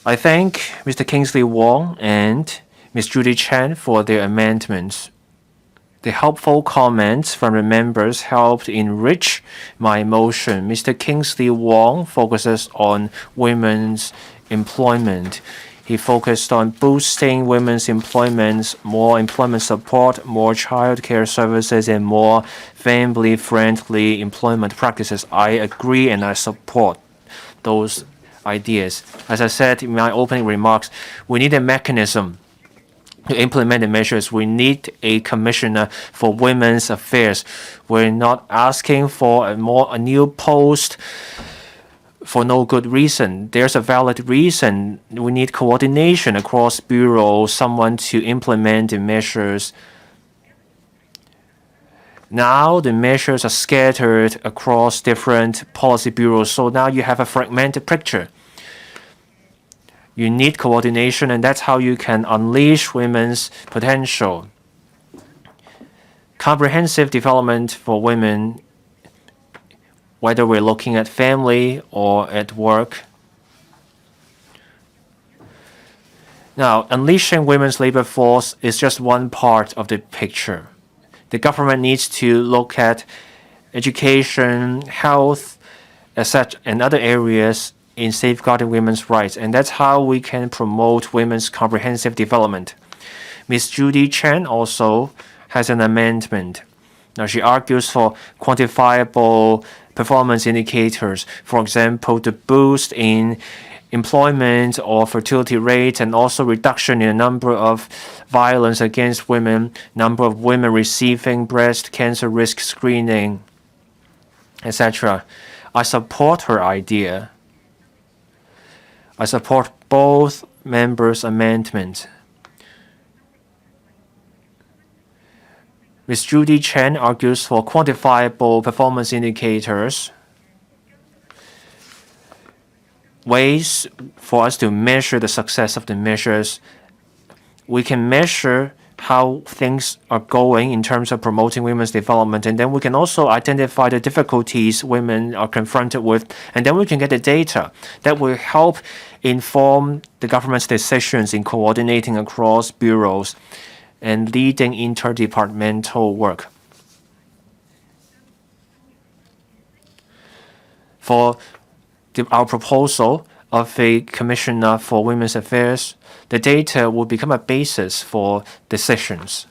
I thank Mr. Kingsley Wong and Ms. Judy Chen for their amendments. The helpful comments from the members helped enrich my motion. Mr. Kingsley Wong focuses on women's employment. He focused on boosting women's employment, more employment support, more child care services, and more family-friendly employment practices. I agree and I support those ideas. As I said in my opening remarks, we need a mechanism to implement the measures. We need a commissioner for women's affairs. We're not asking for a new post for no good reason. There's a valid reason. We need coordination across bureaus, someone to implement the measures. Now the measures are scattered across different policy bureaus, so now you have a fragmented picture. You need coordination, and that's how you can unleash women's potential. Comprehensive development for women, whether we're looking at family or at work. Now, unleashing women's labor force is just one part of the picture. The government needs to look at education, health, etc., and other areas in safeguarding women's rights, and that's how we can promote women's comprehensive development. Ms. Judy Chen also has an amendment. Now, she argues for quantifiable performance indicators, for example, the boost in employment or fertility rate, and also reduction in the number of violence against women, number of women receiving breast cancer risk screening, etc. I support her idea. I support both members' amendments. Ms. Judy Chen argues for quantifiable performance indicators, ways for us to measure the success of the measures. We can measure how things are going in terms of promoting women's development, and then we can also identify the difficulties women are confronted with, and then we can get the data that will help inform the government's decisions in coordinating across bureaus and leading interdepartmental work. For our proposal of a commissioner for women's affairs, the data will become a basis for decisions.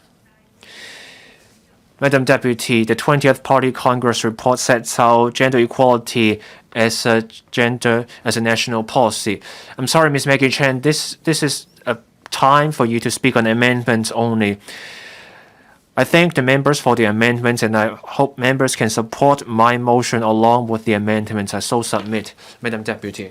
Madam Deputy, the 20th Party Congress report sets out gender equality as a national policy. I'm sorry, Ms. Maggie Chen, this is a time for you to speak on amendments only. I thank the members for the amendments, and I hope members can support my motion along with the amendments I so submit. Madam Deputy.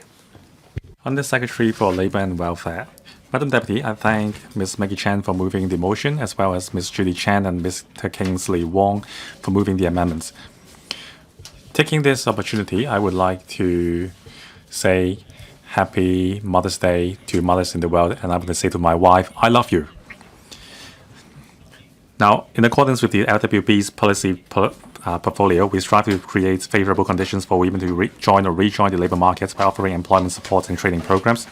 Under Secretary for Labour and Welfare. Madam Deputy, I thank Ms. Maggie Chen for moving the motion, as well as Ms. Judy Chen and Mr. Kingsley Wong for moving the amendments. Taking this opportunity, I would like to say Happy Mother's Day to mothers in the world, and I'm going to say to my wife, I love you. Now, in accordance with the LWB's policy portfolio, we strive to create favorable conditions for women to join or rejoin the labor markets by offering employment support and training programs,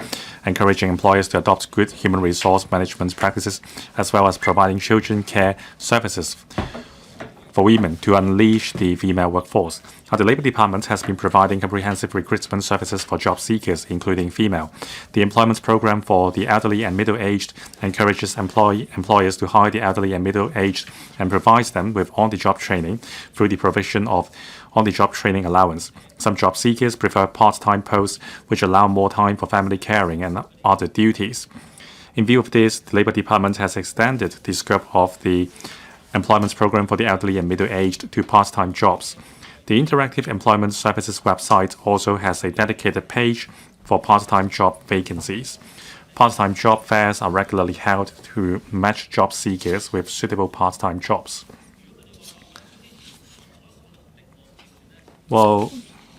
encouraging employers to adopt good human resource management practices, as well as providing children care services for women to unleash the female workforce. Now, the Labour Department has been providing comprehensive recruitment services for job seekers, including female. The employment program for the elderly and middle-aged encourages employers to hire the elderly and middle-aged and provides them with on-the-job training through the provision of on-the-job training allowance. Some job seekers prefer part-time posts, which allow more time for family caring and other duties. In view of this, the Labour Department has extended the scope of the employment program for the elderly and middle-aged to part-time jobs. The Interactive Employment Services website also has a dedicated page for part-time job vacancies. Part-time job fairs are regularly held to match job seekers with suitable part-time jobs. Well,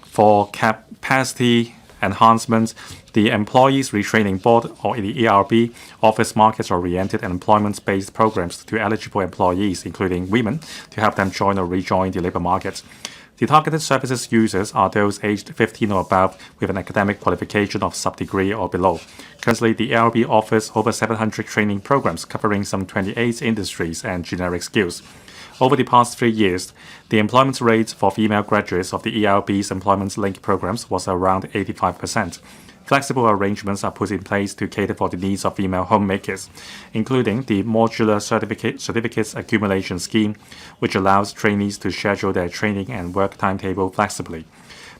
for capacity enhancement, the Employees Retraining Board, or the ERB, offers market-oriented and employment-based programs to eligible employees, including women, to help them join or rejoin the labor market. The targeted services users are those aged 15 or above with an academic qualification of sub-degree or below. Currently, the ERB offers over 700 training programs covering some 28 industries and generic skills. Over the past 3 years, the employment rate for female graduates of the ERB's Employment Link programs was around 85%. Flexible arrangements are put in place to cater for the needs of female homemakers, including the modular certificates accumulation scheme, which allows trainees to schedule their training and work timetable flexibly.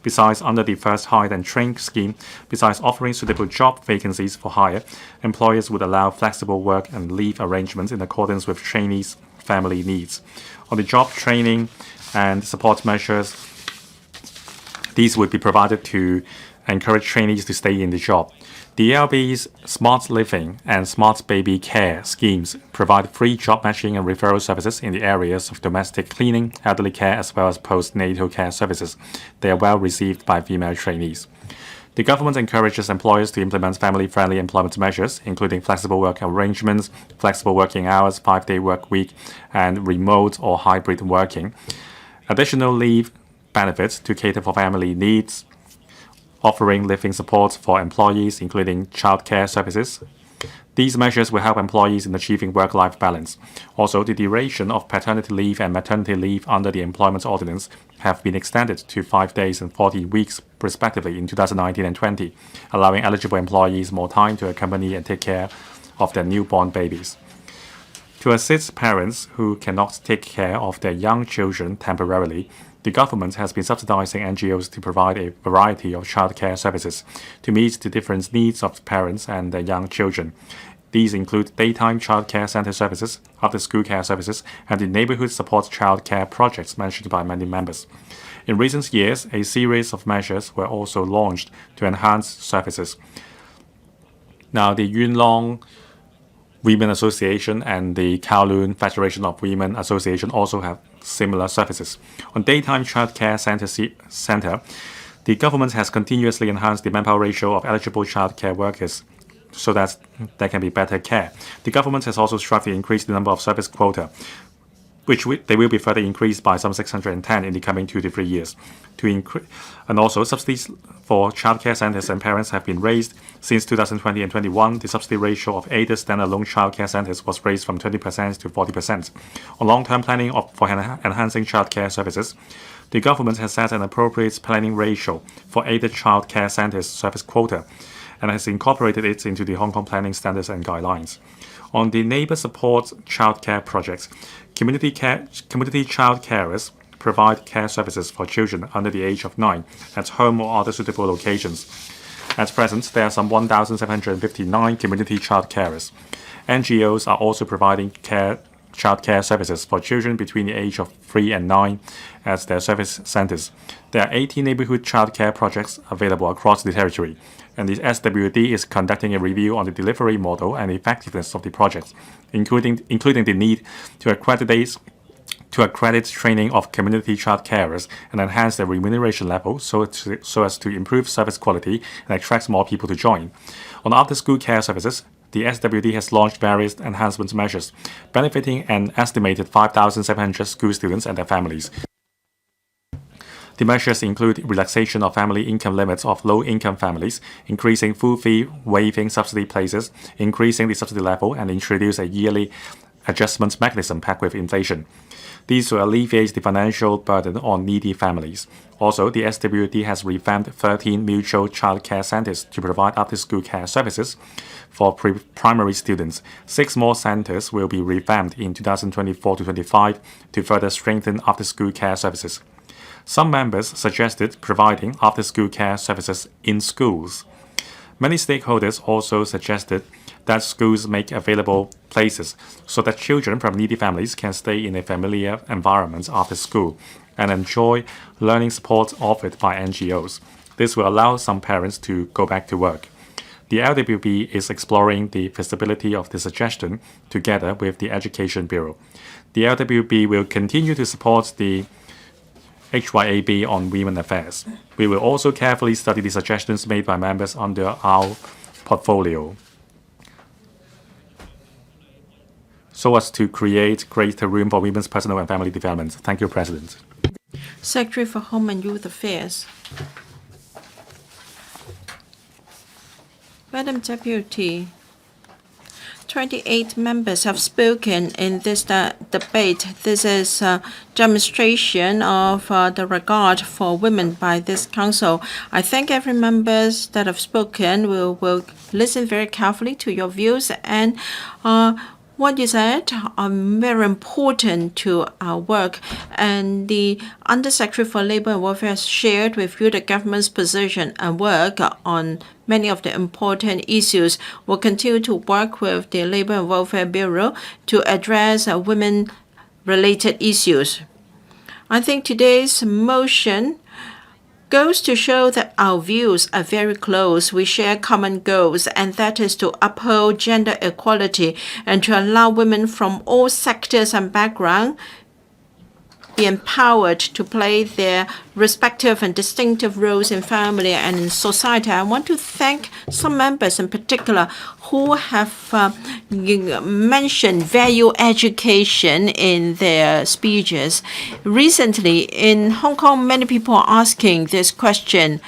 Besides, under the First Hire and Train scheme, besides offering suitable job vacancies for hire, employers would allow flexible work and leave arrangements in accordance with trainees' family needs. On the job training and support measures, these would be provided to encourage trainees to stay in the job. The ELB's Smart Living and Smart Baby Care schemes provide free job matching and referral services in the areas of domestic cleaning, elderly care, as well as postnatal care services. They are well received by female trainees. The government encourages employers to implement family-friendly employment measures, including flexible work arrangements, flexible working hours, 5-day work week, and remote or hybrid working. Additional leave benefits to cater for family needs, offering living support for employees, including childcare services. These measures will help employees in achieving work-life balance. Also, the duration of paternity leave and maternity leave under the Employment Ordinance have been extended to 5 days and 40 weeks, respectively, in 2019 and 20, allowing eligible employees more time to accompany and take care of their newborn babies. To assist parents who cannot take care of their young children temporarily, the government has been subsidizing NGOs to provide a variety of childcare services to meet the different needs of parents and their young children. These include daytime childcare center services, after-school care services, and the neighborhood support childcare projects mentioned by many members. In recent years, a series of measures were also launched to enhance services. Now, the Yuen Long Women Association and the Kowloon Federation of Women Association also have similar services. On daytime childcare center, the government has continuously enhanced the manpower ratio of eligible childcare workers so that there can be better care. The government has also strived to increase the number of service quota, which they will be further increased by some 610 in the coming 2 to 3 years. And also, subsidies for childcare centers and parents have been raised. Since 2020 and 21, the subsidy ratio of aided standalone childcare centers was raised from 20% to 40%. On long-term planning for enhancing childcare services, the government has set an appropriate planning ratio for aided childcare centers service quota and has incorporated it into the Hong Kong planning standards and guidelines. On the neighbor support childcare projects, community child carers provide care services for children under the age of 9 at home or other suitable locations. At present, there are some 1,759 community child carers. NGOs are also providing child care services for children between the age of 3 and 9 at their service centers. There are 80 neighborhood child care projects available across the territory, and the SWD is conducting a review on the delivery model and effectiveness of the projects, including the need to accredit training of community child carers and enhance their remuneration level so as to improve service quality and attract more people to join. On after-school care services, the SWD has launched various enhancement measures, benefiting an estimated 5,700 school students and their families. The measures include relaxation of family income limits of low-income families, increasing full fee waiving subsidy places, increasing the subsidy level, and introduce a yearly adjustment mechanism pegged with inflation. These will alleviate the financial burden on needy families. Also, the SWD has revamped 13 mutual child care centers to provide after-school care services for primary students. 6 more centers will be revamped in 2024-25 to further strengthen after-school care services. Some members suggested providing after-school care services in schools. Many stakeholders also suggested that schools make available places so that children from needy families can stay in a familiar environment after school and enjoy learning support offered by NGOs. This will allow some parents to go back to work. The LWB is exploring the feasibility of the suggestion together with the Education Bureau. The LWB will continue to support the HYAB on Women Affairs. We will also carefully study the suggestions made by members under our portfolio so as to create greater room for women's personal and family development. Thank you, President. Secretary for Home and Youth Affairs. Madam Deputy, 28 members have spoken in this debate. This is a demonstration of the regard for women by this council. I thank every member that have spoken. Will listen very carefully to your views, and what you said are very important to our work. And the Undersecretary for Labour and Welfare has shared with you the government's position and work on many of the important issues. We'll continue to work with the Labour and Welfare Bureau to address women-related issues. I think today's motion goes to show that our views are very close. We share common goals, and that is to uphold gender equality and to allow women from all sectors and backgrounds be empowered to play their respective and distinctive roles in family and in society. I want to thank some members in particular who have mentioned value education in their speeches. Recently in Hong Kong, many people are asking this question,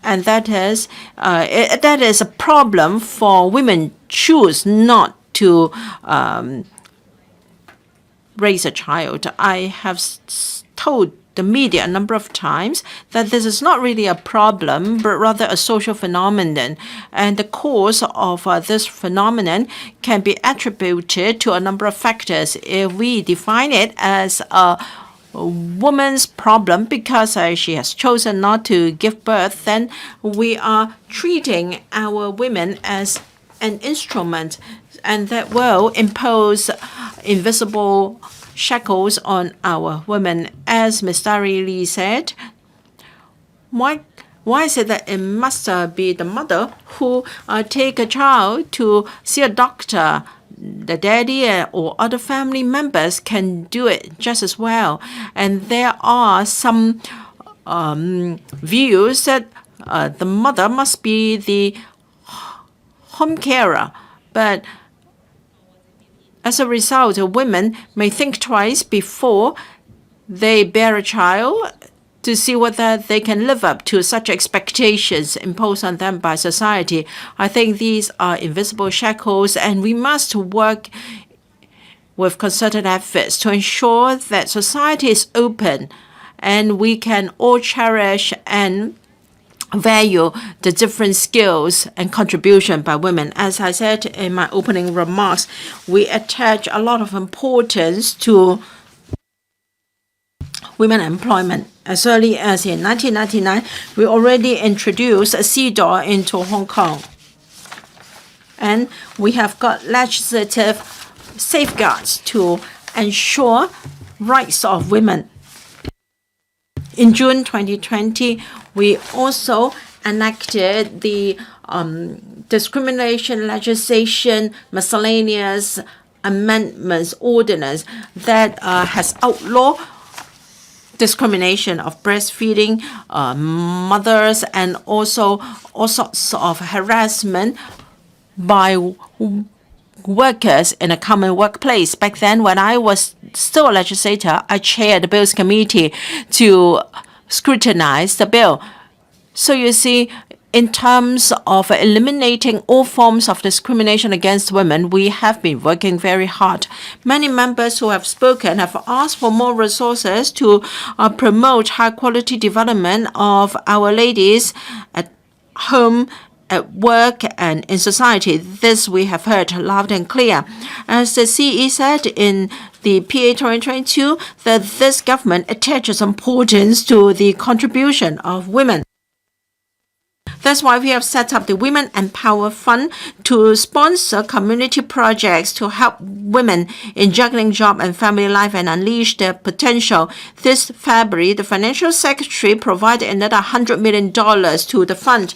and that is a problem for women choose not to raise a child. I have told the media a number of times that this is not really a problem, but rather a social phenomenon. And the cause of this phenomenon can be attributed to a number of factors. If we define it as a woman's problem because she has chosen not to give birth, then we are treating our women as an instrument, and that will impose invisible shackles on our women. As Ms. Dari Lee said, why is it that it must be the mother who take a child to see a doctor? The daddy or other family members can do it just as well. And there are some views that the mother must be the home carer, but as a result, women may think twice before they bear a child to see whether they can live up to such expectations imposed on them by society. I think these are invisible shackles, and we must work with concerted efforts to ensure that society is open and we can all cherish and value the different skills and contribution by women. As I said in my opening remarks, we attach a lot of importance to women employment. As early as in 1999, we already introduced a CDAW into Hong Kong. And we have got legislative safeguards to ensure rights of women. In June 2020, we also enacted the discrimination legislation miscellaneous amendments ordinance that has outlawed discrimination of breastfeeding mothers and also all sorts of harassment by workers in a common workplace. Back then, when I was still a legislator, I chaired the Bills Committee to scrutinize the bill. So you see, in terms of eliminating all forms of discrimination against women, we have been working very hard. Many members who have spoken have asked for more resources to promote high-quality development of our ladies at home, at work, and in society. This we have heard loud and clear. As the CE said in the PA 2022, that this government attaches importance to the contribution of women. That's why we have set up the Women Empower Fund to sponsor community projects to help women in juggling job and family life and unleash their potential. This February, the Financial Secretary provided another $100 million to the fund.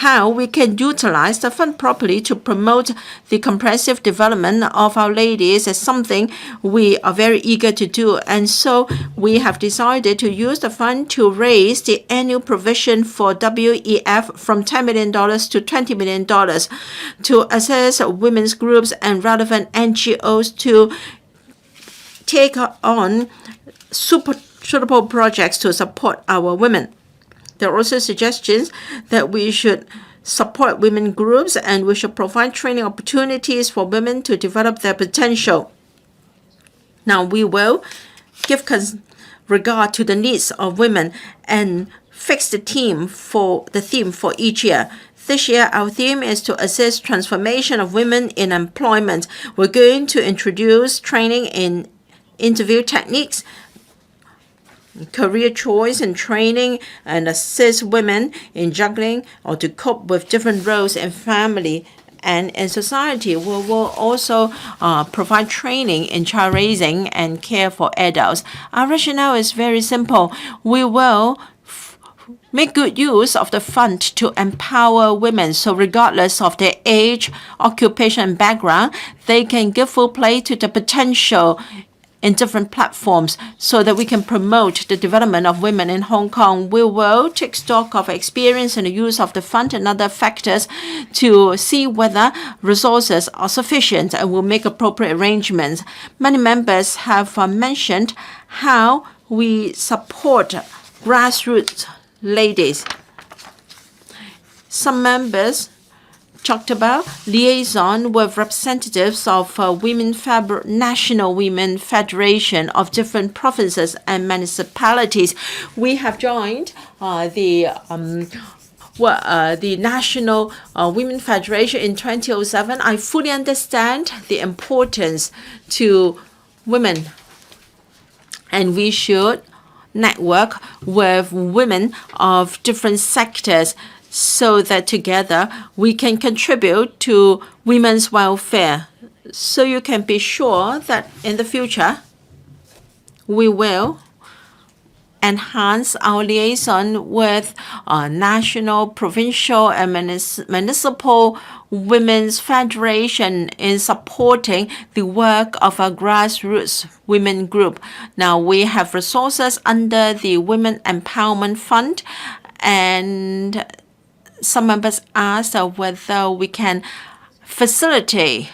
how we can utilize the fund properly to promote the comprehensive development of our ladies is something we are very eager to do. And so we have decided to use the fund to raise the annual provision for WEF from $10 million to $20 million to assess women's groups and relevant NGOs to take on suitable projects to support our women. There are also suggestions that we should support women groups and we should provide training opportunities for women to develop their potential. Now, we will give regard to the needs of women and fix the theme for each year. This year, our theme is to assist transformation of women in employment. We're going to introduce training in interview techniques, career choice and training, and assist women in juggling or to cope with different roles in family and in society. We will also provide training in child raising and care for adults. Our rationale is very simple. We will make good use of the fund to empower women, so regardless of their age, occupation, and background, they can give full play to the potential in different platforms so that we can promote the development of women in Hong Kong. We will take stock of experience and the use of the fund and other factors to see whether resources are sufficient and will make appropriate arrangements. Many members have mentioned how we support grassroots ladies. Some members talked about liaison with representatives of National Women Federation of different provinces and municipalities. We have joined the National Women Federation in 2007. I fully understand the importance to women, and we should network with women of different sectors so that together we can contribute to women's welfare. So you can be sure that in the future we will enhance our liaison with national, provincial, and municipal women's federation in supporting the work of a grassroots women group. Now we have resources under the Women Empowerment Fund, and some members asked whether we can facilitate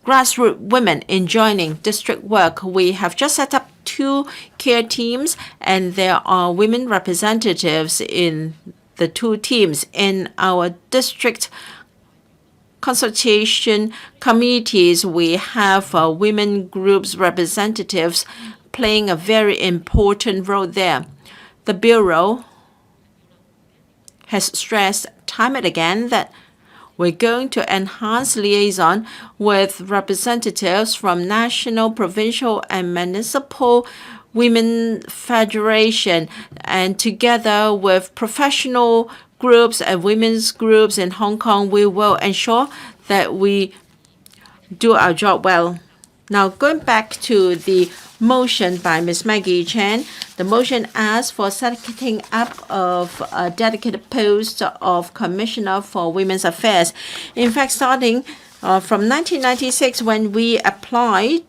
grassroots women in joining district work. We have just set up 2 care teams, and there are women representatives in the 2 teams. In our district consultation committees, we have women groups representatives playing a very important role there. The Bureau has stressed time and again that we're going to enhance liaison with representatives from national, provincial, and municipal women federation, and together with professional groups and women's groups in Hong Kong, we will ensure that we do our job well. Now, going back to the motion by Ms. Maggie Chan, the motion asks for setting up of a dedicated post of Commissioner for Women's Affairs. In fact, starting from 1996, when we applied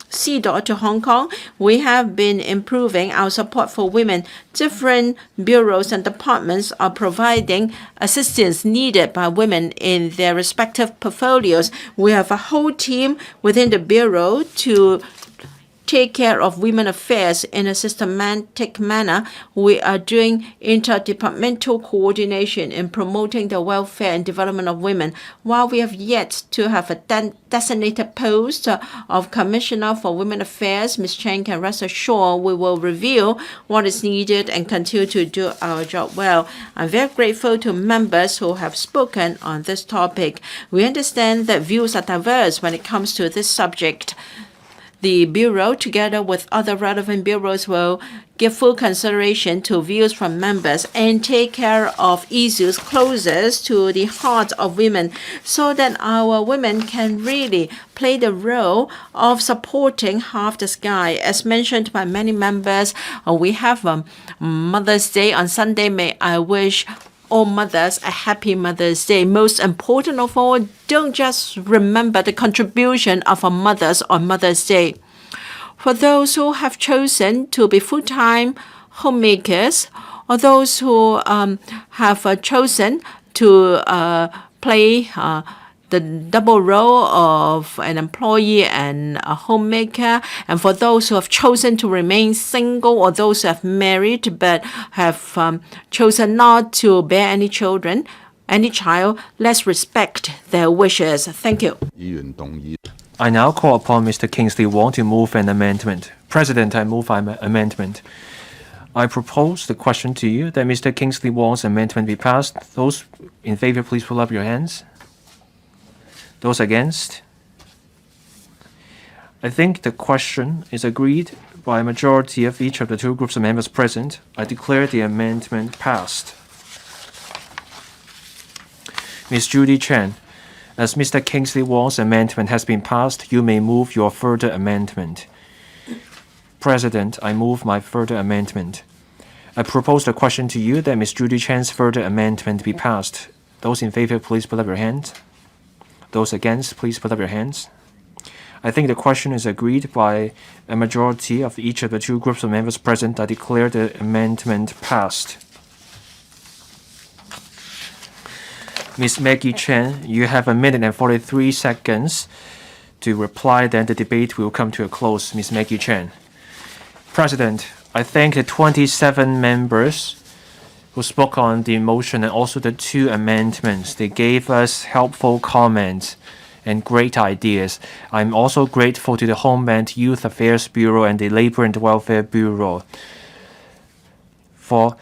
CDOT to Hong Kong, we have been improving our support for women. Different bureaus and departments are providing assistance needed by women in their respective portfolios. We have a whole team within the bureau to take care of women affairs in a systematic manner. We are doing interdepartmental coordination in promoting the welfare and development of women. While we have yet to have a designated post of Commissioner for Women Affairs, Ms. Chen can rest assured we will review what is needed and continue to do our job well. I'm very grateful to members who have spoken on this topic. We understand that views are diverse when it comes to this subject. The Bureau, together with other relevant bureaus, will give full consideration to views from members and take care of issues closest to the heart of women so that our women can really play the role of supporting half the sky. As mentioned by many members, we have Mother's Day on Sunday. May I wish all mothers a happy Mother's Day. Most important of all, don't just remember the contribution of our mothers on Mother's Day. For those who have chosen to be full-time homemakers, or those who have chosen to play the double role of an employee and a homemaker, and for those who have chosen to remain single or those who have married but have chosen not to bear any children, any child, let's respect their wishes. Thank you. I now call upon Mr. Kingsley Wong to move an amendment. President, I move an amendment. I propose the question to you that Mr. Kingsley Wong's amendment be passed. Those in favor, please pull up your hands. Those against? I think the question is agreed by a majority of each of the two groups of members present. I declare the amendment passed. Ms. Judy Chen, as Mr. Kingsley Wong's amendment has been passed, you may move your further amendment. President, I move my further amendment. I propose the question to you that Ms. Judy Chen's further amendment be passed. Those in favor, please put up your hands. Those against, please put up your hands. I think the question is agreed by a majority of each of the two groups of members present. I declare the amendment passed. Ms. Maggie Chen, you have 1 minute and 43 seconds to reply, then the debate will come to a close. Ms. Maggie Chen. President, I thank the 27 members who spoke on the motion and also the two amendments. They gave us helpful comments and great ideas. I'm also grateful to the Home and Youth Affairs Bureau and the Labor and Welfare Bureau for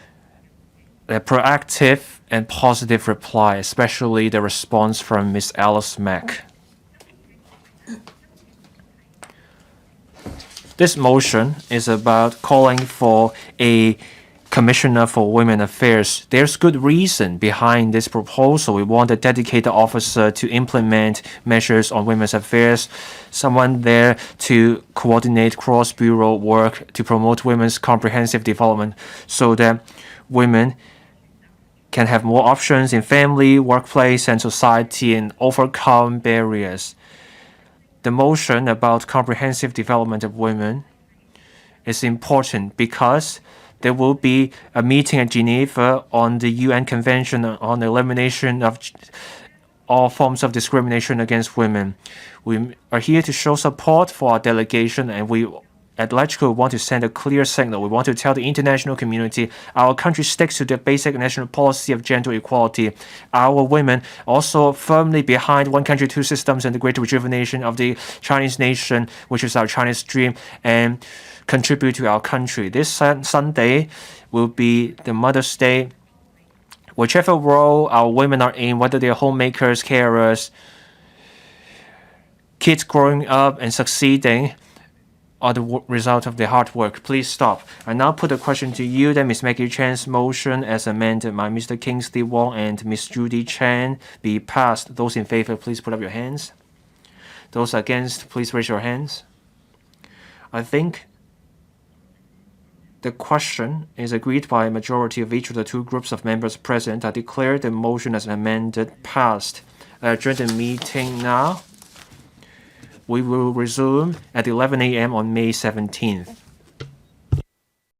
a proactive and positive reply, especially the response from Ms. Alice Mack. This motion is about calling for a Commissioner for Women Affairs. There's good reason behind this proposal. We want a dedicated officer to implement measures on women's affairs, someone there to coordinate cross-bureau work to promote women's comprehensive development so that women can have more options in family, workplace, and society and overcome barriers. The motion about comprehensive development of women is important because there will be a meeting at Geneva on the UN Convention on the Elimination of all forms of discrimination against women. We are here to show support for our delegation, and we at LegCo want to send a clear signal. We want to tell the international community our country sticks to the basic national policy of gender equality. Our women also firmly behind one country, two systems and the greater rejuvenation of the Chinese nation, which is our Chinese dream, and contribute to our country. This Sunday will be the Mother's Day. Whichever role our women are in, whether they're homemakers, carers, kids growing up and succeeding, are the result of their hard work. Please stop. I now put the question to you that Ms. Maggie Chan's motion as amended by Mr. Kingsley Wong and Ms. Judy Chen be passed. Those in favor, please put up your hands. Those against, please raise your hands. I think the question is agreed by a majority of each of the two groups of members present. I declare the motion as amended passed. During the meeting now, we will resume at 11 a.m. on May 17th.